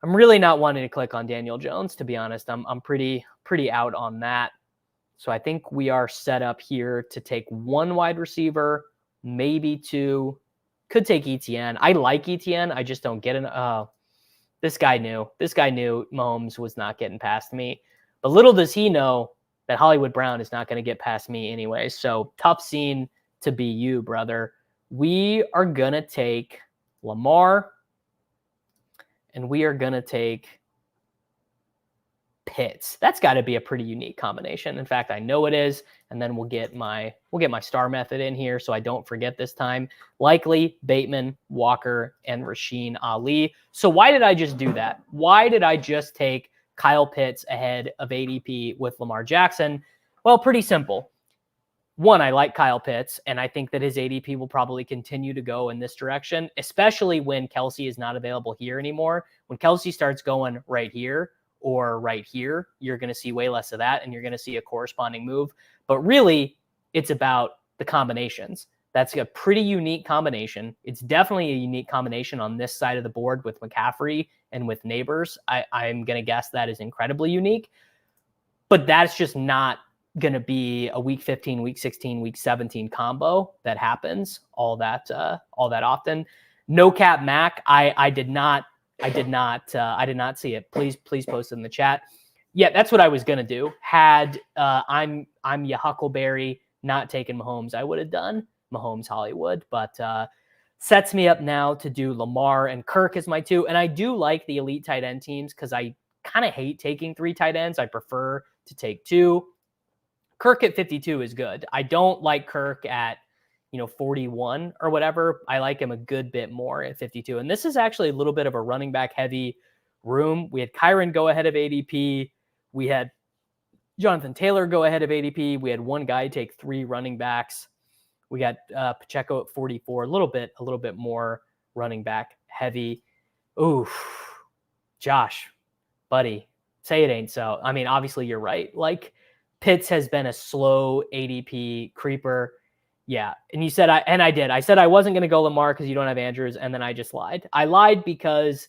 not wanting to click on Daniel Jones, to be honest. I'm pretty out on that. So I think we are set up here to take 1 wide receiver, maybe 2. Could take ETN. I like ETN. I just don't get an. This guy knew Mahomes was not getting past me. But little does he know that Hollywood Brown is not going to get past me anyway. So tough scene to be you, brother. We are going to take Lamar, and we are going to take Pitts. That's got to be a pretty unique combination. In fact, I know it is. And then we'll get my star method in here so I don't forget this time. Likely, Bateman, Walker, and Rasheen Ali. So why did I just do that? Why did I just take Kyle Pitts ahead of ADP with Lamar Jackson? Well, pretty simple. 1, I like Kyle Pitts, and I think that his ADP will probably continue to go in this direction, especially when Kelsey is not available here anymore. When Kelsey starts going right here or right here, you're going to see way less of that, and you're going to see a corresponding move. But really, it's about the combinations. That's a pretty unique combination. It's definitely a unique combination on this side of the board with McCaffrey and with Neighbors. I'm going to guess that is incredibly unique. But that's just not going to be a week 15, week 16, week 17 combo that happens all that often. No cap Mac. I did not see it. Please post it in the chat. Yeah, that's what I was gonna do. Had I'm your Huckleberry not taking Mahomes, I would have done Mahomes Hollywood, but sets me up now to do Lamar and Kirk as my 2. And I do like the elite tight end teams because I kind of hate taking 3 tight ends. I prefer to take 2. Kirk at 52 is good. I don't like Kirk at 41 or whatever. I like him a good bit more at 52. And this is actually a little bit of a running back heavy room. We had Kyron go ahead of ADP. We had Jonathan Taylor go ahead of ADP. We had one guy take 3 running backs. We got Pacheco at 44, a little bit more running back heavy. Ooh, Josh, buddy, say it ain't so. I mean, obviously you're right. Like Pitts has been a slow ADP creeper. Yeah. And you said, I did. I said I wasn't going to go Lamar because you don't have Andrews. And then I just lied. I lied because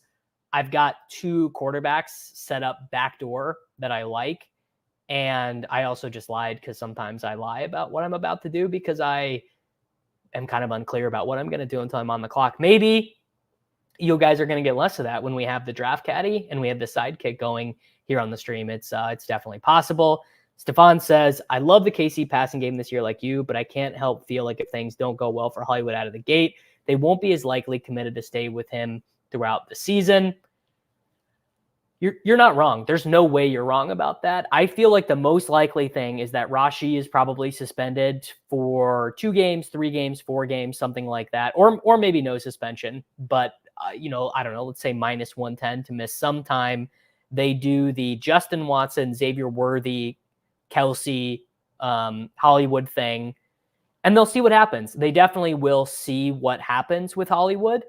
I've got 2 quarterbacks set up backdoor that I like. And I also just lied because sometimes I lie about what I'm about to do because I am kind of unclear about what I'm going to do until I'm on the clock. Maybe you guys are going to get less of that when we have the draft caddy and we have the sidekick going here on the stream. It's definitely possible. Stefan says, I love the KC passing game this year like you, but I can't help feel like if things don't go well for Hollywood out of the gate, they won't be as likely committed to stay with him throughout the season. You're not wrong. There's no way you're wrong about that. I feel like the most likely thing is that Rashi is probably suspended for 2 games, 3 games, 4 games, something like that, or maybe no suspension. But you know, I don't know. Let's say minus 110 to miss some time. They do the Justin Watson, Xavier Worthy, Kelsey, Hollywood thing, and they'll see what happens. They definitely will see what happens with Hollywood.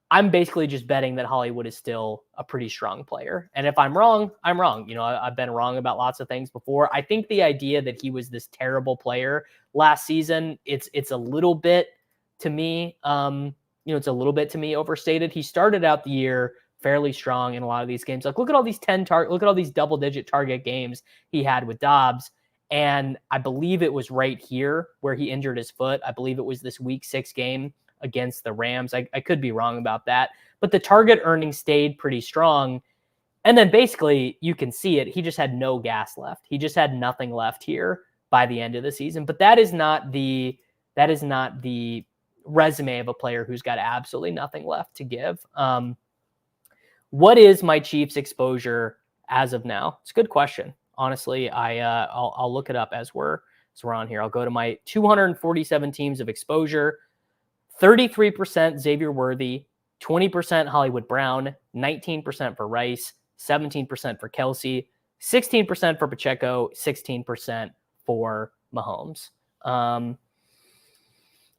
I'm basically just betting that Hollywood is still a pretty strong player. And if I'm wrong, I'm wrong. You know, I've been wrong about lots of things before. I think the idea that he was this terrible player last season, it's a little bit to me, it's a little bit to me overstated. He started out the year fairly strong in a lot of these games. Like look at all these look at all these double-digit target games he had with Dobbs. And I believe it was right here where he injured his foot. I believe it was this week 6 game against the Rams. I could be wrong about that, but the target earnings stayed pretty strong. And then basically you can see it. He just had no gas left. He just had nothing left here by the end of the season. But that is not the resume of a player who's got absolutely nothing left to give. What is my Chiefs exposure as of now? It's a good question. Honestly, I'll look it up as we're on here. I'll go to my 247 teams of exposure. 33% Xavier Worthy, 20% Hollywood Brown, 19% for Rice, 17% for Kelsey, 16% for Pacheco, 16% for Mahomes.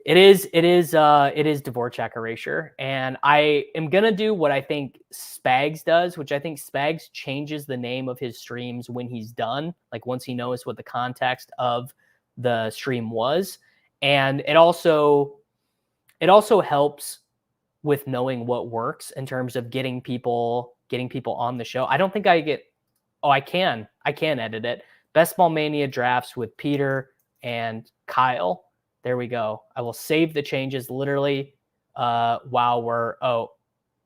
It is Dvorak erasure, and I am gonna do what I think Spags does, which I think Spags changes the name of his streams when he's done, like once he knows what the context of the stream was, and it also helps with knowing what works in terms of getting people on the show. I don't think I get. Oh, I can edit it. Best Ball Mania drafts with Peter and Kyle. There we go. I will save the changes literally while we're. Oh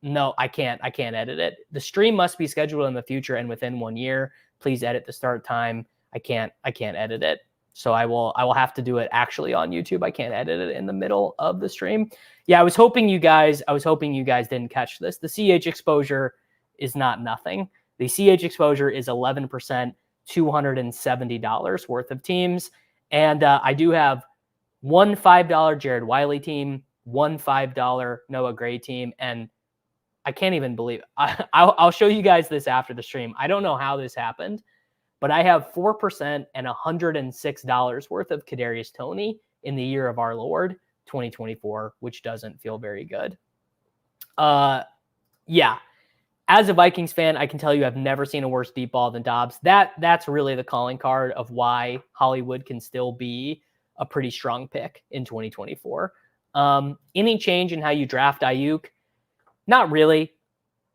no, I can't edit it. The stream must be scheduled in the future and within 1 year. Please edit the start time. I can't edit it. So I will have to do it actually on YouTube. I can't edit it in the middle of the stream. Yeah, I was hoping you guys didn't catch this. The CH exposure is not nothing. The CH exposure is 11%, $270 worth of teams. And I do have one $5 Jared Wiley team, one $5 Noah Gray team, and I can't even believe it. I'll show you guys this after the stream. I don't know how this happened, but I have 4% and $106 worth of Kadarius Toney in the year of our Lord, 2024, which doesn't feel very good. Yeah. As a Vikings fan, I can tell you I've never seen a worse deep ball than Dobbs. That's really the calling card of why Hollywood can still be a pretty strong pick in 2024. Any change in how you draft Aiyuk? Not really,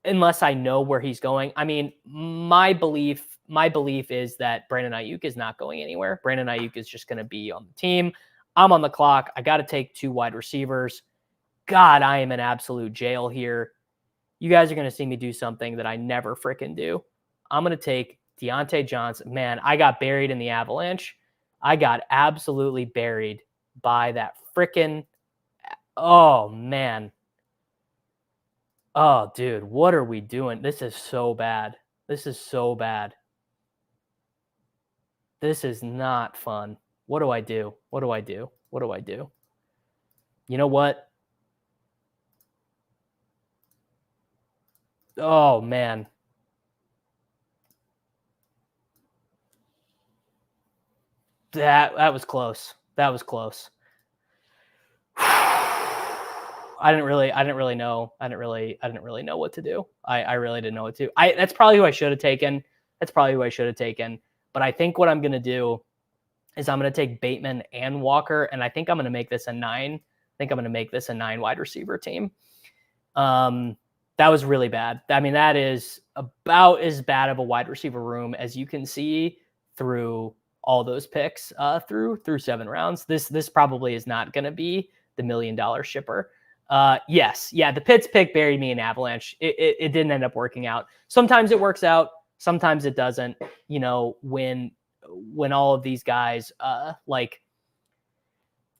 unless I know where he's going. I mean, my belief is that Brandon Aiyuk is not going anywhere. Brandon Aiyuk is just going to be on the team. I'm on the clock. I got to take 2 wide receivers. God, I am in absolute jail here. You guys are going to see me do something that I never freaking do. I'm going to take Deontay Johnson. Man, I got buried in the avalanche. I got absolutely buried by that freaking. Oh, man. Oh, dude, what are we doing? This is so bad. This is so bad. This is not fun. What do I do? What do I do? What do I do? You know what? Oh, man. That was close. That was close. I didn't really know. I didn't really know what to do. I really didn't know what to do. That's probably who I should have taken. But I think what I'm going to do is I'm going to take Bateman and Walker, and I think I'm going to make this a 9. I think I'm going to make this a 9 wide receiver team. That was really bad. I mean, that is about as bad of a wide receiver room as you can see through all those picks through 7 rounds. This probably is not going to be the $1 million shipper. Yes. Yeah. The Pitts pick buried me in avalanche. It didn't end up working out. Sometimes it works out. Sometimes it doesn't, you know, when all of these guys, it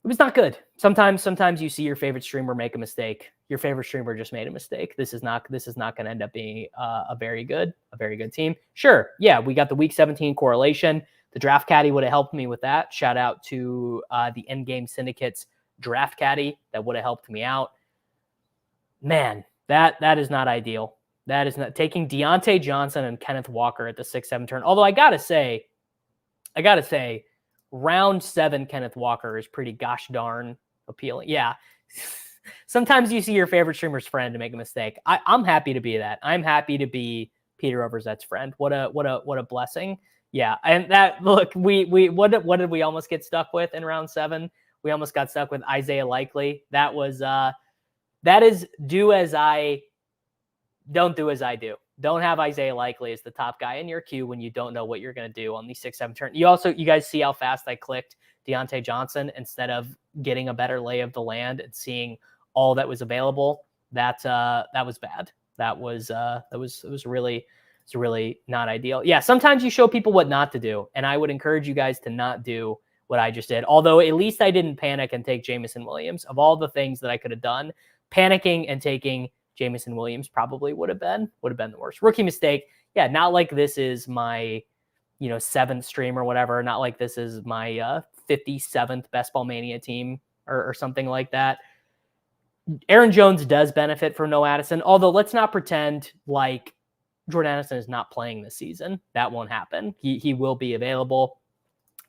was not good. Sometimes you see your favorite streamer make a mistake. your favorite streamer just made a mistake. This is not going to end up being a very good team. Sure. Yeah. We got the week 17 correlation. The draft caddy would have helped me with that. Shout out to the Endgame Syndicate's draft caddy. That would have helped me out. Man, that is not ideal. That is not taking Deontay Johnson and Kenneth Walker at the 6-7 turn. Although I gotta say, round 7 Kenneth Walker is pretty gosh darn appealing. Yeah. Sometimes you see your favorite streamer's friend to make a mistake. I'm happy to be that. I'm happy to be Peter Overzet's friend. What a blessing. Yeah. And that, look, what did we almost get stuck with in round 7? We almost got stuck with Isaiah Likely. That is do as I don't do as I do. Don't have Isaiah Likely as the top guy in your queue when you don't know what you're going to do on the 6-7 turn. You guys see how fast I clicked Deontay Johnson instead of getting a better lay of the land and seeing all that was available. That was bad. That was really not ideal. Yeah, sometimes you show people what not to do, and I would encourage you guys to not do what I just did. Although at least I didn't panic and take Jameson Williams. Of all the things that I could have done, panicking and taking Jameson Williams probably would have been the worst. Rookie mistake. Yeah, not like this is my 7th stream or whatever. Not like this is my 57th Best Ball Mania team or something like that. Aaron Jones does benefit from no Addison, although let's not pretend like Jordan Addison is not playing this season. That won't happen. He will be available.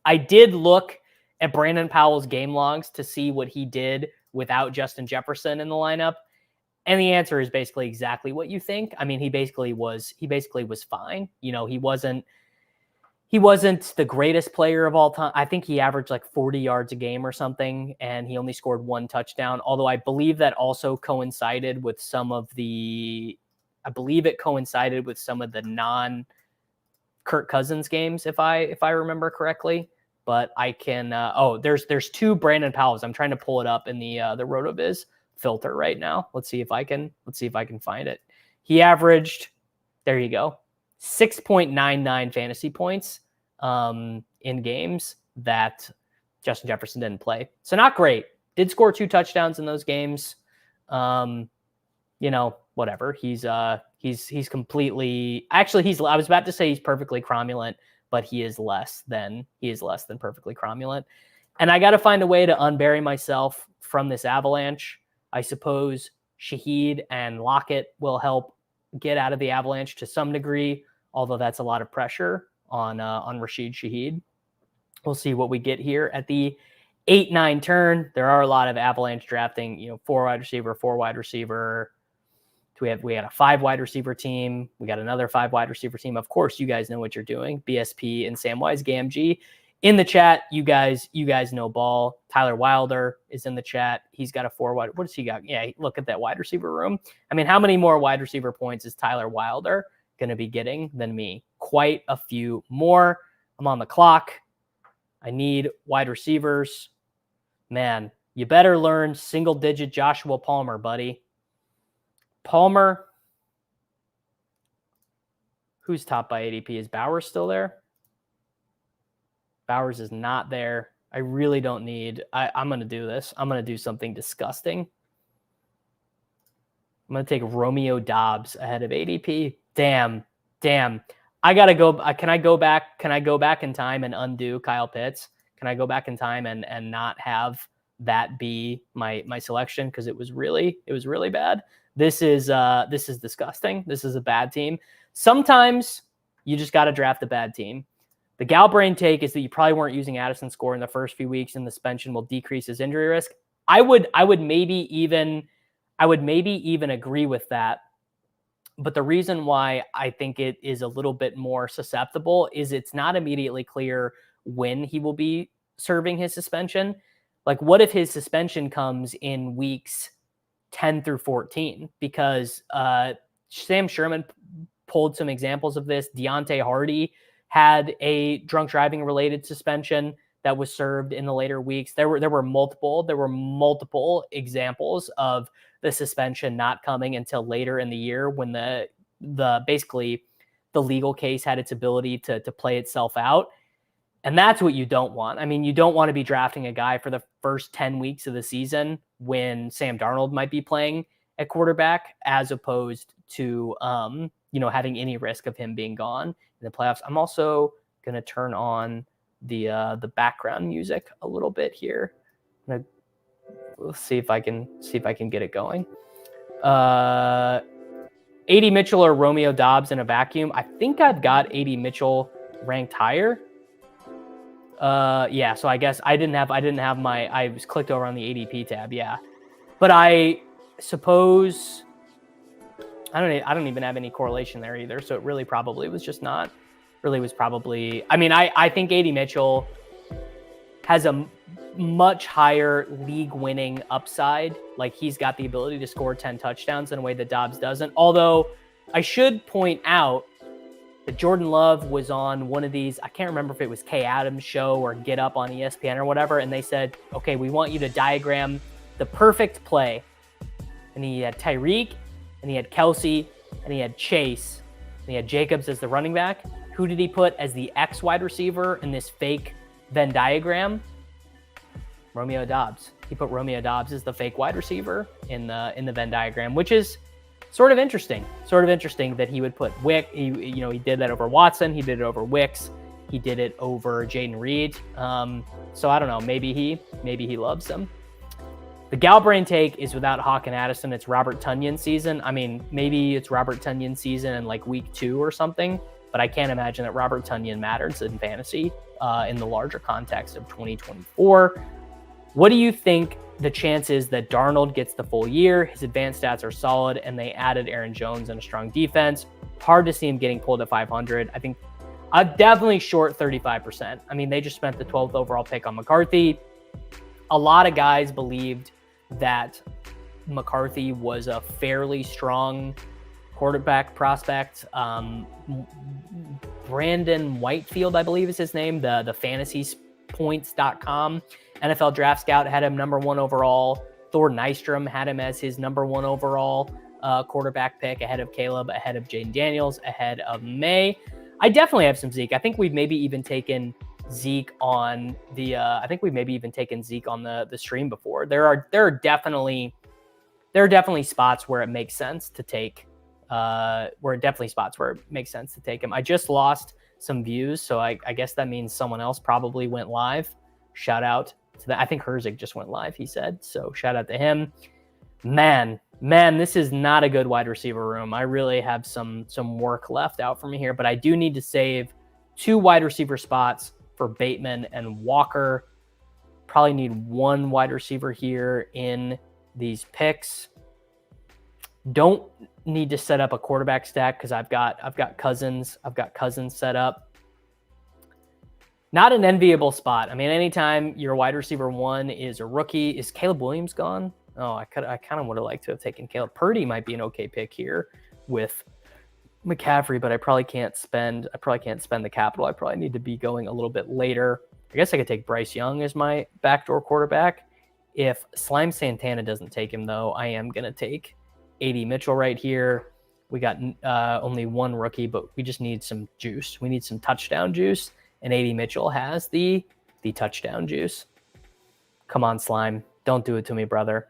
I did look at Brandon Powell's game logs to see what he did without Justin Jefferson in the lineup. And the answer is basically exactly what you think. I mean, he basically was fine. He wasn't the greatest player of all time. I think he averaged like 40 yards a game or something, and he only scored 1 touchdown. Although I believe that also coincided with some of the non Kirk Cousins games, if I remember correctly. But I can. There's 2 Brandon Powells. I'm trying to pull it up in the RotoViz filter right now. Let's see if I can find it. He averaged, there you go, 6.99 fantasy points in games that Justin Jefferson didn't play. So not great. Did score 2 touchdowns in those games. Whatever. He's completely, actually I was about to say he's perfectly cromulent, but he is less than perfectly cromulent. And I got to find a way to unbury myself from this avalanche. I suppose Shaheed and Lockett will help get out of the avalanche to some degree, although that's a lot of pressure on Rashid Shaheed. We'll see what we get here at the 8-9 turn. There are a lot of avalanche drafting, 4 wide receiver. We had a 5 wide receiver team. We got another 5 wide receiver team. Of course, you guys know what you're doing. BSP and Samwise Gamgee. In the chat, you guys know ball. Tyler Wilder is in the chat. He's got a 4 wide. What does he got? Yeah, look at that wide receiver room. I mean, how many more wide receiver points is Tyler Wilder going to be getting than me? Quite a few more. I'm on the clock. I need wide receivers. Man, you better learn single-digit Joshua Palmer, buddy. Palmer. Who's top by ADP? Is Bowers still there? Bowers is not there. I really don't need. I'm going to do this. I'm going to do something disgusting. I'm going to take Romeo Doubs ahead of ADP. Damn. I got to go. Can I go back? Can I go back in time and undo Kyle Pitts? Can I go back in time and not have that be my selection? Because it was really bad. This is disgusting. This is a bad team. Sometimes you just got to draft a bad team. The Galbrain take is that you probably weren't using Addison's score in the first few weeks, and the suspension will decrease his injury risk. I would maybe even agree with that. But the reason why I think it is a little bit more susceptible is it's not immediately clear when he will be serving his suspension. Like, what if his suspension comes in weeks 10 through 14? Because Sam Sherman pulled some examples of this. Deontay Hardy had a drunk driving related suspension that was served in the later weeks. There were multiple examples of the suspension not coming until later in the year when the basically the legal case had its ability to play itself out. And that's what you don't want. I mean, you don't want to be drafting a guy for the first 10 weeks of the season when Sam Darnold might be playing at quarterback, as opposed to having any risk of him being gone in the playoffs. I'm also gonna turn on the background music a little bit here. Let's see if I can get it going. AD Mitchell or Romeo Doubs in a vacuum. I think I've got AD Mitchell ranked higher. Yeah, so I guess I didn't have I was clicked over on the ADP tab, yeah. But I suppose I don't even have any correlation there either, so it really probably was just not I mean, I think AD Mitchell has a much higher league winning upside. Like, he's got the ability to score 10 touchdowns in a way that Dobbs doesn't. Although I should point out that Jordan Love was on one of these, I can't remember if it was Kay Adams' show or Get Up on ESPN or whatever, and they said, okay, we want you to diagram the perfect play. And he had Tyreek, and he had Kelsey, and he had Chase, and he had Jacobs as the running back. Who did he put as the X wide receiver in this fake Venn diagram? Romeo Doubs. He put Romeo Doubs as the fake wide receiver in the Venn diagram, which is sort of interesting. That he would put Wick. He did that over Watson. He did it over Wicks. He did it over Jaden Reed. So I don't know. Maybe he loves him. The Galbrain take is without Hawk and Addison. It's Robert Tonyan season. I mean, maybe it's Robert Tonyan season in like week 2 or something, but I can't imagine that Robert Tonyan matters in fantasy in the larger context of 2024. What do you think the chance is that Darnold gets the full year? His advanced stats are solid, and they added Aaron Jones and a strong defense. Hard to see him getting pulled at 500. I think I'm definitely short 35%. I mean, they just spent the 12th overall pick on McCarthy. A lot of guys believed that McCarthy was a fairly strong quarterback prospect. Brandon Whitefield, I believe is his name, the fantasypoints.com NFL draft scout had him number 1 overall. Thor Nystrom had him as his number 1 overall quarterback pick, ahead of Caleb, ahead of Jaden Daniels, ahead of May. I definitely have some Zeke. I think we've maybe even taken Zeke on the stream before. There are definitely spots where it makes sense to take him. I just lost some views, so I guess that means someone else probably went live. Shout out to that. I think Herzig just went live, he said. So shout out to him. Man, this is not a good wide receiver room. I really have some work left out for me here, but I do need to save 2 wide receiver spots for Bateman and Walker. Probably need 1 wide receiver here in these picks. Don't need to set up a quarterback stack because I've got Cousins set up. Not an enviable spot. I mean, anytime your wide receiver 1 is a rookie, is Caleb Williams gone? Oh, I kind of would have liked to have taken Caleb. Purdy might be an okay pick here with McCaffrey, but I probably can't spend the capital. I probably need to be going a little bit later. I guess I could take Bryce Young as my backdoor quarterback. If Slime Santana doesn't take him, though, I am going to take AD Mitchell right here. We got only 1 rookie, but we just need some juice. We need some touchdown juice, and AD Mitchell has the touchdown juice. Come on, Slime. Don't do it to me, brother.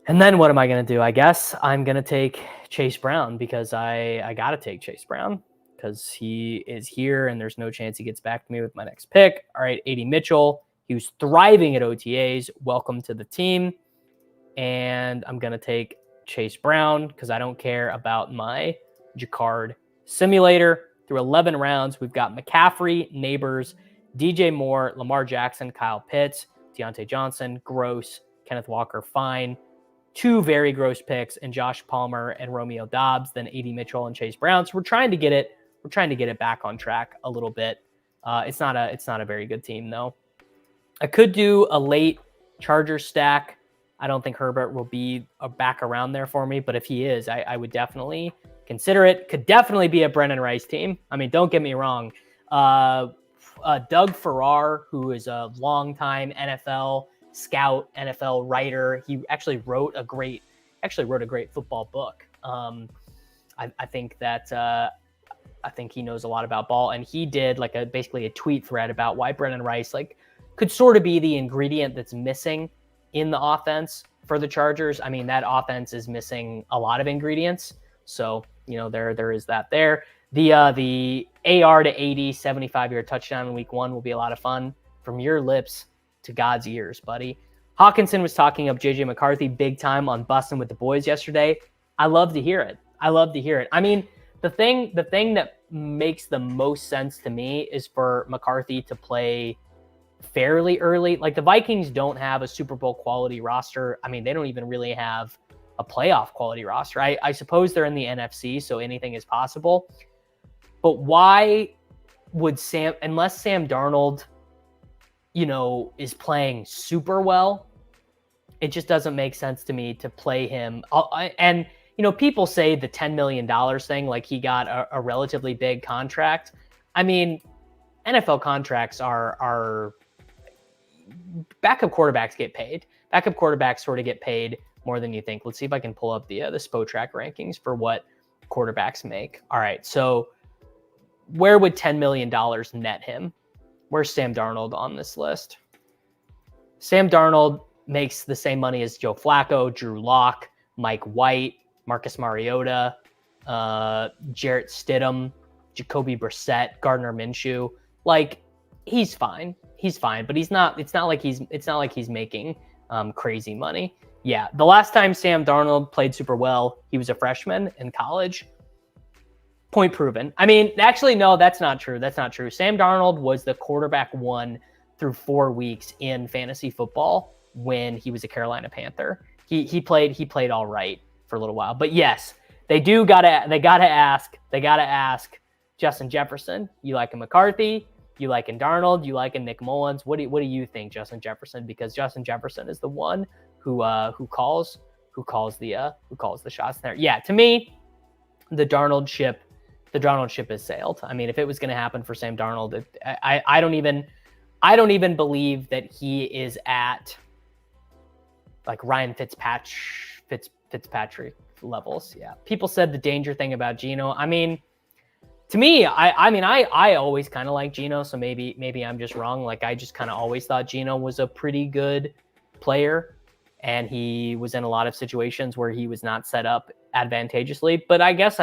And then what am I going to do? I guess I'm going to take Chase Brown because I got to take Chase Brown because he is here and there's no chance he gets back to me with my next pick. All right, AD Mitchell. He was thriving at OTAs. Welcome to the team. And I'm going to take Chase Brown because I don't care about my Jacquard simulator. Through 11 rounds, we've got McCaffrey, Neighbors, DJ Moore, Lamar Jackson, Kyle Pitts, Deontay Johnson, Gross, Kenneth Walker, Fine. 2 very gross picks, and Josh Palmer and Romeo Doubs, then AD Mitchell and Chase Brown. So we're trying to get it back on track a little bit. It's not a very good team though. I could do a late Chargers stack. I don't think Herbert will be back around there for me, but if he is, I would definitely consider it. Could definitely be a Brennan Rice team. I mean, don't get me wrong. Doug Farrar, who is a longtime NFL scout, NFL writer, he actually wrote a great football book. I think he knows a lot about ball, and he did basically a tweet thread about why Brennan Rice could sort of be the ingredient that's missing in the offense for the Chargers. I mean, that offense is missing a lot of ingredients. So, there is that there. The AR to 80 75-yard touchdown in week 1 will be a lot of fun. From your lips to God's ears, buddy. Hawkinson was talking up JJ McCarthy big time on Bussin' with the Boys yesterday. I love to hear it. I mean, the thing that makes the most sense to me is for McCarthy to play fairly early. Like, the Vikings don't have a Super Bowl quality roster. I mean, they don't even really have a playoff quality roster. I suppose they're in the NFC, so anything is possible. But why would unless Sam Darnold, is playing super well, it just doesn't make sense to me to play him. And, people say the $10 million thing, like he got a relatively big contract. I mean, NFL contracts are backup quarterbacks get paid. Backup quarterbacks sort of get paid more than you think. Let's see if I can pull up the Spotrac rankings for what quarterbacks make. All right, so where would $10 million net him? Where's Sam Darnold on this list? Sam Darnold makes the same money as Joe Flacco, Drew Lock, Mike White, Marcus Mariota, Jarrett Stidham, Jacoby Brissett, Gardner Minshew. Like, he's fine, but it's not like he's making crazy money. Yeah, the last time Sam Darnold played super well, he was a freshman in college. Point proven. I mean, actually, no, that's not true. Sam Darnold was the quarterback 1 through 4 weeks in fantasy football when he was a Carolina Panther. He played all right for a little while. But yes, they gotta ask Justin Jefferson. You liking McCarthy? You liking Darnold? You liking Nick Mullins? What do you think, Justin Jefferson? Because Justin Jefferson is the one who calls the shots there. Yeah, to me, the Darnold ship has sailed. I mean, if it was going to happen for Sam Darnold, I don't even believe that he is at like Ryan Fitzpatrick levels. Yeah. People said the danger thing about Geno. I mean, to me, I always kind of like Geno, so maybe I'm just wrong. Like, I just kind of always thought Geno was a pretty good player, and he was in a lot of situations where he was not set up advantageously. But I guess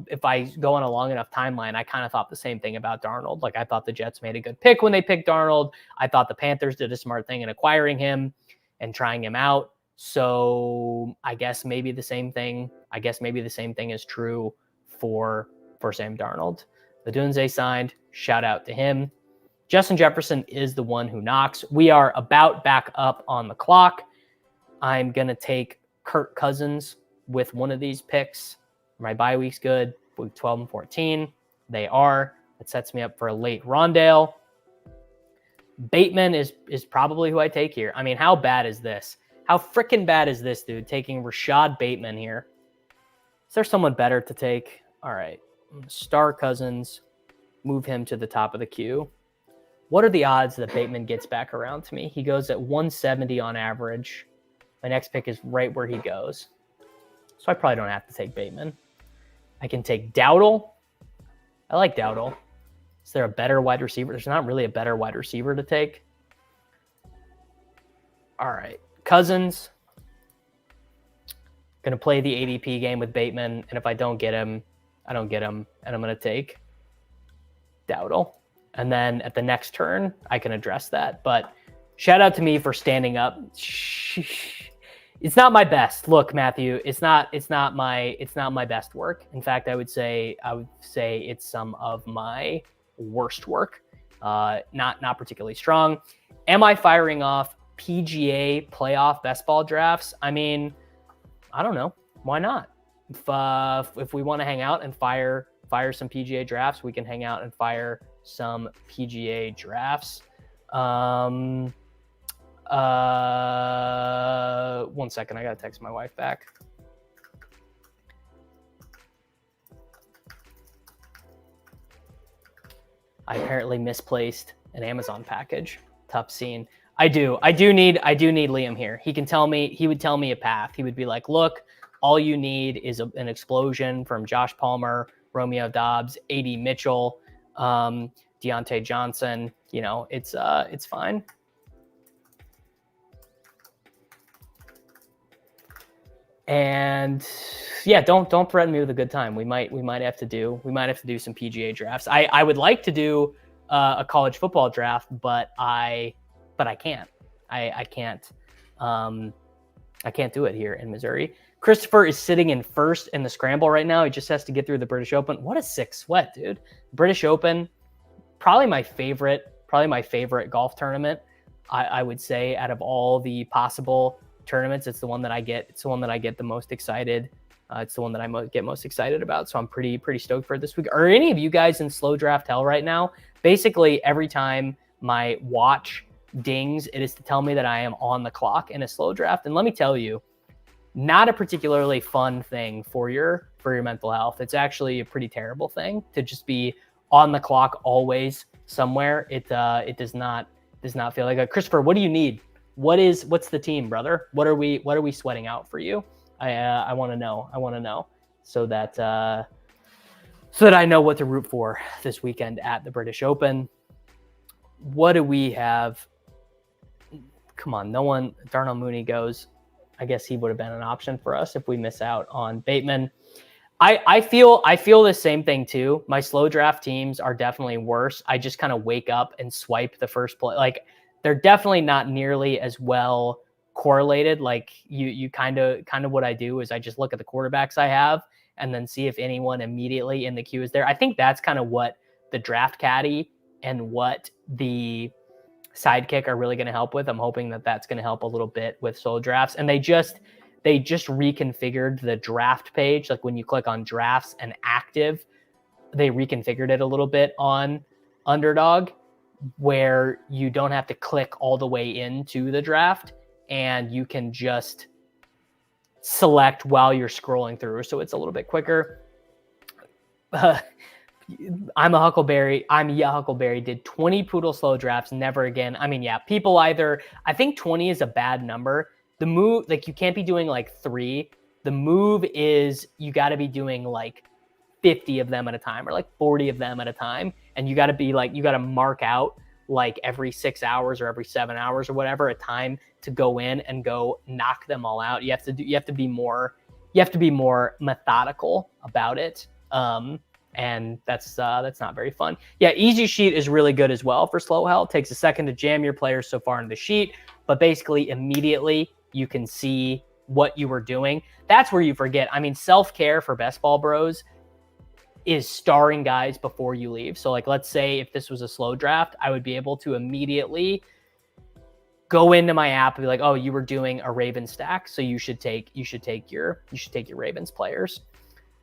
if I go on a long enough timeline, I kind of thought the same thing about Darnold. Like, I thought the Jets made a good pick when they picked Darnold. I thought the Panthers did a smart thing in acquiring him and trying him out. So I guess maybe the same thing is true for Sam Darnold. The Dunze signed. Shout out to him. Justin Jefferson is the one who knocks. We are about back up on the clock. I'm going to take Kirk Cousins with one of these picks. My bye week's good. Week 12 and 14. They are. It sets me up for a late Rondale. Bateman is probably who I take here. I mean, how bad is this? How freaking bad is this, dude? Taking Rashad Bateman here. Is there someone better to take? All right. Star Cousins. Move him to the top of the queue. What are the odds that Bateman gets back around to me? He goes at 170 on average. My next pick is right where he goes. So I probably don't have to take Bateman. I can take Dowdle. I like Dowdle. Is there a better wide receiver? There's not really a better wide receiver to take. All right. Cousins. Going to play the ADP game with Bateman. And if I don't get him, I don't get him. And I'm going to take Dowdle. And then at the next turn, I can address that. But shout out to me for standing up. It's not my best. Look, Matthew, it's not my best work. In fact, I would say it's some of my worst work. Not particularly strong. Am I firing off PGA playoff best ball drafts? I mean, I don't know. Why not? If we want to hang out and fire some PGA drafts, we can hang out and fire some PGA drafts. 1 second, I gotta text my wife back. I apparently misplaced an Amazon package. Tough scene. I do need Liam here. He would tell me a path. He would be like, look, all you need is an explosion from Josh Palmer, Romeo Dobbs, AD Mitchell, Deontay Johnson. You know, it's fine. And yeah, don't threaten me with a good time. We might have to do some PGA drafts. I would like to do a college football draft, but I can't. I can't. I can't do it here in Missouri. Christopher is sitting in first in the scramble right now. He just has to get through the British Open. What a sick sweat, dude. British Open, probably my favorite golf tournament. I would say out of all the possible tournaments, it's the one that I get. It's the one that I get the most excited. It's the one that I get most excited about. So I'm pretty stoked for it this week. Are any of you guys in slow draft hell right now? Basically, every time my watch dings, it is to tell me that I am on the clock in a slow draft. And let me tell you, not a particularly fun thing for your mental health. It's actually a pretty terrible thing to just be on the clock always somewhere. It does not feel like a Christopher. What do you need? What's the team, brother? What are we sweating out for you? I want to know so that I know what to root for this weekend at the British Open. What do we have? Come on, no one. Darnell Mooney goes. I guess he would have been an option for us if we miss out on Bateman. I feel the same thing too. My slow draft teams are definitely worse. I just kind of wake up and swipe the first play. Like, they're definitely not nearly as well correlated. Like you kind of what I do is I just look at the quarterbacks I have and then see if anyone immediately in the queue is there. I think that's kind of what the draft caddy and what the sidekick are really going to help with. I'm hoping that that's going to help a little bit with solo drafts. And they just reconfigured the draft page. Like when you click on drafts and active, they reconfigured it a little bit on Underdog, where you don't have to click all the way into the draft and you can just select while you're scrolling through. So it's a little bit quicker. I'm a Huckleberry. Did 20 poodle slow drafts. Never again. I mean, yeah, people I think 20 is a bad number. The move, like, you can't be doing like 3. The move is you got to be doing like 50 of them at a time or like 40 of them at a time. And you got to mark out like every 6 hours or every 7 hours or whatever a time to go in and go knock them all out. You have to be more methodical about it. And that's not very fun. Yeah, Easy Sheet is really good as well for slow hell. It takes a second to jam your players so far into the sheet, but basically immediately you can see what you were doing. That's where you forget. I mean, self-care for Best Ball Bros is starring guys before you leave. So like, let's say if this was a slow draft, I would be able to immediately go into my app and be like, oh, you were doing a Ravens stack, so you should take your Ravens players,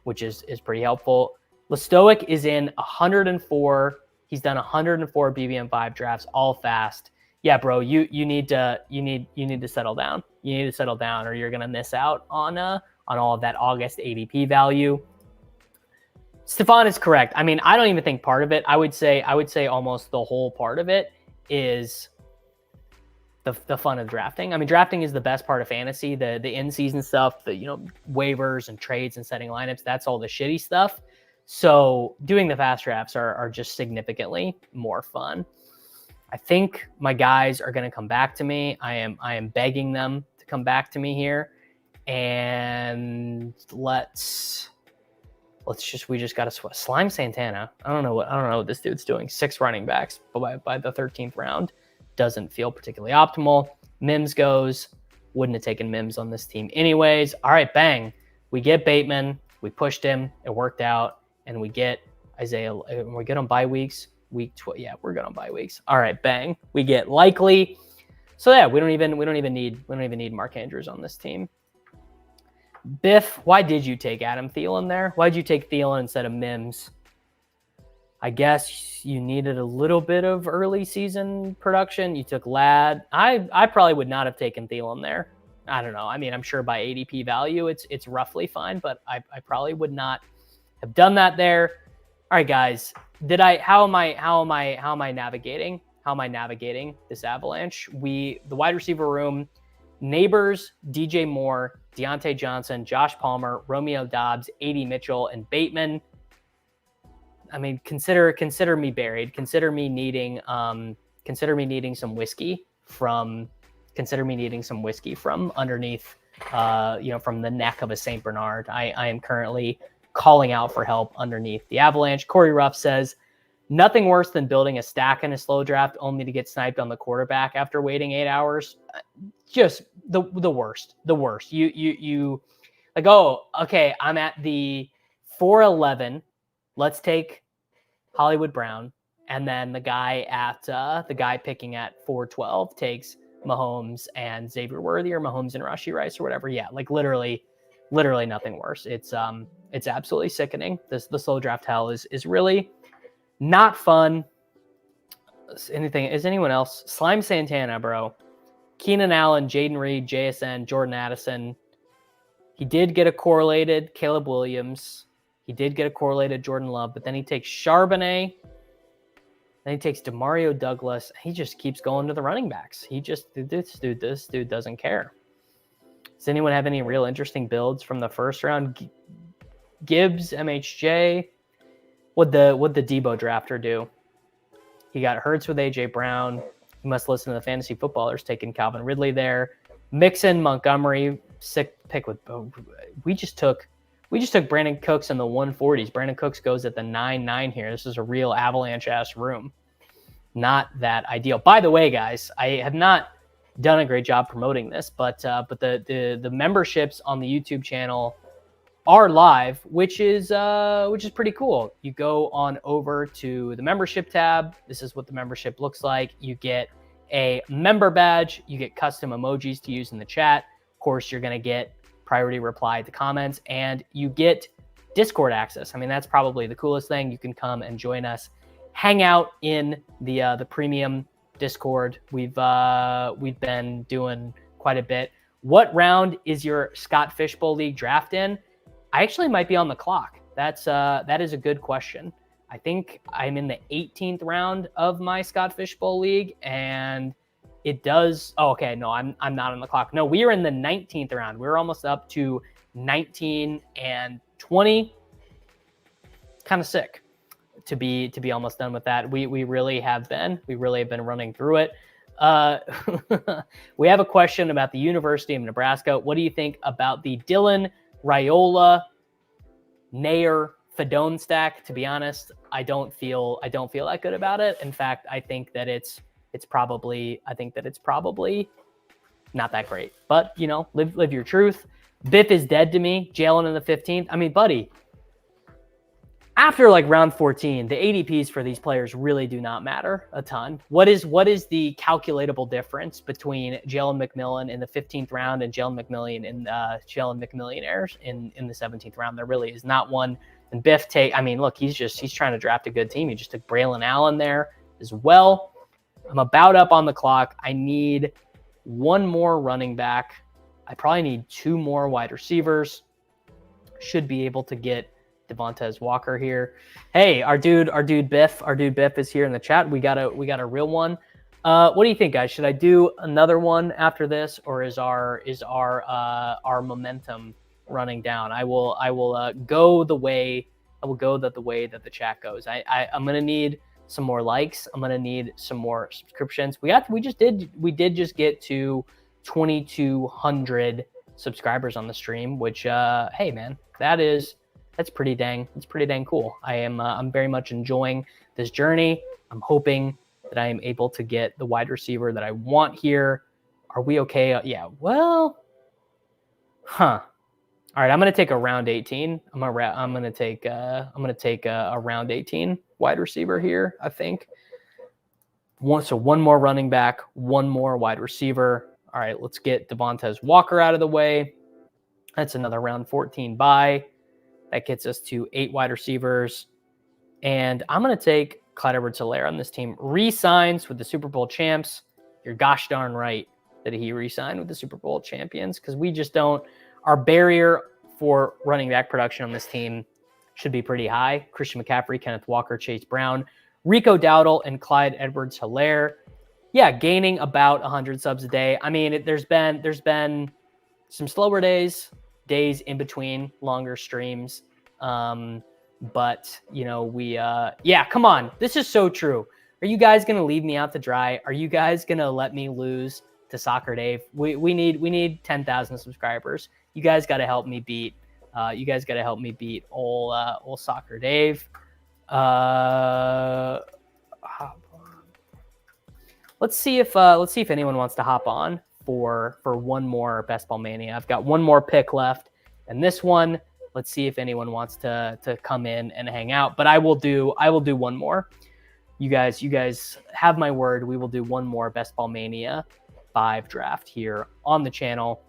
which is pretty helpful. Lestoic is in 104. He's done 104 BBM5 drafts, all fast. Yeah, bro, you need to settle down. You need to settle down, or you're gonna miss out on all of that August ADP value. Stefan is correct. I mean, I don't even think part of it. I would say almost the whole part of it is the fun of drafting. I mean, drafting is the best part of fantasy. The in-season stuff, the waivers and trades and setting lineups, that's all the shitty stuff. So doing the fast drafts are just significantly more fun. I think my guys are going to come back to me. I am begging them to come back to me here. And we just got to Slime Santana. I don't know what this dude's doing. 6 running backs by the 13th round. Doesn't feel particularly optimal. Mims goes. Wouldn't have taken Mims on this team anyways. All right, bang. We get Bateman. We pushed him. It worked out. And we get Isaiah. We get on bye weeks. Week 12. Yeah, we're good on bye weeks. All right, bang. We get Likely. So yeah, we don't even need Mark Andrews on this team. Biff, why did you take Adam Thielen there? Why'd you take Thielen instead of Mims? I guess you needed a little bit of early season production. You took Ladd. I probably would not have taken Thielen there. I don't know. I mean, I'm sure by ADP value, it's roughly fine, but I probably would not have done that there. All right, guys. How am I navigating this avalanche? The wide receiver room, Neighbors, DJ Moore, Deontay Johnson, Josh Palmer, Romeo Dobbs, AD Mitchell, and Bateman. I mean, consider me buried. Consider me needing some whiskey from underneath from the neck of a St. Bernard. I am currently calling out for help underneath the Avalanche. Corey Ruff says, nothing worse than building a stack in a slow draft only to get sniped on the quarterback after waiting 8 hours. Just the worst. You like, oh, okay, I'm at the 411. Let's take Hollywood Brown. And then the guy picking at 412 takes Mahomes and Xavier Worthy, or Mahomes and Rashee Rice, or whatever. Yeah, like literally nothing worse. It's absolutely sickening. The slow draft hell is really not fun. Is anyone else? Slime Santana, bro. Keenan Allen, Jaden Reed, JSN, Jordan Addison. He did get a correlated Caleb Williams. He did get a correlated Jordan Love, but then he takes Charbonnet. Then he takes DeMario Douglas. He just keeps going to the running backs. This dude doesn't care. Does anyone have any real interesting builds from the first round? Gibbs, MHJ. What'd the Debo drafter do? He got Hurts with AJ Brown. You must listen to the fantasy footballers taking Calvin Ridley there. Mixon, Montgomery, sick pick with. We just took Brandon Cooks in the 140s. Brandon Cooks goes at the 9-9 here. This is a real avalanche-ass room. Not that ideal. By the way, guys, I have not done a great job promoting this, but the memberships on the YouTube channel are live, which is pretty cool. You go on over to the membership tab. This is what the membership looks like. You get a member badge. You get custom emojis to use in the chat. Of course, you're going to get priority reply to comments, and you get Discord access. I mean, that's probably the coolest thing. You can come and join us, hang out in the premium Discord. We've been doing quite a bit. What round is your Scott Fishbowl League draft in? I actually might be on the clock. That is a good question. I think I'm in the 18th round of my Scott Fishbowl League, and it does. Oh, okay. No, I'm not on the clock. No, we are in the 19th round. We're almost up to 19 and 20. Kind of sick to be almost done with that. We really have been. We really have been running through it. We have a question about the University of Nebraska. What do you think about the Dylan Raiola Nair Fedone stack? To be honest, I don't feel that good about it. In fact, I think that it's probably not that great. But live your truth. Biff is dead to me. Jalen in the 15th. I mean, buddy, after like round 14, the ADPs for these players really do not matter a ton. What is the calculatable difference between Jalen McMillan in the 15th round and Jalen McMillan in Jalen McMillionaires in the 17th round? There really is not one. And Biff look, he's trying to draft a good team. He just took Braylon Allen there as well. I'm about up on the clock. I need one more running back. I probably need 2 more wide receivers. Should be able to get Devontae Walker here. Hey, our dude Biff is here in the chat. We got a real one. What do you think, guys? Should I do another one after this, or is our momentum running down? I will go the way that the chat goes. I'm gonna need some more likes. I'm gonna need some more subscriptions. We did just get to 2,200 subscribers on the stream, which hey man, that's pretty dang cool. I'm very much enjoying this journey. I'm hoping that I am able to get the wide receiver that I want here. Are we okay? Yeah. Well, All right, I'm gonna take a round 18. I'm gonna take a round 18 wide receiver here. I think one more running back, one more wide receiver. All right, let's get Devontae Walker out of the way. That's another round 14 buy. That gets us to 8 wide receivers. And I'm going to take Clyde Edwards-Helaire on this team. Re-signs with the Super Bowl champs. You're gosh darn right that he re-signed with the Super Bowl champions, because we just don't. Our barrier for running back production on this team should be pretty high. Christian McCaffrey, Kenneth Walker, Chase Brown, Rico Dowdle, and Clyde Edwards-Helaire. Yeah, gaining about 100 subs a day. I mean, there's been some slower days in between longer streams. But yeah, come on. This is so true. Are you guys going to leave me out to dry? Are you guys going to let me lose Soccer Dave. We need 10,000 subscribers. You guys got to help me beat. Old Soccer Dave. Let's see if anyone wants to hop on for one more Best Ball Mania. I've got one more pick left, and this one, let's see if anyone wants to come in and hang out. But I will do one more. You guys have my word. We will do one more Best Ball Mania 5 draft here on the channel,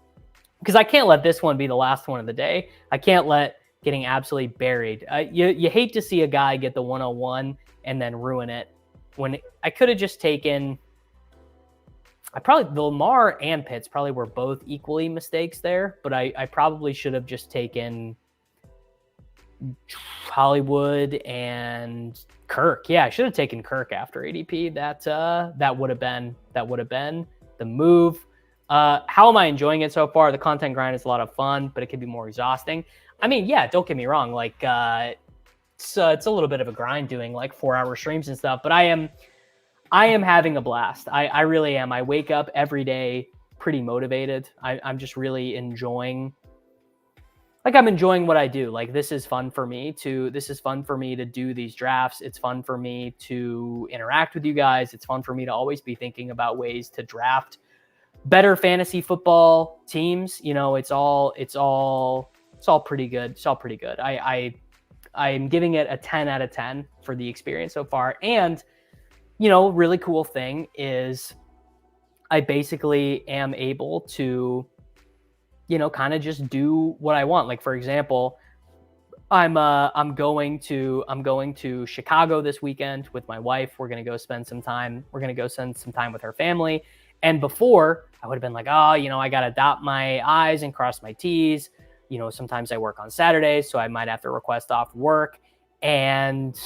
because I can't let this one be the last one of the day. I can't let getting absolutely buried. You hate to see a guy get the 101 and then ruin it. When I could have just taken, the Lamar and Pitts probably were both equally mistakes there, but I probably should have just taken Hollywood and Kirk. Yeah, I should have taken Kirk after ADP. That would have been the move. How am I enjoying it so far? The content grind is a lot of fun, but it could be more exhausting. I mean, yeah, don't get me wrong. Like, it's a little bit of a grind doing like 4-hour streams and stuff, but I am having a blast. I really am. I wake up every day pretty motivated. I'm just really enjoying. Like, I'm enjoying what I do. Like, this is fun for me to do these drafts. It's fun for me to interact with you guys. It's fun for me to always be thinking about ways to draft better fantasy football teams. You know, it's all pretty good. It's all pretty good. I'm giving it a 10 out of 10 for the experience so far. And, you know, really cool thing is I basically am able to, you know, kind of just do what I want. Like, for example, I'm going to Chicago this weekend with my wife. We're going to go spend some time with her family. And before, I would have been like, oh, you know, I got to dot my I's and cross my T's. You know, sometimes I work on Saturdays, so I might have to request off work, and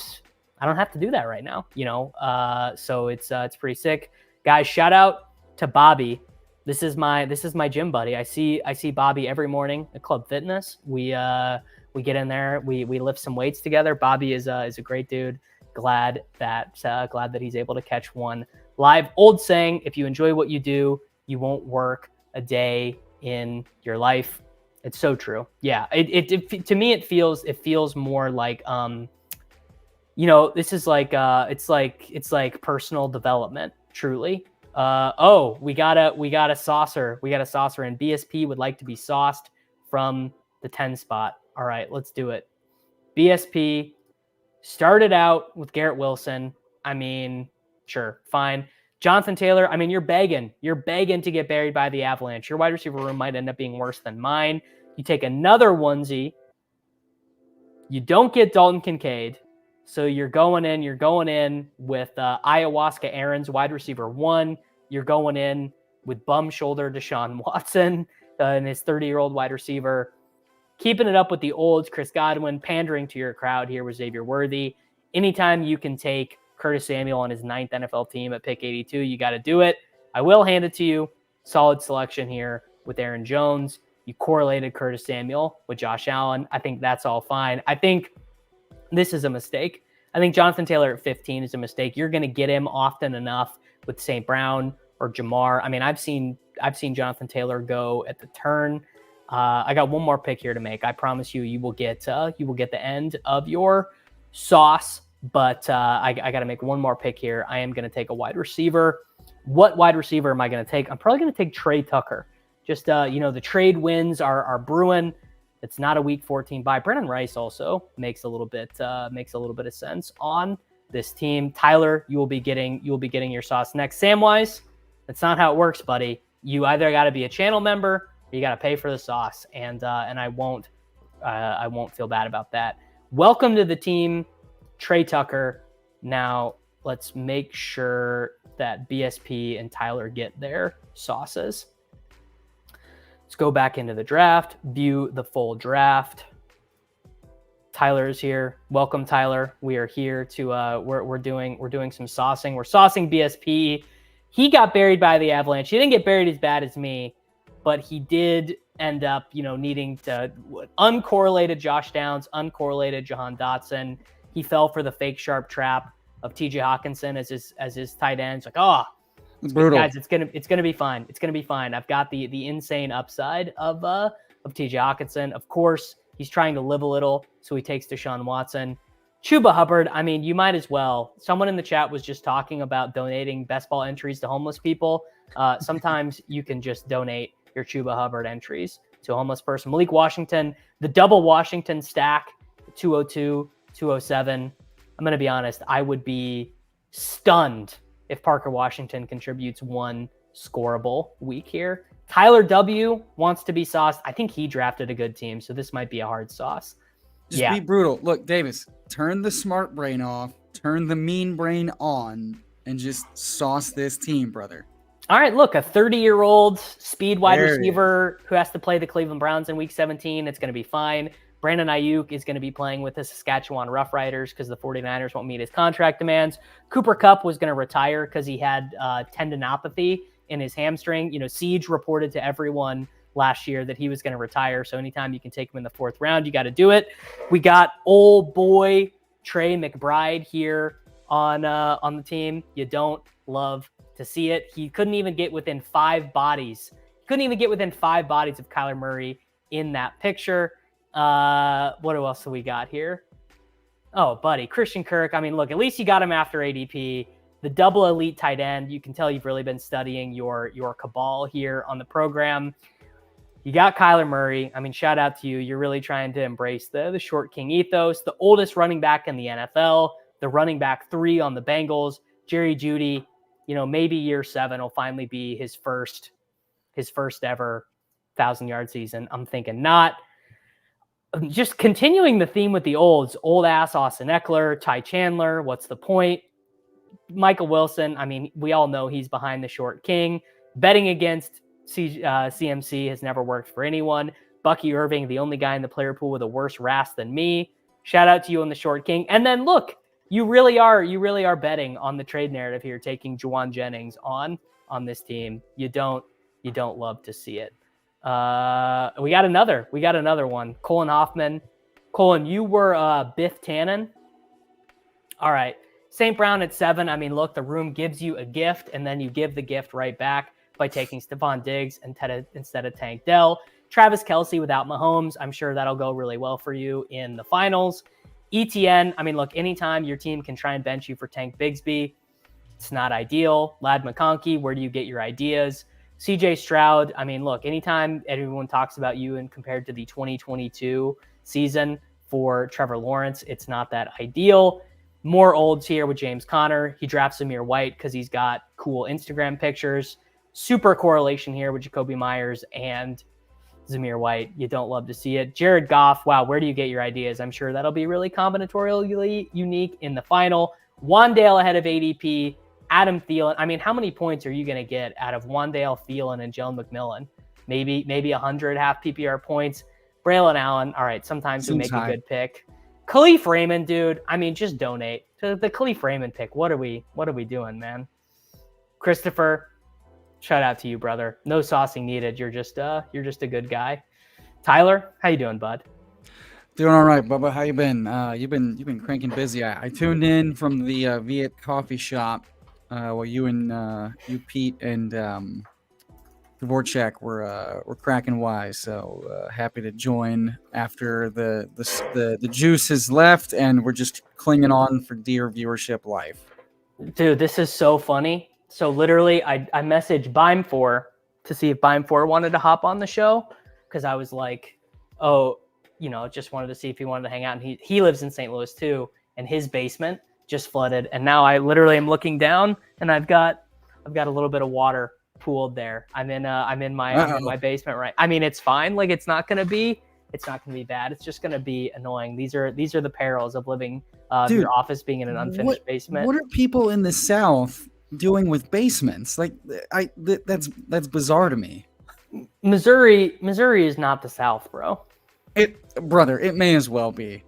I don't have to do that right now, you know? So it's pretty sick. Guys, shout out to Bobby. This is my gym buddy. I see Bobby every morning at Club Fitness. We get in there, we lift some weights together. Bobby is a great dude. Glad that he's able to catch one live. Old saying, if you enjoy what you do, you won't work a day in your life. It's so true. Yeah. It to me, it feels more like, you know, this is like, it's like personal development, truly. We got a saucer. We got a saucer, and BSP would like to be sauced from the 10 spot. All right, let's do it. BSP started out with Garrett Wilson. I mean, sure, fine. Jonathan Taylor, I mean, you're begging to get buried by the Avalanche. Your wide receiver room might end up being worse than mine. You take another onesie. You don't get Dalton Kincaid. So you're going in with Ayahuasca Aaron's wide receiver 1. You're going in with bum shoulder Deshaun Watson and his 30-year-old wide receiver. Keeping it up with the olds, Chris Godwin, pandering to your crowd here with Xavier Worthy. Anytime you can take Curtis Samuel on his 9th NFL team at pick 82, you got to do it. I will hand it to you. Solid selection here with Aaron Jones. You correlated Curtis Samuel with Josh Allen. I think that's all fine. I think this is a mistake. I think Jonathan Taylor at 15 is a mistake. You're going to get him often enough with St. Brown or Jamar. I mean, I've seen Jonathan Taylor go at the turn. I got one more pick here to make. I promise you will get the end of your sauce. But I got to make one more pick here. I am going to take a wide receiver. What wide receiver am I going to take? I'm probably going to take Trey Tucker. Just you know, the trade wins are brewing. It's not a week 14 bye. Brennan Rice also makes a little bit of sense on this team. Tyler, you will be getting your sauce next. Samwise, that's not how it works, buddy. You either got to be a channel member or you got to pay for the sauce, and I won't feel bad about that. Welcome to the team, Trey Tucker. Now let's make sure that BSP and Tyler get their sauces. Let's go back into the draft, view the full draft. Tyler is here. Welcome, Tyler. We are here to we're doing some saucing. We're saucing BSP. He got buried by the Avalanche. He didn't get buried as bad as me, but he did end up, you know, needing to uncorrelated Josh Downs, uncorrelated Jahan Dotson. He fell for the fake sharp trap of TJ Hawkinson as his tight end. It's like, oh, It's brutal. Guys, it's gonna be fine. It's gonna be fine. I've got the insane upside of TJ Hawkinson. Of course, he's trying to live a little, so he takes Deshaun Watson. Chuba Hubbard, I mean, you might as well. Someone in the chat was just talking about donating best ball entries to homeless people. Sometimes you can just donate your Chuba Hubbard entries to a homeless person. Malik Washington, the double Washington stack, 202, 207. I'm going to be honest. I would be stunned if Parker Washington contributes one scorable week here. Tyler W wants to be sauced. I think he drafted a good team, so this might be a hard sauce. Just be brutal. Look, Davis, turn the smart brain off, turn the mean brain on, and just sauce this team, brother. All right, look, a 30-year-old speed wide receiver who has to play the Cleveland Browns in Week 17. It's going to be fine. Brandon Aiyuk is going to be playing with the Saskatchewan Roughriders because the 49ers won't meet his contract demands. Cooper Kupp was going to retire because he had tendinopathy in his hamstring. You know, Siege reported to everyone last year that he was going to retire. So anytime you can take him in the 4th round, you got to do it. We got old boy Trey McBride here on the team. You don't love to see it. He couldn't even get within 5 bodies. Couldn't even get within 5 bodies of Kyler Murray in that picture. What else do we got here? Oh, buddy, Christian Kirk. I mean, look, at least you got him after ADP. The double elite tight end. You can tell you've really been studying your cabal here on the program. You got Kyler Murray. I mean, shout out to you. You're really trying to embrace the short king ethos. The oldest running back in the NFL, the running back 3 on the Bengals, Jerry Jeudy. You know, maybe year 7 will finally be his first ever 1,000-yard season. I'm thinking not. Just continuing the theme with the olds, old ass Austin Eckler, Ty Chandler. What's the point? Michael Wilson. I mean, we all know he's behind the short king. Betting against CMC has never worked for anyone. Bucky Irving, the only guy in the player pool with a worse RAS than me. Shout out to you on the short king. And then look, you really are betting on the trade narrative here, taking Juwan Jennings on this team. You don't love to see it. We got another one. Colin Hoffman. Colin, you were Biff Tannen. All right. St. Brown at 7. I mean, look, the room gives you a gift, and then you give the gift right back by taking Stephon Diggs instead of Tank Dell. Travis Kelce without Mahomes. I'm sure that'll go really well for you in the finals. ETN. I mean, look, anytime your team can try and bench you for Tank Bigsby, it's not ideal. Lad McConkey, where do you get your ideas? CJ Stroud. I mean, look, anytime everyone talks about you and compared to the 2022 season for Trevor Lawrence, it's not that ideal. More olds here with James Conner. He drafts Zamir White because he's got cool Instagram pictures. Super correlation here with Jacoby Myers and Zamir White. You don't love to see it. Jared Goff. Wow, where do you get your ideas? I'm sure that'll be really combinatorially unique in the final. Wandale ahead of ADP. Adam Thielen. I mean, how many points are you going to get out of Wandale, Thielen, and Jalen McMillan? Maybe 100 half PPR points. Braylon Allen. All right, sometimes we make a good pick. Khalif Raymond, dude. I mean, just donate to the Khalif Raymond pick. What are we doing, man? Christopher, shout out to you, brother. No saucing needed. You're just a good guy. Tyler, how you doing, bud? Doing all right, Bubba. How you been? You've been cranking busy. I tuned in from the Viet coffee shop while you Pete and Dvorak were cracking wise. So happy to join after the juice has left and we're just clinging on for dear viewership life. Dude, this is so funny. So literally, I messaged Bime4 to see if Bime4 wanted to hop on the show because I was like, oh, just wanted to see if he wanted to hang out. And he lives in St. Louis too, and his basement just flooded. And now I literally am looking down, and I've got a little bit of water pooled there. I'm in my basement, right? I mean, it's fine. Like it's not gonna be bad. It's just gonna be annoying. These are the perils of living Dude, your office being in an unfinished basement. What are people in the South doing with basements? Like that's bizarre to me. Missouri is not the South, bro. It may as well be.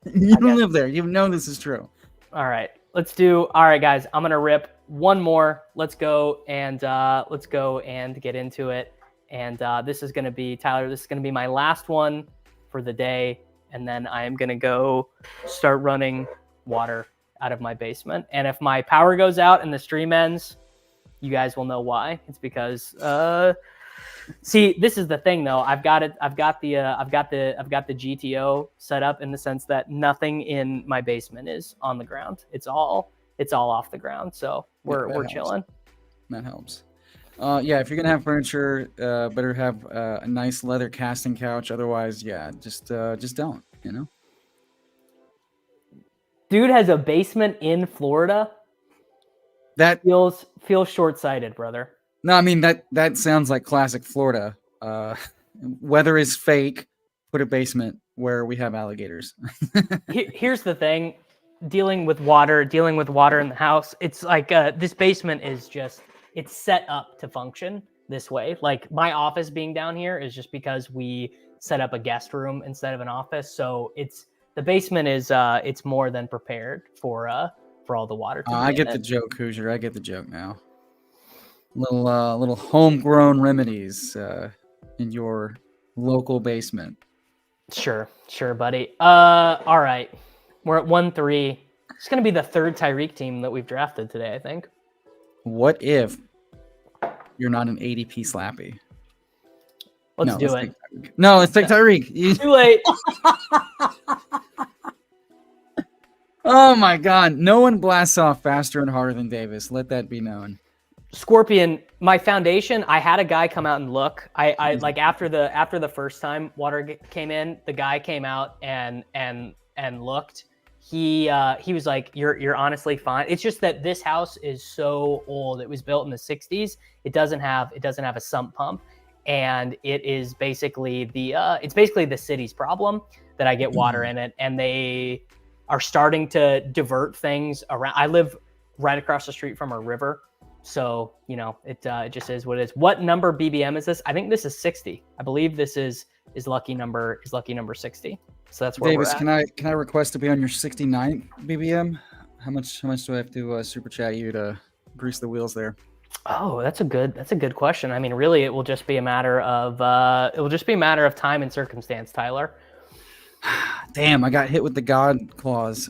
You don't live there. You know this is true. All right, guys. I'm gonna rip one more. Let's go and get into it. And this is gonna be Tyler. This is gonna be my last one for the day, and then I am gonna go start running water out of my basement. And if my power goes out and the stream ends, You guys will know why. It's because see, this is the thing though. I've got the GTO set up in the sense that nothing in my basement is on the ground. It's all off the ground. So we're chilling. That helps. Yeah, if you're gonna have furniture, better have a nice leather casting couch. Otherwise, yeah, just don't. You know. Dude has a basement in Florida. That feels short-sighted, brother. No, I mean that sounds like classic Florida. Weather is fake. Put a basement where we have alligators. Here's the thing: dealing with water in the house. It's like this basement is just it's set up to function this way. Like my office being down here is just because we set up a guest room instead of an office. So the basement is it's more than prepared for all the water. I get the joke, Hoosier. I get the joke now. Little homegrown remedies in your local basement. Sure, buddy. All right. We're at 1-3. It's going to be the third Tyreek team that we've drafted today, I think. What if you're not an ADP slappy? Let's do it. No, let's take Tyreek. Too late. Oh my God. No one blasts off faster and harder than Davis. Let that be known. Scorpion, my foundation, I had a guy come out and look. I like after the first time water came in, the guy came out and looked. He was like, you're honestly fine. It's just that this house is so old. It was built in the 60s. It doesn't have a sump pump, and it is basically the city's problem that I get water in it, and they are starting to divert things around. I live right across the street from a river. So, you know, it just is what it is. What number BBM is this? I think this is 60. I believe this is lucky number 60. So that's where Davis, we're at. can I request to be on your 69th BBM? How much do I have to super chat you to grease the wheels there? Oh, that's a good question. I mean, really, it will just be a matter of time and circumstance, Tyler. Damn, I got hit with the God clause.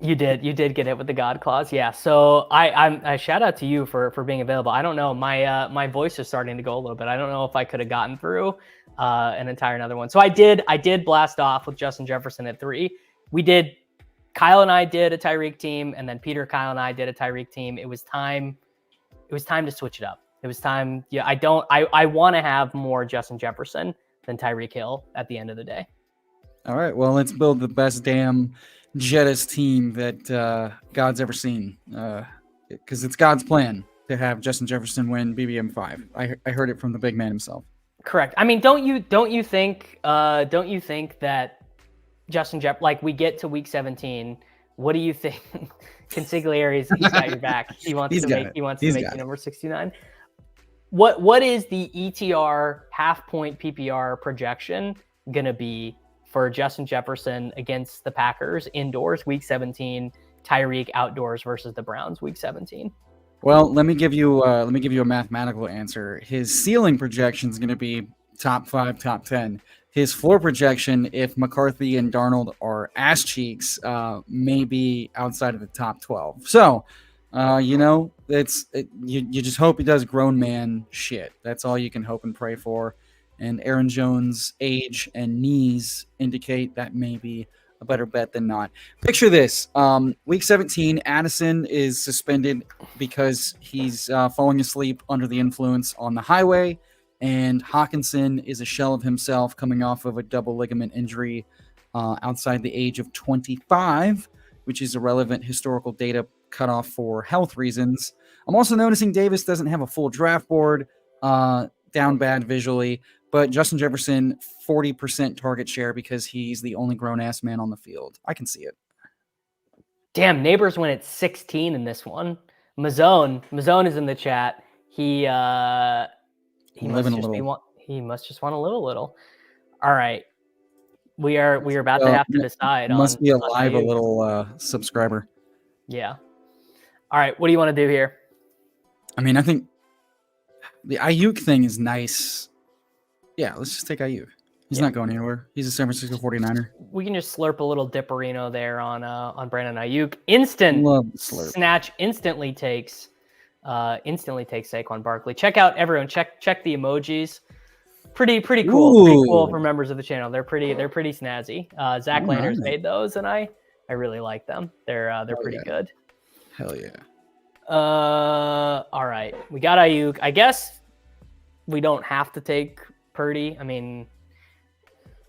You did get hit with the God clause, yeah. So I shout out to you for being available. I don't know, my voice is starting to go a little bit. I don't know if I could have gotten through an entire another one. So I did blast off with Justin Jefferson at 3. Kyle and I did a Tyreek team, and then Peter, Kyle, and I did a Tyreek team. It was time to switch it up. It was time. Yeah, I want to have more Justin Jefferson than Tyreek Hill at the end of the day. All right, well, let's build the best damn Jettas team that God's ever seen, because it's God's plan to have Justin Jefferson win BBM 5. I heard it from the big man himself. Correct. I mean, don't you think that Justin like we get to week 17? What do you think? Consiglieri's he's got your back. He wants to make you number 69. What is the ETR half point PPR projection gonna be for Justin Jefferson against the Packers indoors, week 17, Tyreek outdoors versus the Browns, week 17? Well, let me give you a mathematical answer. His ceiling projection is going to be top 5, top 10. His floor projection, if McCarthy and Darnold are ass cheeks, may be outside of the top 12. So, you just hope he does grown man shit. That's all you can hope and pray for. And Aaron Jones' age and knees indicate that may be a better bet than not. Picture this. Week 17, Addison is suspended because he's falling asleep under the influence on the highway. And Hawkinson is a shell of himself coming off of a double ligament injury outside the age of 25, which is a relevant historical data cutoff for health reasons. I'm also noticing Davis doesn't have a full draft board, down bad visually. But Justin Jefferson, 40% target share because he's the only grown-ass man on the field. I can see it. Damn, Neighbors went at 16 in this one. Mazone is in the chat. He must just want to live a little. All right. We are about to have to decide. Must be alive a little subscriber. Yeah. All right. What do you want to do here? I mean, I think the Aiyuk thing is nice. Yeah, let's just take Aiyuk. He's not going anywhere. He's a San Francisco 49er. We can just slurp a little Dipperino there on Brandon Aiyuk. Instant snatch instantly takes instantly take Saquon Barkley. Check out everyone. Check the emojis. Pretty cool. Ooh. Pretty cool for members of the channel. They're pretty snazzy. Zach All Landers right. made those, and I really like them. They're pretty good. Hell yeah. All right. We got Aiyuk. I guess we don't have to take Purdy. I mean,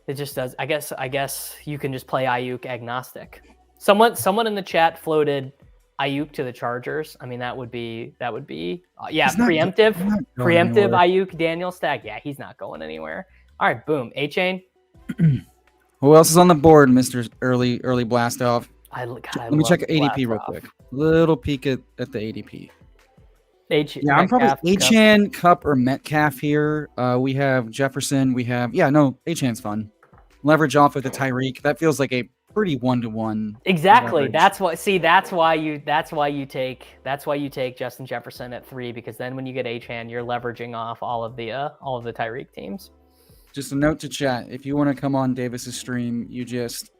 it just does. I guess you can just play Aiyuk agnostic. Someone in the chat floated Aiyuk to the Chargers. I mean, that would be preemptive Aiyuk Daniel stack. Yeah, he's not going anywhere. All right, boom. A-Chain. Who else is on the board, Mr. Early Blast Off? Let me check ADP real quick. Little peek at the ADP. I'm probably H-Chan, Cup, or Metcalf here. We have Jefferson. We have H-Chan's fun. Leverage off with the Tyreek. That feels like a pretty 1-to-1. Exactly. Leverage. That's why you take Justin Jefferson at 3, because then when you get H-Chan, you're leveraging off all of the Tyreek teams. Just a note to chat: if you want to come on Davis's stream, you just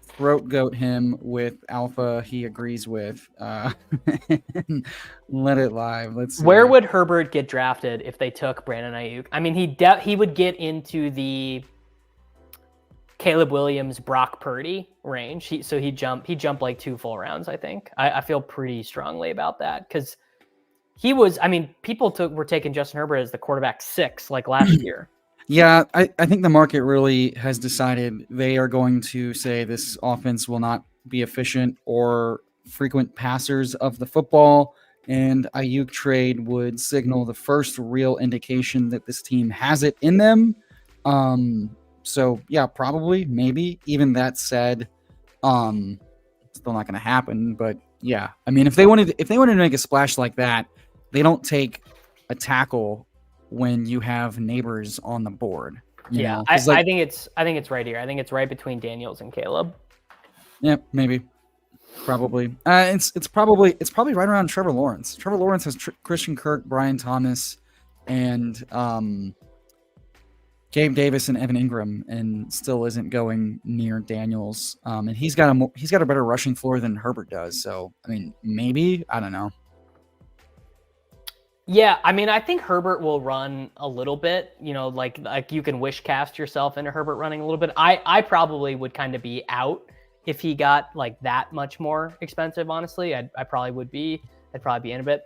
throat goat him with alpha he agrees with. Let it live. Let's see. Where would Herbert get drafted if they took Brandon Aiyuk? I mean, he would get into the Caleb Williams, Brock Purdy range. He'd jump like 2 full rounds, I think. I feel pretty strongly about that, because he was, I mean, people were taking Justin Herbert as the quarterback 6 like last year. Yeah, I think the market really has decided they are going to say this offense will not be efficient or frequent passers of the football, and Aiyuk trade would signal the first real indication that this team has it in them. So yeah, probably, maybe. Even that said, still not going to happen. But yeah, I mean, if they wanted to make a splash like that, they don't take a tackle when you have neighbors on the board. I think it's right here. I think it's right between Daniels and Caleb. Yeah, maybe, probably. It's probably right around Trevor Lawrence. Trevor Lawrence has Christian Kirk, Brian Thomas, and Gabe Davis and Evan Ingram, and still isn't going near Daniels. And he's got a better rushing floor than Herbert does. So I mean, maybe, I don't know. Yeah, I mean, I think Herbert will run a little bit, like you can wish cast yourself into Herbert running a little bit. I probably would kind of be out if he got like that much more expensive, honestly. I'd probably be in a bit.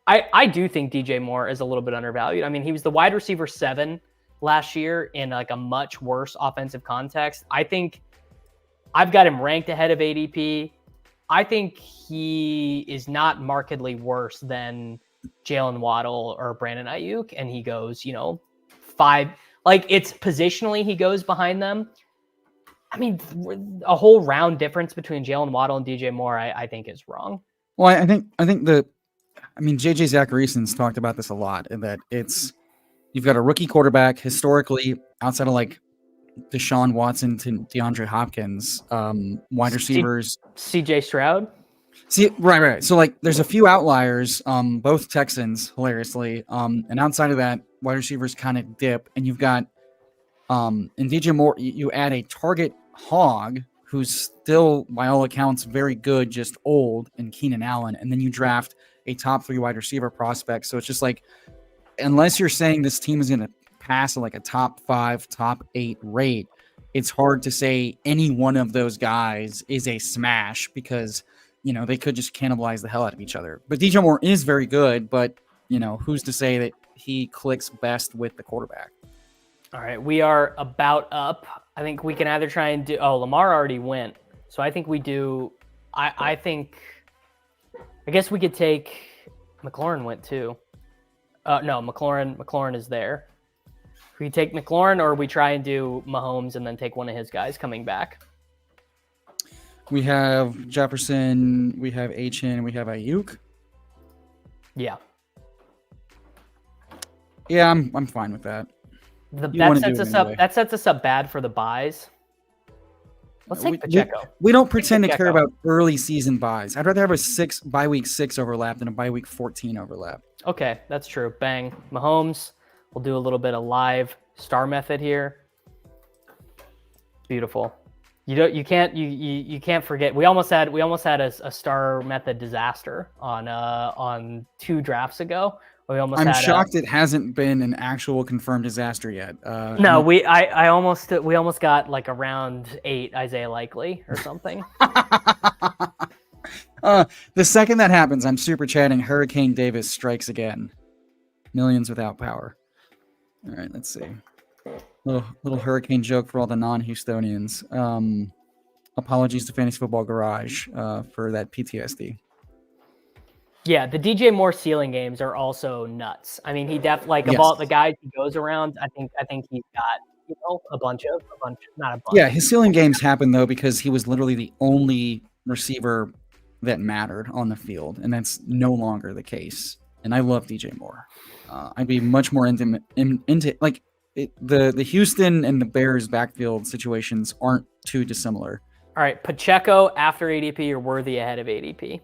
I do think DJ Moore is a little bit undervalued. I mean, he was the wide receiver 7 last year in like a much worse offensive context. I think I've got him ranked ahead of ADP. I think he is not markedly worse than Jalen Waddle or Brandon Aiyuk, and he goes, 5. Like, it's positionally he goes behind them. I mean, a whole round difference between Jalen Waddle and DJ Moore, I think is wrong. Well, I think JJ Zacharyason's talked about this a lot, in that you've got a rookie quarterback historically, outside of like Deshaun Watson to DeAndre Hopkins, wide receivers. CJ Stroud. See, right. So like, there's a few outliers, both Texans, hilariously, and outside of that, wide receivers kind of dip, and you've got, in DJ Moore, you add a target hog who's still, by all accounts, very good, just old, and Keenan Allen, and then you draft a top 3 wide receiver prospect. So it's just like, unless you're saying this team is going to pass at like a top 5, top 8 rate, it's hard to say any one of those guys is a smash, because they could just cannibalize the hell out of each other. But DJ Moore is very good, but, who's to say that he clicks best with the quarterback? All right, we are about up. I think we can either try and do... Oh, Lamar already went. So I think we do... I guess we could take... McLaurin went too. No, McLaurin is there. We take McLaurin, or we try and do Mahomes and then take one of his guys coming back. We have Jefferson, we have H-Chan, we have Aiyuk. Yeah. Yeah, I'm fine with that. That sets us up bad for the buys. Let's take Pacheco. We don't pretend to care about early season buys. I'd rather have a bye week 6 overlap than a bye week 14 overlap. Okay, that's true. Bang. Mahomes. We'll do a little bit of live star method here. Beautiful. You can't forget. We almost had a star method disaster on 2 drafts ago. I'm shocked it hasn't been an actual confirmed disaster yet. No, we almost got like a round 8 Isaiah Likely or something. The second that happens, I'm super chatting. Hurricane Davis strikes again. Millions without power. All right, let's see. Little hurricane joke for all the non-Houstonians. Apologies to Fantasy Football Garage for that PTSD. Yeah, the DJ Moore ceiling games are also nuts. I mean, he of all the guys he goes around, I think he's got a bunch, not a bunch. Yeah, his ceiling games happened though because he was literally the only receiver that mattered on the field, and that's no longer the case. And I love DJ Moore. I'd be much more into like the Houston and the Bears backfield situations aren't too dissimilar. All right, Pacheco after ADP or Worthy ahead of ADP?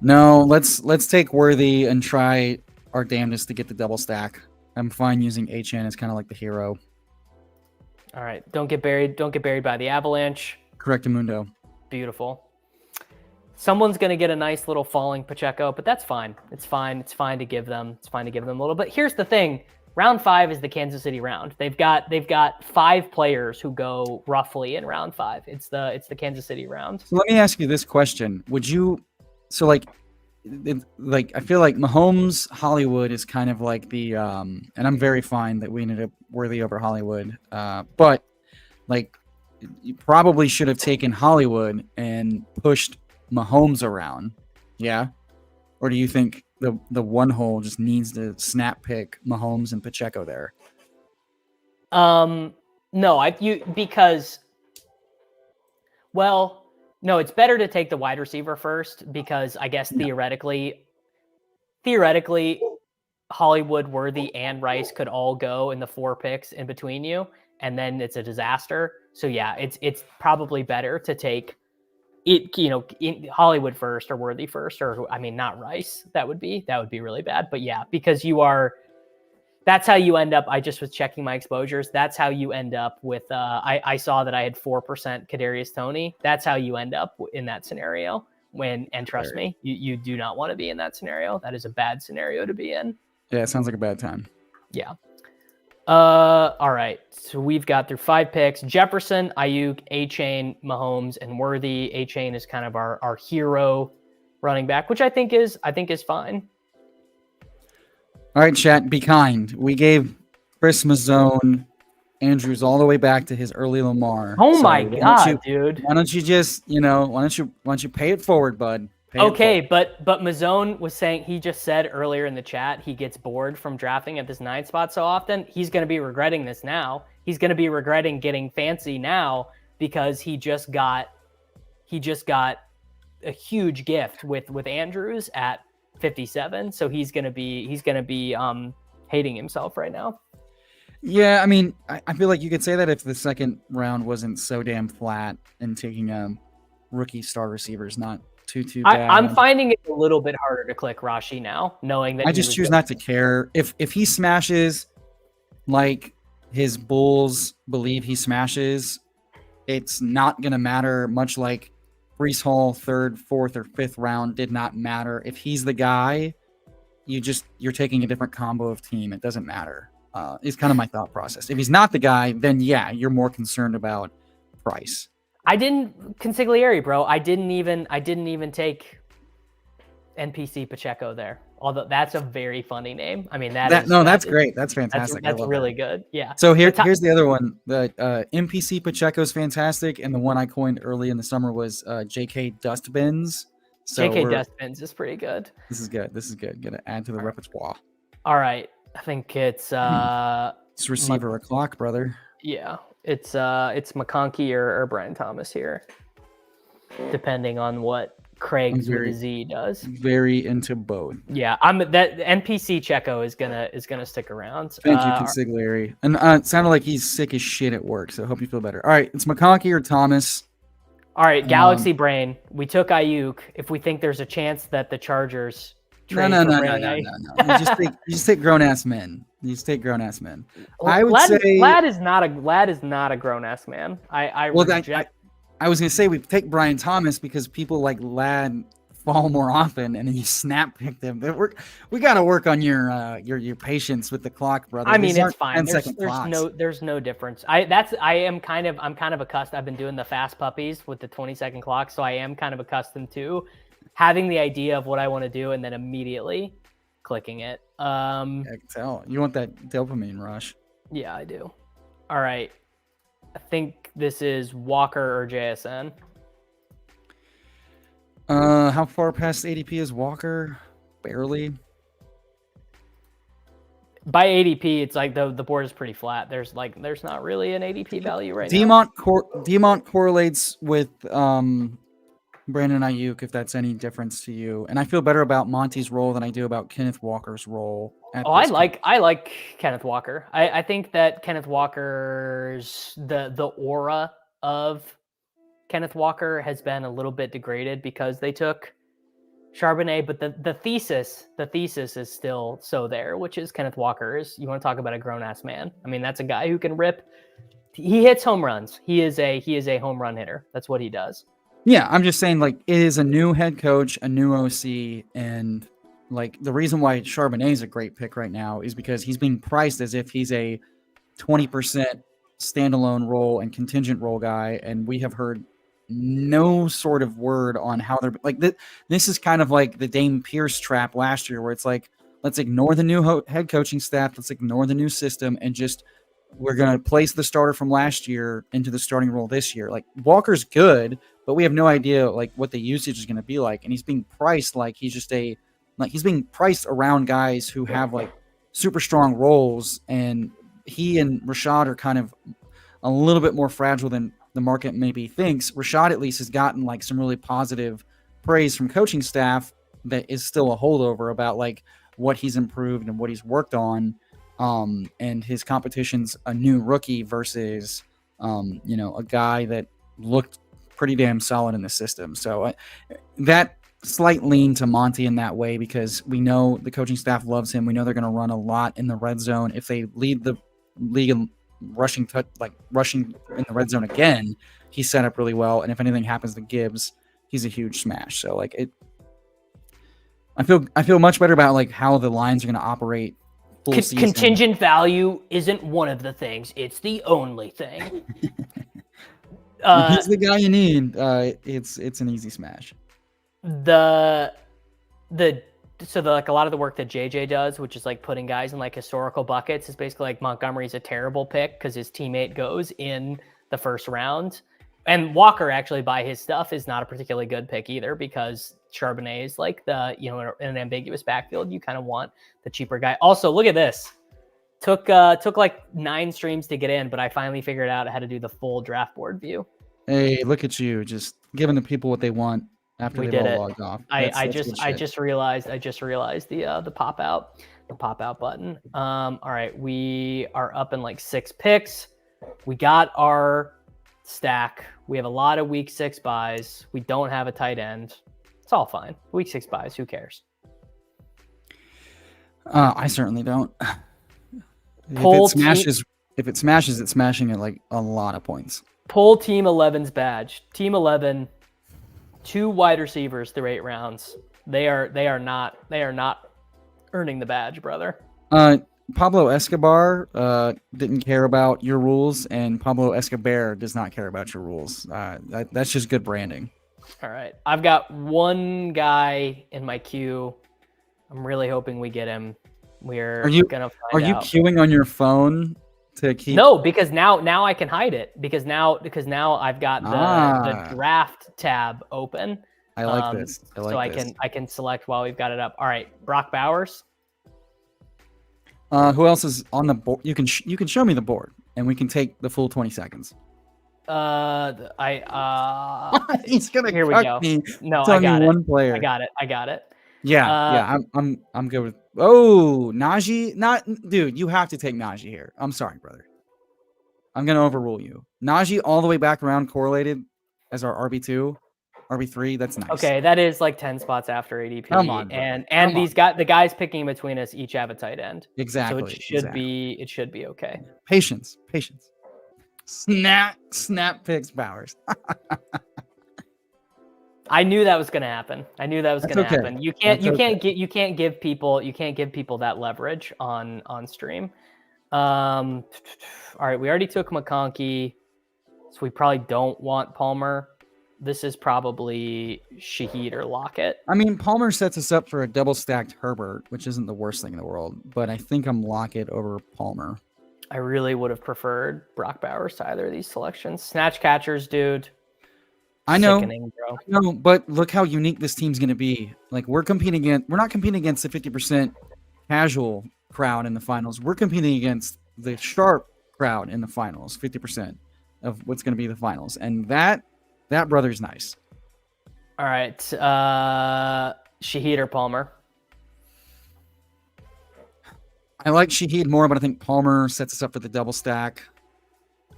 No, let's take Worthy and try our damnedest to get the double stack. I'm fine using HN as kind of like the hero. All right, don't get buried by the avalanche. Correctamundo. Beautiful. Someone's going to get a nice little falling Pacheco, but that's fine. It's fine. It's fine to give them. It's fine to give them a little. But here's the thing: round 5 is the Kansas City round. They've got 5 players who go roughly in round 5. It's the Kansas City round. So let me ask you this question: would you? So like I feel like Mahomes Hollywood is kind of like the and I'm very fine that we ended up Worthy over Hollywood. But like you probably should have taken Hollywood and pushed Mahomes around, yeah? Or do you think the one hole just needs to snap pick Mahomes and Pacheco there? No, because no, it's better to take the wide receiver first because I guess theoretically Hollywood, Worthy, and Rice could all go in the 4 picks in between you, and then it's a disaster. So yeah, it's probably better to take in Hollywood first or Worthy first, or I mean not Rice. That would be really bad. But yeah, because that's how you end up. I just was checking my exposures. That's how you end up with I saw that I had 4% Kadarius Toney. That's how you end up in that scenario. And trust me, you do not want to be in that scenario. That is a bad scenario to be in. Yeah, it sounds like a bad time. Yeah. All right. So we've got through 5 picks: Jefferson, Aiyuk, A-Chain, Mahomes, and Worthy. A-Chain is kind of our hero running back, which I think is fine. All right, chat, be kind. We gave Chris Mazzone Andrews all the way back to his early Lamar. Oh my God, dude! Why don't you just why don't you pay it forward, bud? Okay, but Mazzone was saying, he just said earlier in the chat he gets bored from drafting at this 9 spot so often. He's going to be regretting this now. He's going to be regretting getting fancy now because he just got a huge gift with Andrews at 57. So he's going to be hating himself right now. Yeah, I mean, I feel like you could say that if the second round wasn't so damn flat and taking a rookie star receivers not too bad. I'm finding it a little bit harder to click Rashi now, knowing that I just choose not to care. If he smashes like his Bulls believe he smashes, it's not gonna matter, much like Breece Hall 3rd, 4th, or 5th round did not matter. If he's the guy, you're taking a different combo of team. It doesn't matter. It's kind of my thought process. If he's not the guy, then yeah, you're more concerned about price. I didn't consigliere, bro. I didn't even take NPC Pacheco there. Although that's a very funny name. I mean, that's great. That's fantastic. That's really good. Yeah. So here's the other one. The NPC Pacheco is fantastic, and the one I coined early in the summer was JK Dustbins. So JK Dustbins is pretty good. This is good. Gonna add to the repertoire. All right. I think it's receiver o'clock, brother. Yeah. It's McConkey or Brian Thomas here, depending on what Craig's with a Z does. Very into both. Yeah, that NPC Checo is gonna stick around. Thank you, consigliere. And it sounded like he's sick as shit at work, so I hope you feel better. All right, it's McConkey or Thomas. All right, Galaxy Brain. We took Aiyuk. If we think there's a chance that the Chargers trade no. You just take grown ass men. You take grown ass men. Well, I would say Lad is not a grown ass man. I reject. I was gonna say we take Brian Thomas because people like Lad fall more often, and then you snap pick them. We got to work on your patience with the clock, brother. I mean, it's fine. There's There's no difference. I'm kind of accustomed. I've been doing the fast puppies with the 20-second clock, so I am kind of accustomed to having the idea of what I want to do and then immediately clicking it. I can tell you want that dopamine rush. Yeah, I do. All right, I think this is Walker or JSN. How far past ADP is Walker? Barely. By ADP, it's like the board is pretty flat. There's not really an ADP value right now. Demont correlates with Brandon Aiyuk, if that's any difference to you. And I feel better about Monty's role than I do about Kenneth Walker's role. I like Kenneth Walker. I think that Kenneth Walker's the aura of Kenneth Walker has been a little bit degraded because they took Charbonnet, but the thesis is still so there, which is Kenneth Walker is, you want to talk about a grown ass man. I mean, that's a guy who can rip. He hits home runs. He is a home run hitter. That's what he does. Yeah, I'm just saying, like, it is a new head coach, a new OC, and like the reason why Charbonnet is a great pick right now is because he's being priced as if he's a 20% standalone role and contingent role guy, and we have heard no sort of word on how they're like. This is kind of like the Dame Pierce trap last year, where it's like, let's ignore the new head coaching staff, let's ignore the new system, and just we're going to place the starter from last year into the starting role this year. Like, Walker's good, but we have no idea like what the usage is going to be like, and he's being priced like he's being priced around guys who have like super strong roles, and he and Rashad are kind of a little bit more fragile than the market maybe thinks. Rashad at least has gotten like some really positive praise from coaching staff that is still a holdover about like what he's improved and what he's worked on. And his competition's a new rookie versus, a guy that looked pretty damn solid in the system. So that slight lean to Monty in that way, because we know the coaching staff loves him. We know they're going to run a lot in the red zone. If they lead the league in rushing in the red zone again, he's set up really well. And if anything happens to Gibbs, he's a huge smash. So like I feel much better about like how the lines are going to operate. Contingent value isn't one of the things; it's the only thing. He's the guy you need. It's an easy smash. Like a lot of the work that JJ does, which is like putting guys in like historical buckets, is basically like Montgomery's a terrible pick because his teammate goes in the first round, and Walker actually by his stuff is not a particularly good pick either because Charbonnet is like the, in an ambiguous backfield, you kind of want the cheaper guy. Also, look at this. Took like 9 streams to get in, but I finally figured out how to do the full draft board view. Hey, look at you, just giving the people what they want after they've all logged off. I just realized the pop out button. All right, we are up in like 6 picks. We got our stack. We have a lot of week 6 buys. We don't have a tight end. It's all fine. Week 6 buys. Who cares? I certainly don't. If it smashes, it's smashing at like a lot of points. Pull Team 11's badge. Team 11, 2 wide receivers through 8 rounds. They are not earning the badge, brother. Pablo Escobar didn't care about your rules, and Pablo Escobar does not care about your rules. That's just good branding. All right. I've got one guy in my queue. I'm really hoping we get him. Are you queuing on your phone to keep? No, because now I can hide it because now I've got the draft tab open. I like this. I can select while we've got it up. All right, Brock Bowers. Who else is on the board? You can show me the board, and we can take the full 20 seconds. He's gonna here we go. Me. No, I got it. One player. I got it. Yeah, I'm good with. Oh, Najee, dude, you have to take Najee here. I'm sorry, brother. I'm gonna overrule you. Najee all the way back around correlated as our RB2 RB3. That's nice. Okay, that is like 10 spots after ADP. Come on, bro. and Come these guys, the guys picking between us each have a tight end. Exactly. So it should be okay. Patience. Snap picks Bowers. I knew that was going to happen. Happen. You can't give people that leverage on stream. All right, we already took McConkey, so we probably don't want Palmer. This is probably Shaheed or Lockett. I mean, Palmer sets us up for a double stacked Herbert, which isn't the worst thing in the world, but I think I'm Lockett over Palmer. I really would have preferred Brock Bowers to either of these selections. Snatch catchers, dude. I know, bro. No, but look how unique this team's going to be. Like we're not competing against the 50% casual crowd in the finals. We're competing against the sharp crowd in the finals, 50% of what's going to be the finals. And that brother's nice. All right. Shaheed or Palmer? I like Shaheed more, but I think Palmer sets us up for the double stack.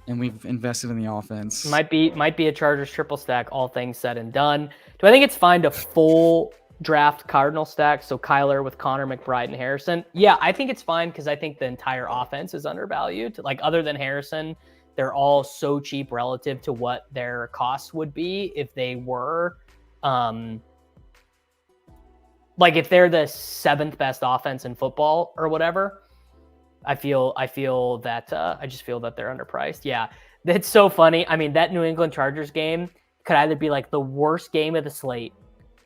And we've invested in the offense. Might be a Chargers triple stack, all things said and done. Do I think it's fine to full draft Cardinal stack? So Kyler with Connor, McBride, and Harrison. Yeah, I think it's fine because I think the entire offense is undervalued. Like other than Harrison, they're all so cheap relative to what their costs would be if they were, like if they're the 7th best offense in football or whatever. I just feel that they're underpriced. Yeah, that's so funny. I mean, that New England Chargers game could either be like the worst game of the slate,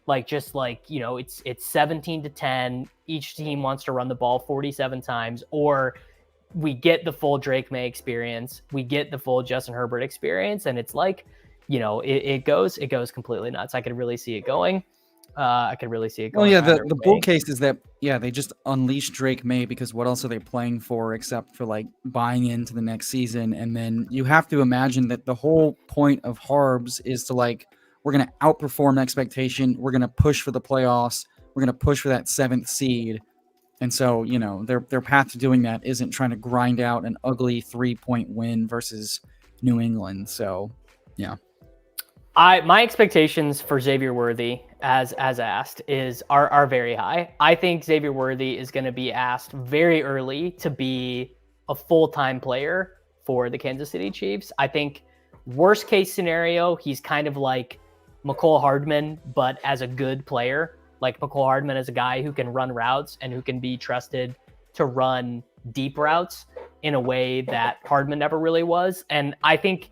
like just like, you know, it's 17-10. Each team wants to run the ball 47 times, or we get the full Drake May experience, we get the full Justin Herbert experience, and it's like, you know, it goes completely nuts. I could really see it going. Well, yeah, the bull case is that, yeah, they just unleashed Drake May because what else are they playing for except for like buying into the next season? And then you have to imagine that the whole point of Harbs is to like, we're going to outperform expectation. We're going to push for the playoffs. We're going to push for that 7th seed. And so, you know, their path to doing that isn't trying to grind out an ugly 3-point win versus New England. So, yeah. My expectations for Xavier Worthy, as asked, are very high. I think Xavier Worthy is going to be asked very early to be a full-time player for the Kansas City Chiefs. I think worst case scenario, he's kind of like McCole Hardman, but as a good player. Like McCole Hardman is a guy who can run routes and who can be trusted to run deep routes in a way that Hardman never really was. And I think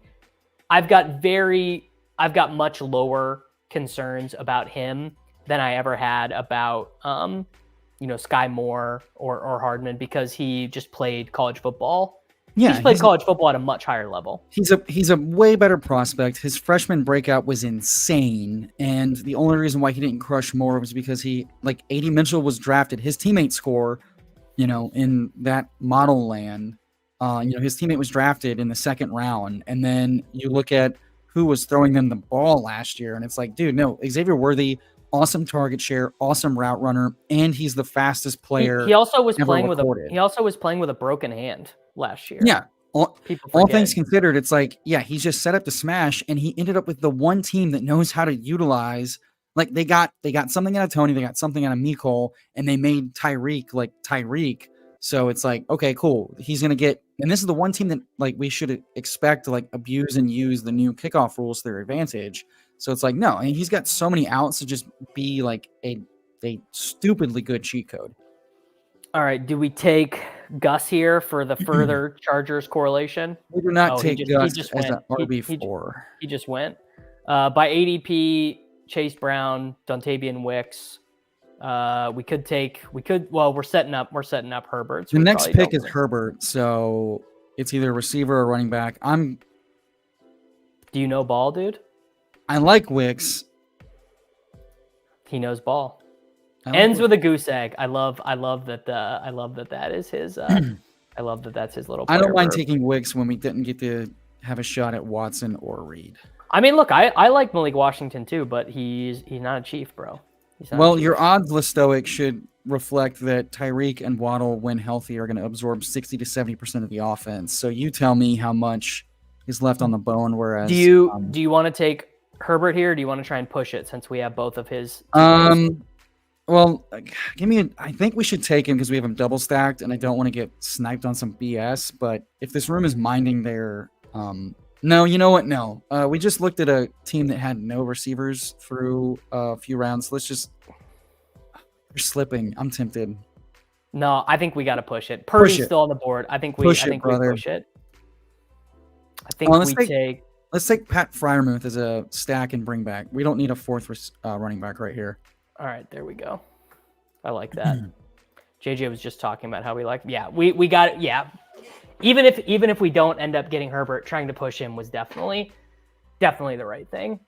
I've got much lower concerns about him than I ever had about, Sky Moore or Hardman, because he just played college football. Yeah, he's played college football at a much higher level. He's a way better prospect. His freshman breakout was insane, and the only reason why he didn't crush more was because A.D. Mitchell was drafted. His teammate score, in that model land, his teammate was drafted in the 2nd round, and then you look at who was throwing them the ball last year, and it's like, dude, no, Xavier Worthy, awesome target share, awesome route runner, and he's the fastest player. He also was playing with a broken hand last year. Yeah. All things considered, it's like, yeah, he's just set up to smash, and he ended up with the one team that knows how to utilize. Like they got something out of Tony, they got something out of Mecole, and they made Tyreek like Tyreek. So it's like, okay, cool. He's gonna get, and this is the one team that like we should expect to like abuse and use the new kickoff rules to their advantage. So it's like, no, I mean, he's got so many outs to just be like a stupidly good cheat code. All right, do we take Gus here for the further Chargers correlation? We do not take Gus as an RB4. He just went. By ADP, Chase Brown, Dontavian Wicks. We're setting up Herbert. So the next pick is Herbert, so it's either receiver or running back. Do you know Ball, dude? I like Wicks. He knows Ball. Ends with a goose egg. I love that is his. I love that that's his little. I don't mind taking Wicks when we didn't get to have a shot at Watson or Reed. I mean, look, I like Malik Washington too, but he's not a Chief, bro. Well, your odds list stoic should reflect that Tyreek and Waddle, when healthy, are going to absorb 60 to 70% of the offense. So you tell me how much is left on the bone. Whereas, do you want to take Herbert here? Or do you want to try and push it since we have both of his? Well, I think we should take him because we have him double stacked, and I don't want to get sniped on some BS. But if this room is minding their, no, you know what? No, we just looked at a team that had no receivers through a few rounds. Let's just. You're slipping. I'm tempted. No, I think we got to push it. Purdy's still on the board. I think we push it. I think Let's take Pat Freiermuth as a stack and bring back. We don't need a fourth running back right here. All right, there we go. I like that. JJ was just talking about how we like. Yeah, we got it. Yeah, even if we don't end up getting Herbert, trying to push him was definitely the right thing.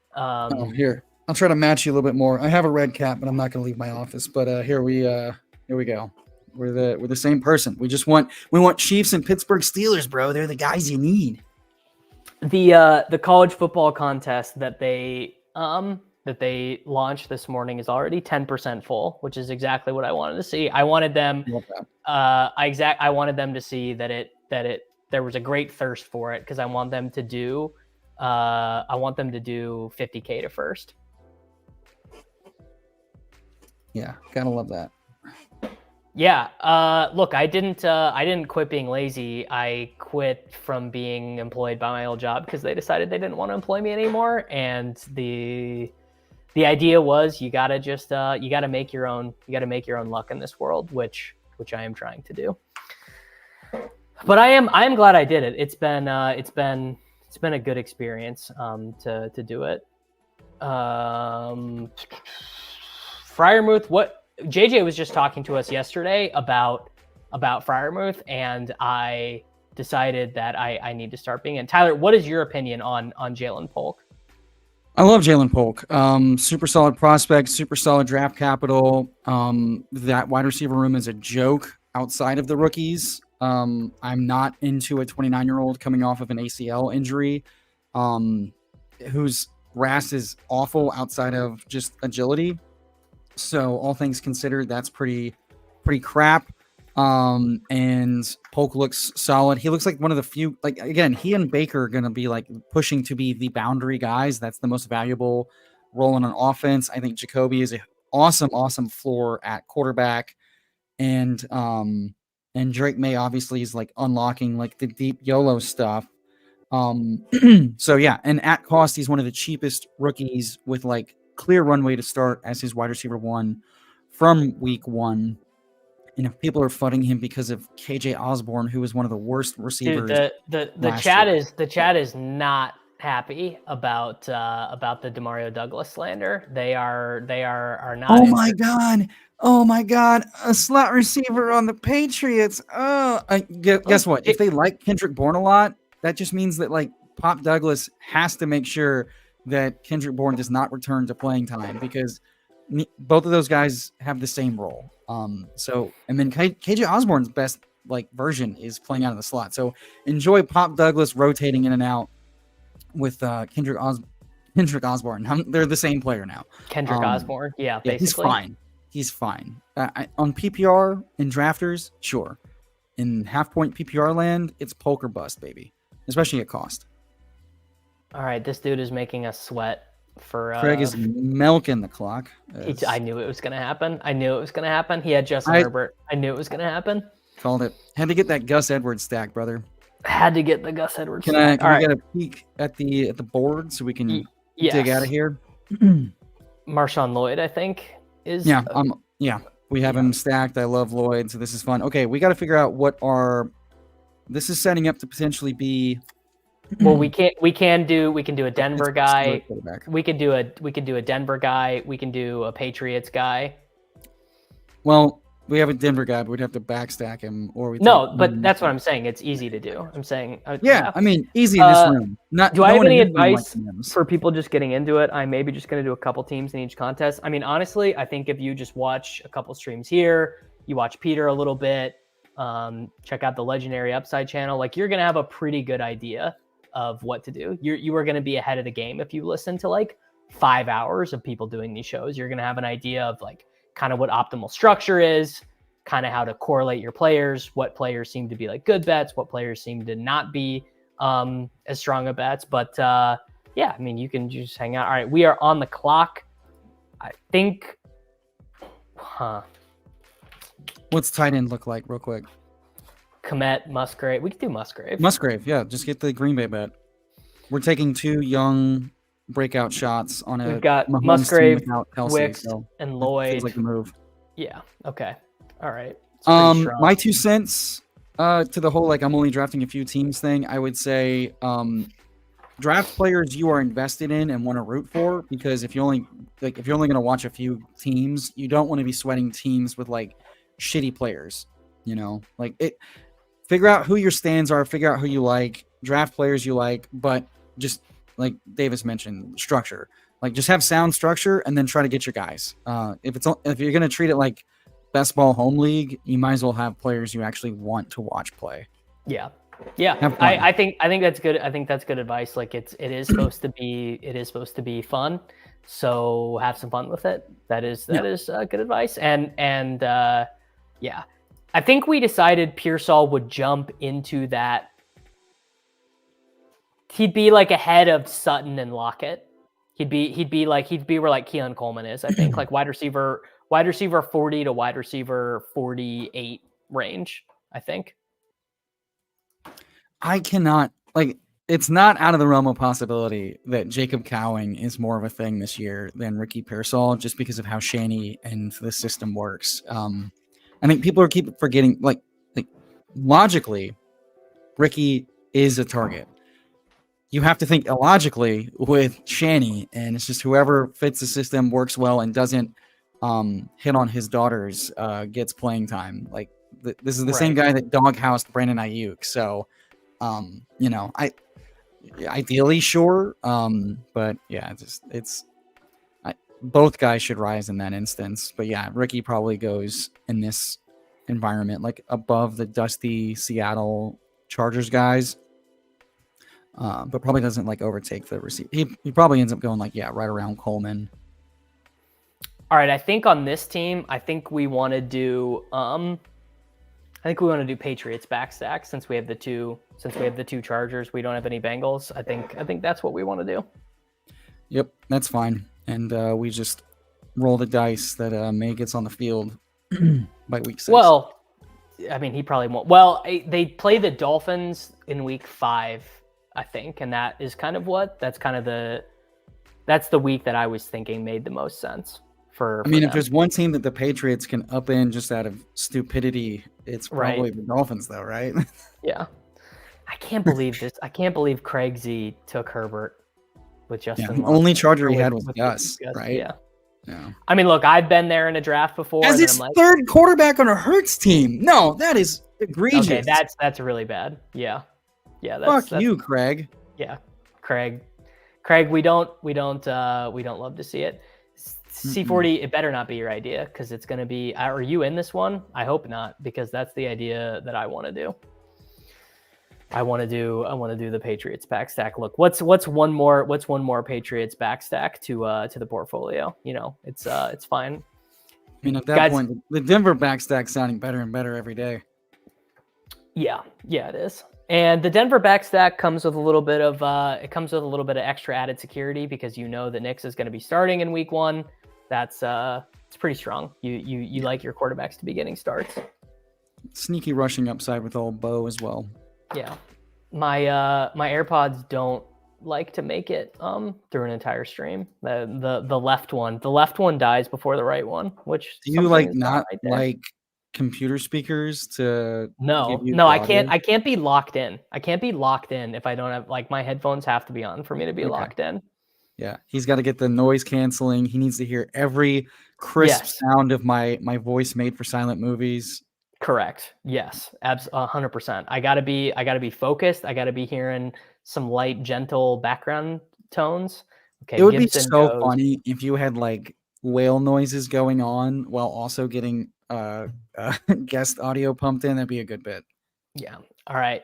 Here, I'll try to match you a little bit more. I have a red cap, but I'm not going to leave my office. But here we go. We're the same person. We want Chiefs and Pittsburgh Steelers, bro. They're the guys you need. The college football contest that they launched this morning is already 10% full, which is exactly what I wanted to see. I wanted them I wanted them to see that there was a great thirst for it, because I want them to do 50K to first. Yeah, gotta love that. Yeah. Look, I didn't quit being lazy. I quit from being employed by my old job because they decided they didn't want to employ me anymore. And the idea was you gotta make your own luck in this world, which I am trying to do. But I am glad I did it. It's been a good experience to do it. Freiermuth, what JJ was just talking to us yesterday about Freiermuth, and I decided that I need to start being in. Tyler, what is your opinion on Jalen Polk? I love Jalen Polk. Super solid prospect, super solid draft capital. That wide receiver room is a joke outside of the rookies. I'm not into a 29-year-old coming off of an ACL injury, whose RAS is awful outside of just agility. So all things considered, that's pretty crap. And Polk looks solid. He looks like one of the few, like, again, he and Baker are going to be like pushing to be the boundary guys. That's the most valuable role in an offense. I think Jacoby is an awesome floor at quarterback. And Drake May obviously is like unlocking like the deep YOLO stuff. So yeah, and at cost, he's one of the cheapest rookies with like clear runway to start as his wide receiver one from week one. And if people are fudding him because of KJ Osborne, who is one of the worst receivers, dude, the chat is not happy about the Demario Douglas slander. They are not. Oh my god, a slot receiver on the Patriots. Guess what? If they like Kendrick Bourne a lot, that just means that like Pop Douglas has to make sure that Kendrick Bourne does not return to playing time, because both of those guys have the same role. So, and then KJ Osborne's best like version is playing out of the slot. So enjoy Pop Douglas rotating in and out with Kendrick Osborne. They're the same player now. Kendrick Osborne, yeah, basically. He's fine. On PPR and drafters, sure. In half-point PPR land, it's Polk or bust, baby, especially at cost. All right, this dude is making us sweat. Craig is milking the clock. I knew it was going to happen. He had Justin Herbert. I knew it was going to happen. Called it. Had to get that Gus Edwards stack, brother. Had to get the Gus Edwards stack. Can we get a peek at the board so we can dig out of here? Marshawn Lloyd, I think, is... Yeah, we have him stacked. I love Lloyd, so this is fun. Okay, we got to figure out this is setting up to potentially be... Well, we can do a Denver guy. We can do a Denver guy. We can do a Patriots guy. Well, we have a Denver guy, but we'd have to backstack him, or but that's what I'm saying. It's easy to do. I'm saying. I mean, easy in this room. Do I have any advice for people just getting into it? I'm maybe just going to do a couple teams in each contest. I mean, honestly, I think if you just watch a couple streams here, you watch Peter a little bit, check out the Legendary Upside channel, like you're going to have a pretty good idea of what to do. You are going to be ahead of the game if you listen to like 5 hours of people doing these shows. You're going to have an idea of like kind of what optimal structure is, kind of how to correlate your players, what players seem to be like good bets, what players seem to not be as strong of bets. But Yeah, I mean, you can just hang out. All right, we are on the clock. I think, What's tight end look like, real quick? Komet, Musgrave. We could do Musgrave. Musgrave, yeah. Just get the Green Bay bet. We're taking 2 young breakout shots on a We've got Mahomes Musgrave, team without Kelsey, Wicks, so and it Lloyd. feels like the move. Yeah. Okay. All right. It's pretty strong. My 2 cents to the whole like I'm only drafting a few teams thing. I would say draft players you are invested in and want to root for, because if you're only going to watch a few teams, you don't want to be sweating teams with like shitty players. You know, like it. Figure out who your stands are. Figure out who you like. Draft players you like, but just like Davis mentioned, structure. Like just have sound structure and then try to get your guys. If you're gonna treat it like best ball home league, you might as well have players you actually want to watch play. Yeah. I think that's good. I think that's good advice. Like it is supposed to be fun. So have some fun with it. That is good advice. And yeah, I think we decided Pearsall would jump into that. He'd be like ahead of Sutton and Lockett. He'd be where like Keon Coleman is. I think like wide receiver 40 to wide receiver 48 range. I think. I cannot like. It's not out of the realm of possibility that Jacob Cowing is more of a thing this year than Ricky Pearsall, just because of how Shanny and the system works. I think people keep forgetting, like logically, Ricky is a target. You have to think illogically with Shanny, and it's just whoever fits the system works well and doesn't hit on his daughters gets playing time. Like this is the same guy that doghoused Brandon Aiyuk. So, ideally, sure. But yeah, both guys should rise in that instance. But yeah, Ricky probably goes in this environment, like above the dusty Seattle Chargers guys. But probably doesn't like overtake the receiver. He probably ends up going like, right around Coleman. All right. I think on this team, I think we want to do, Patriots backstack since we have the two Chargers. We don't have any Bengals. I think that's what we want to do. Yep. That's fine. And we just roll the dice that May gets on the field by week 6. Well, I mean, he probably won't. Well, they play the Dolphins in week 5, I think. And that is that's the week that I was thinking made the most sense for if them. there's one team that the Patriots can up in just out of stupidity, it's probably the Dolphins though, right? Yeah. I can't believe this. I can't believe Craig Z took Herbert with Justin. The only Charger he had was Gus, right? Yeah. I mean, look, I've been there in a draft before. As his third quarterback on a Hurts team. No, that is egregious. Okay, that's really bad. Yeah. Fuck you, Craig. Yeah, Craig, we don't love to see it. C40, it better not be your idea because it's going to be. Are you in this one? I hope not, because that's the idea that I want to do. I want to do the Patriots backstack. Look, what's one more Patriots backstack to the portfolio? It's fine. I mean, at that point, the Denver backstack sounding better and better every day. Yeah, it is. And the Denver backstack comes with a little bit of extra added security because that Nix is going to be starting in week 1. That's it's pretty strong. You like your quarterbacks to be getting starts. Sneaky rushing upside with old Bo as well. Yeah, my AirPods don't like to make it through an entire stream. The left one dies before the right one. Which do you not like computer speakers to? No, I can't be locked in. I can't be locked in if I don't have my headphones have to be on for me to be locked in. Yeah, he's got to get the noise canceling. He needs to hear every crisp sound of my voice made for silent movies. Correct. Yes, 100%. I gotta be focused. I gotta be hearing some light, gentle background tones. Okay. It would be so funny if you had whale noises going on while also getting guest audio pumped in. That'd be a good bit. Yeah. All right.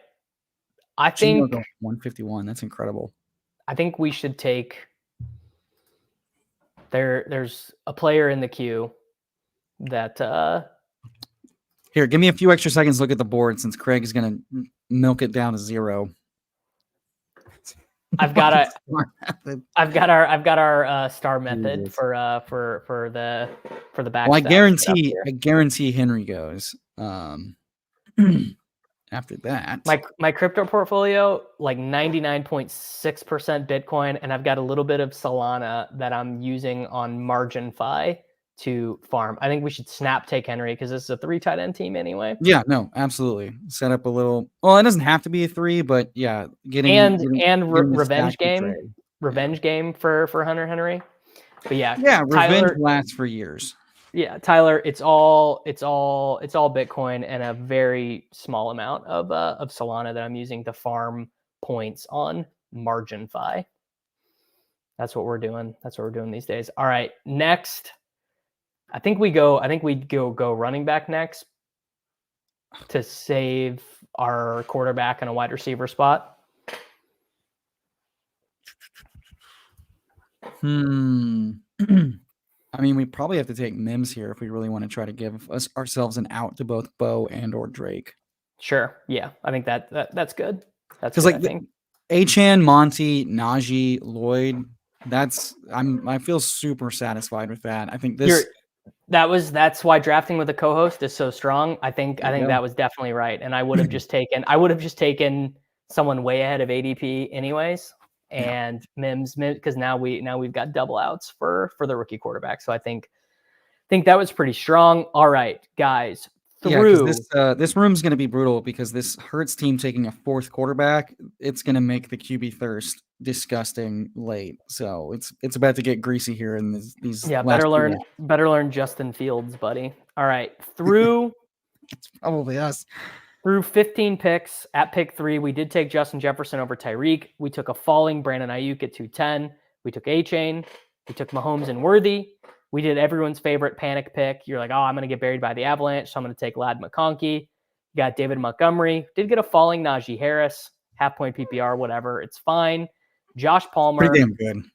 I think 151. That's incredible. I think we should take. There's a player in the queue that. Here, give me a few extra seconds to look at the board since Craig is going to milk it down to 0. I've got our star method Jesus. for the back. Well, I guarantee Henry goes. After that, my crypto portfolio, like 99.6% Bitcoin, and I've got a little bit of Solana that I'm using on MarginFi to farm. I think we should snap take Henry because this is a 3 tight end team anyway. Yeah, no, absolutely. Set up a little. Well, it doesn't have to be a 3, but yeah, getting revenge game for Hunter Henry. But yeah, revenge lasts for years. Yeah, Tyler, it's all Bitcoin and a very small amount of Solana that I'm using to farm points on MarginFi. That's what we're doing. That's what we're doing these days. All right, next, I think we go running back next to save our quarterback and a wide receiver spot. I mean, we probably have to take Mims here if we really want to try to give ourselves an out to both Bo and or Drake. Sure. Yeah, I think that's good. That's because like Achane, Monty, Najee, Lloyd. I feel super satisfied with that. I think that's why drafting with a co-host is so strong. I think that was definitely right, and I would have just taken someone way ahead of ADP anyways. And Mims, because now we've got double outs for the rookie quarterback. So I think that was pretty strong. All right, guys. This room's going to be brutal because this Hurts team taking a 4th quarterback, it's going to make the QB thirst disgusting late. So it's about to get greasy here in these. Yeah, better learn Justin Fields, buddy. All right, it's probably us. Through 15 picks at pick 3, we did take Justin Jefferson over Tyreek. We took a falling Brandon Aiyuk at 210. We took Achane. We took Mahomes and Worthy. We did everyone's favorite panic pick. You're like, oh, I'm going to get buried by the Avalanche, so I'm going to take Ladd McConkey. You got David Montgomery. Did get a falling Najee Harris. Half-point PPR, whatever. It's fine. Josh Palmer. Pretty damn good.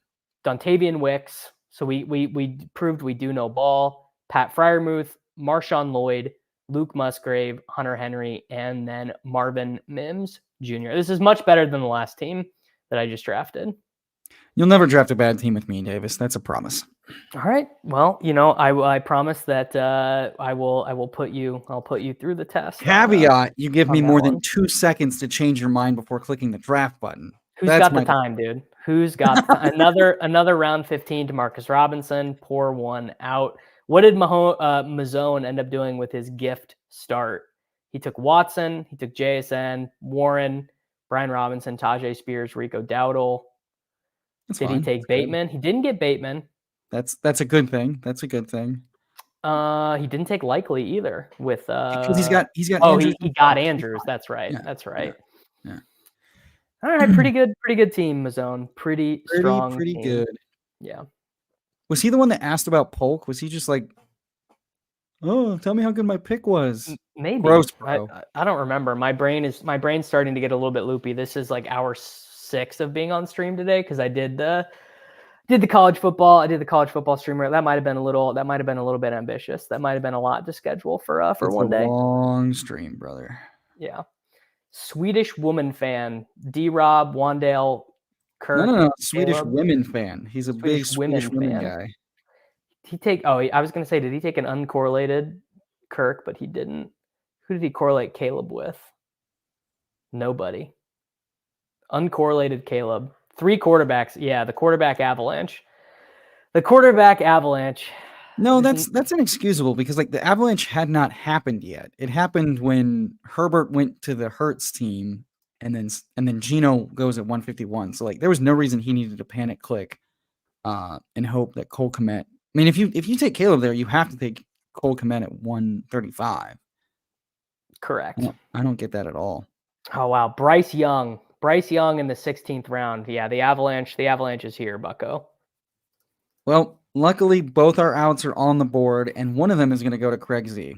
Dontavian Wicks. So we proved we do know ball. Pat Freiermuth. Marshawn Lloyd. Luke Musgrave, Hunter Henry, and then Marvin Mims Jr. This is much better than the last team that I just drafted. You'll never draft a bad team with me, Davis. That's a promise. All right. Well, I promise that I'll put you through the test. Caveat: you give me more than 2 seconds to change your mind before clicking the draft button. Who's got the time, dude? Who's got another round 15 to Marcus Robinson? Pour one out. What did Mazzone end up doing with his gift start? He took Watson, he took JSN, Warren, Brian Robinson, Tajay Spears, Rico Dowdle. Did he take Bateman? He didn't get Bateman. That's a good thing. That's a good thing. He didn't take Likely either. With because he's got. Oh, he got Andrews. That's right. Yeah. That's right. Yeah. All right, pretty good team, Mazzone. Pretty strong. Pretty team. good. Yeah. Was he the one that asked about Polk? Was he just like, oh, tell me how good my pick was? Maybe. Gross, bro. I don't remember. My brain's starting to get a little bit loopy. This is like hour 6 of being on stream today because I did the college football. I did the college football streamer. That might have been a little bit ambitious. That might have been a lot to schedule for one day. Long stream, brother. Yeah. Swedish woman fan, D-Rob, Wandale, Kirk. No. Swedish women fan. He's a big Swedish women guy. I was going to say, did he take an uncorrelated Kirk? But he didn't. Who did he correlate Caleb with? Nobody. Uncorrelated Caleb. 3 quarterbacks. Yeah, the quarterback avalanche. No, that's inexcusable because like the avalanche had not happened yet. It happened when Herbert went to the Hurts team, and then Geno goes at 151. So like there was no reason he needed to panic click, and hope that Cole Kmet. I mean, if you take Caleb there, you have to take Cole Kmet at 135. Correct. I don't get that at all. Oh wow, Bryce Young in the 16th round. Yeah, the avalanche is here, Bucko. Well, luckily both our outs are on the board, and one of them is going to go to Craig Z.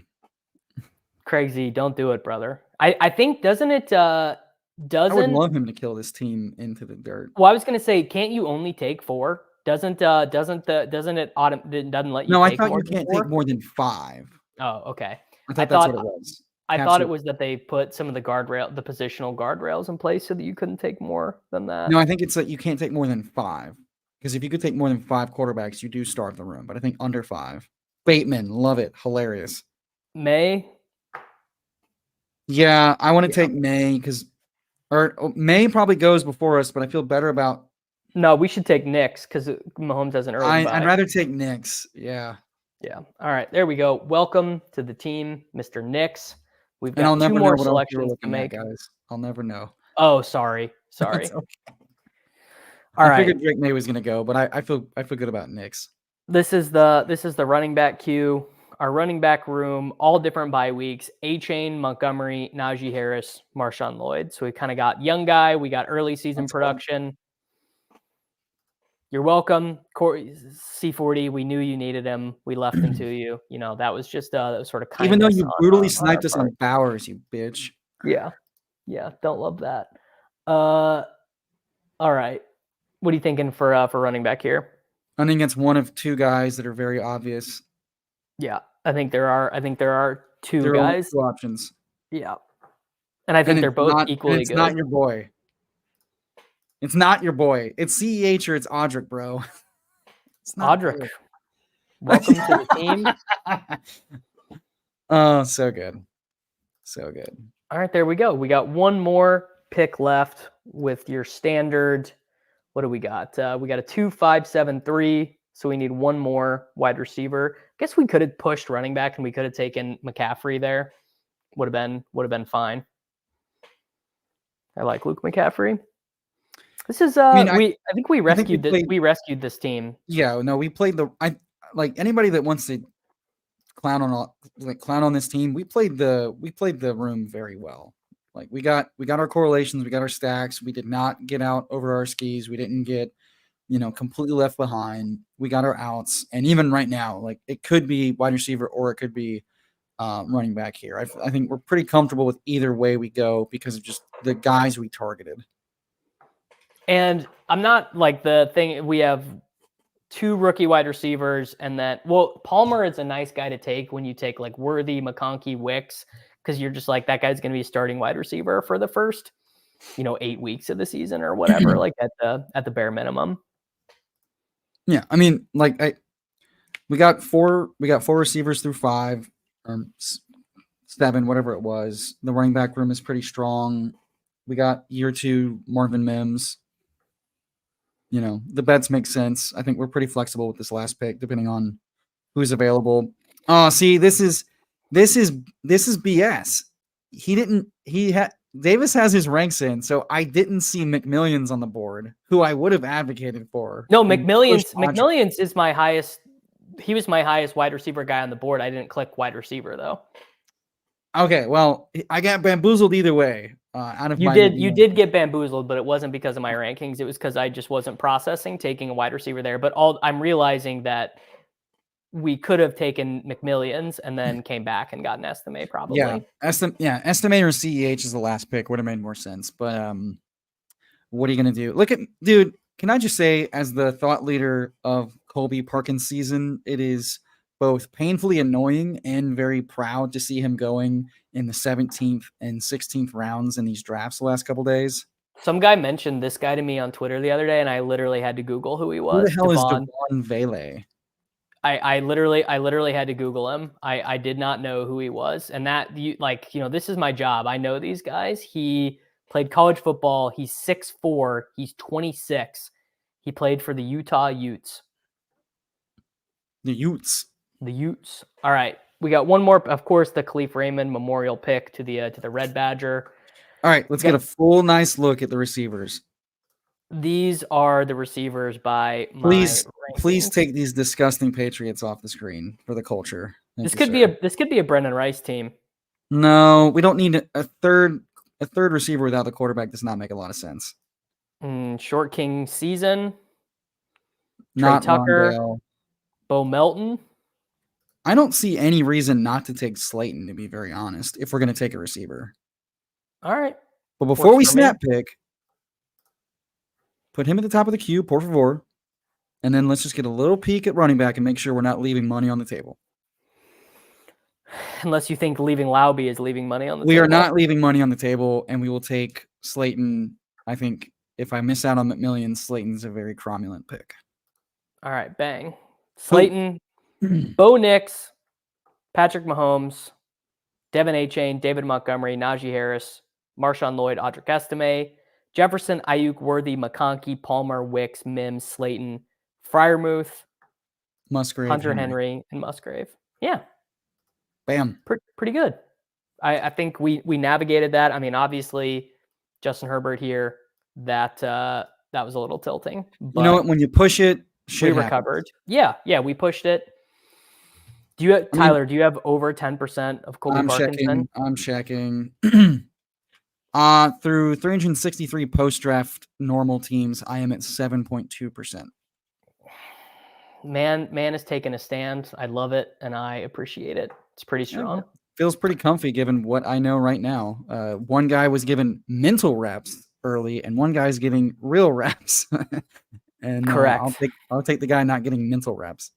Craig Z, don't do it, brother. I think doesn't it? I would love him to kill this team into the dirt. Well, I was going to say, can't you only take 4? Doesn't it doesn't let you? No, take I thought more you can't 4? take more than 5. Oh, okay. I thought that's what it was. I thought it was that they put some of the positional guardrails in place so that you couldn't take more than that. No, I think it's that you can't take more than 5. Because if you could take more than 5 quarterbacks, you do starve the room. But I think under 5. Bateman, love it. Hilarious. May? Yeah, I want to take May because May probably goes before us, but I feel better about. No, we should take Knicks because Mahomes has an early bye. I'd rather take Knicks. Yeah. Yeah. All right. There we go. Welcome to the team, Mr. Knicks. We've got I'll 2 never more know selections to make. guys. I'll never know. Oh, sorry. Sorry. Okay. All right. I figured Drake May was going to go, but I feel good about Knicks. This is the running back queue. Our running back room, all different bye weeks. A-Chain, Montgomery, Najee Harris, Marshawn Lloyd. So we kind of got young guy. We got early season production. Cool. You're welcome. C40, we knew you needed him. We left him to you. You know, that was just that was sort of kindness. Even though you brutally sniped us on Bowers, you bitch. Yeah. Yeah. Don't love that. All right. What are you thinking for running back here? I think it's one of 2 guys that are very obvious. Yeah, I think there are 2 guys. 2 options. Yeah, and I think they're both equally good. It's not your boy. It's not your boy. It's CEH or it's Audric, bro. It's not Audric. Welcome to the team. Oh, so good. So good. All right, there we go. We got one more pick left with your standard. What do we got? We got a 2-5-7-3. So we need one more wide receiver. I guess we could have pushed running back and we could have taken McCaffrey there. Would have been fine. I like Luke McCaffrey. This is I think we rescued this team. Yeah, no, we played like anybody that wants to clown on this team, we played the room very well. Like we got our correlations, we got our stacks, we did not get out over our skis, we didn't get completely left behind. We got our outs. And even right now, like it could be wide receiver or it could be running back here. I think we're pretty comfortable with either way we go because of just the guys we targeted. And I'm not like the thing. We have 2 rookie wide receivers and then, Palmer is a nice guy to take when you take like Worthy, McConkey, Wicks, because you're just like, that guy's going to be a starting wide receiver for the first, 8 weeks of the season or whatever, like at the bare minimum. Yeah, I mean, like we got four receivers through 5 or 7, whatever it was. The running back room is pretty strong. We got year 2 Marvin Mims. The bets make sense. I think we're pretty flexible with this last pick, depending on who's available. Oh, see, this is BS. Davis has his ranks in, so I didn't see McMillions on the board, who I would have advocated for. No, McMillions is my highest. He was my highest wide receiver guy on the board. I didn't click wide receiver though. Okay, well, I got bamboozled either way. You did get bamboozled, but it wasn't because of my rankings. It was because I just wasn't processing taking a wide receiver there. But I'm realizing that we could have taken McMillions and then came back and gotten Estime probably. Estime or CEH is the last pick. Would have made more sense. But what are you going to do? Dude, can I just say, as the thought leader of Colby Parkins' season, it is both painfully annoying and very proud to see him going in the 17th and 16th rounds in these drafts the last couple days. Some guy mentioned this guy to me on Twitter the other day, and I literally had to Google who he was. Who the hell is Devon Vele? I literally had to Google him. I did not know who he was. And this is my job. I know these guys. He played college football. He's 6'4". He's 26. He played for the Utah Utes. The Utes. All right. We got one more, of course, the Khalif Raymond memorial pick to the Red Badger. All right, let's get a full nice look at the receivers. These are the receivers by Please take these disgusting Patriots off the screen for the culture. This could be a Brendan Rice team. No, we don't need a third receiver without the quarterback. Does not make a lot of sense. Short King season. Not Trey Tucker. Rondale. Bo Melton. I don't see any reason not to take Slayton, to be very honest, if we're going to take a receiver. All right. But before we snap pick, put him at the top of the queue, por favor. And then let's just get a little peek at running back and make sure we're not leaving money on the table. Unless you think leaving Lauby is leaving money on the table. We are not leaving money on the table, and we will take Slayton. I think if I miss out on McMillian, Slayton's a very cromulent pick. All right, bang. Slayton, Bo Nix, Patrick Mahomes, Devin Achane, David Montgomery, Najee Harris, Marshawn Lloyd, Audric Estime, Jefferson, Aiyuk, Worthy, McConkey, Palmer, Wicks, Mims, Slayton, Freiermuth, Musgrave, Hunter Henry, and Musgrave. Yeah. Bam. Pretty good. I think we navigated that. I mean, obviously, Justin Herbert here, that was a little tilting. But you know what? When you push it, we recovered. Yeah, we pushed it. Tyler, do you have over 10% of Colby Parkinson? I'm checking. Through 363 post-draft normal teams, I am at 7.2%. Man has taken a stand. I love it, and I appreciate it. It's pretty strong. Yeah, feels pretty comfy given what I know right now. One guy was given mental reps early, and one guy's getting real reps. And correct. I'll take the guy not getting mental reps.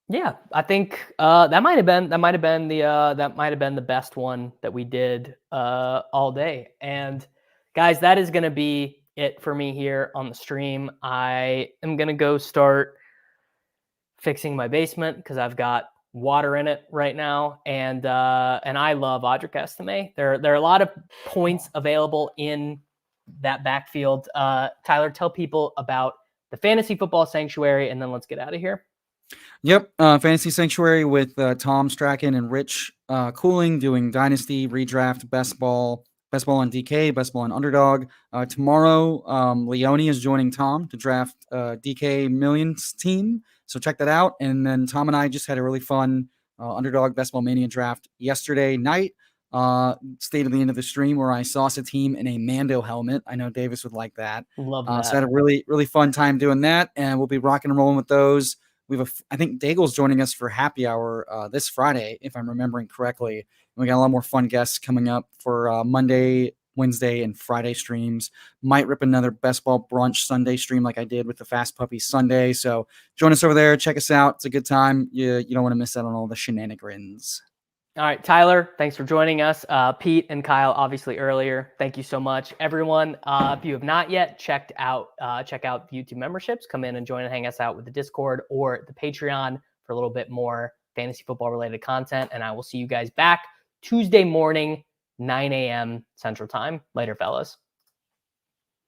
Yeah, I think that might have been the best one that we did all day. And guys, that is going to be it for me here on the stream. I am going to go start fixing my basement because I've got water in it right now, and I love Audric Estime. There are a lot of points available in that backfield. Tyler, tell people about the Fantasy Football Sanctuary, and then let's get out of here. Yep, Fantasy Sanctuary with Tom Strachan and Rich Cooling doing Dynasty, Redraft, Best Ball on DK, Best Ball on Underdog. Tomorrow, Leone is joining Tom to draft DK Millions team, so check that out. And then Tom and I just had a really fun Underdog Ball Mania draft yesterday night. Stayed at the end of the stream where I sauced a team in a Mando helmet. I know Davis would like that. Love that. So I had a really, really fun time doing that, and we'll be rocking and rolling with those. I think Daigle's joining us for happy hour this Friday, if I'm remembering correctly. And we got a lot more fun guests coming up for Monday, Wednesday, and Friday streams. Might rip another Best Ball brunch Sunday stream like I did with the Fast Puppy Sunday. So join us over there. Check us out. It's a good time. You don't want to miss out on all the shenanigans. All right, Tyler, thanks for joining us. Pete and Kyle, obviously earlier. Thank you so much, everyone. If you have not yet check out YouTube memberships, come in and join and hang us out with the Discord or the Patreon for a little bit more fantasy football related content. And I will see you guys back Tuesday morning, 9 a.m. Central Time. Later, fellas.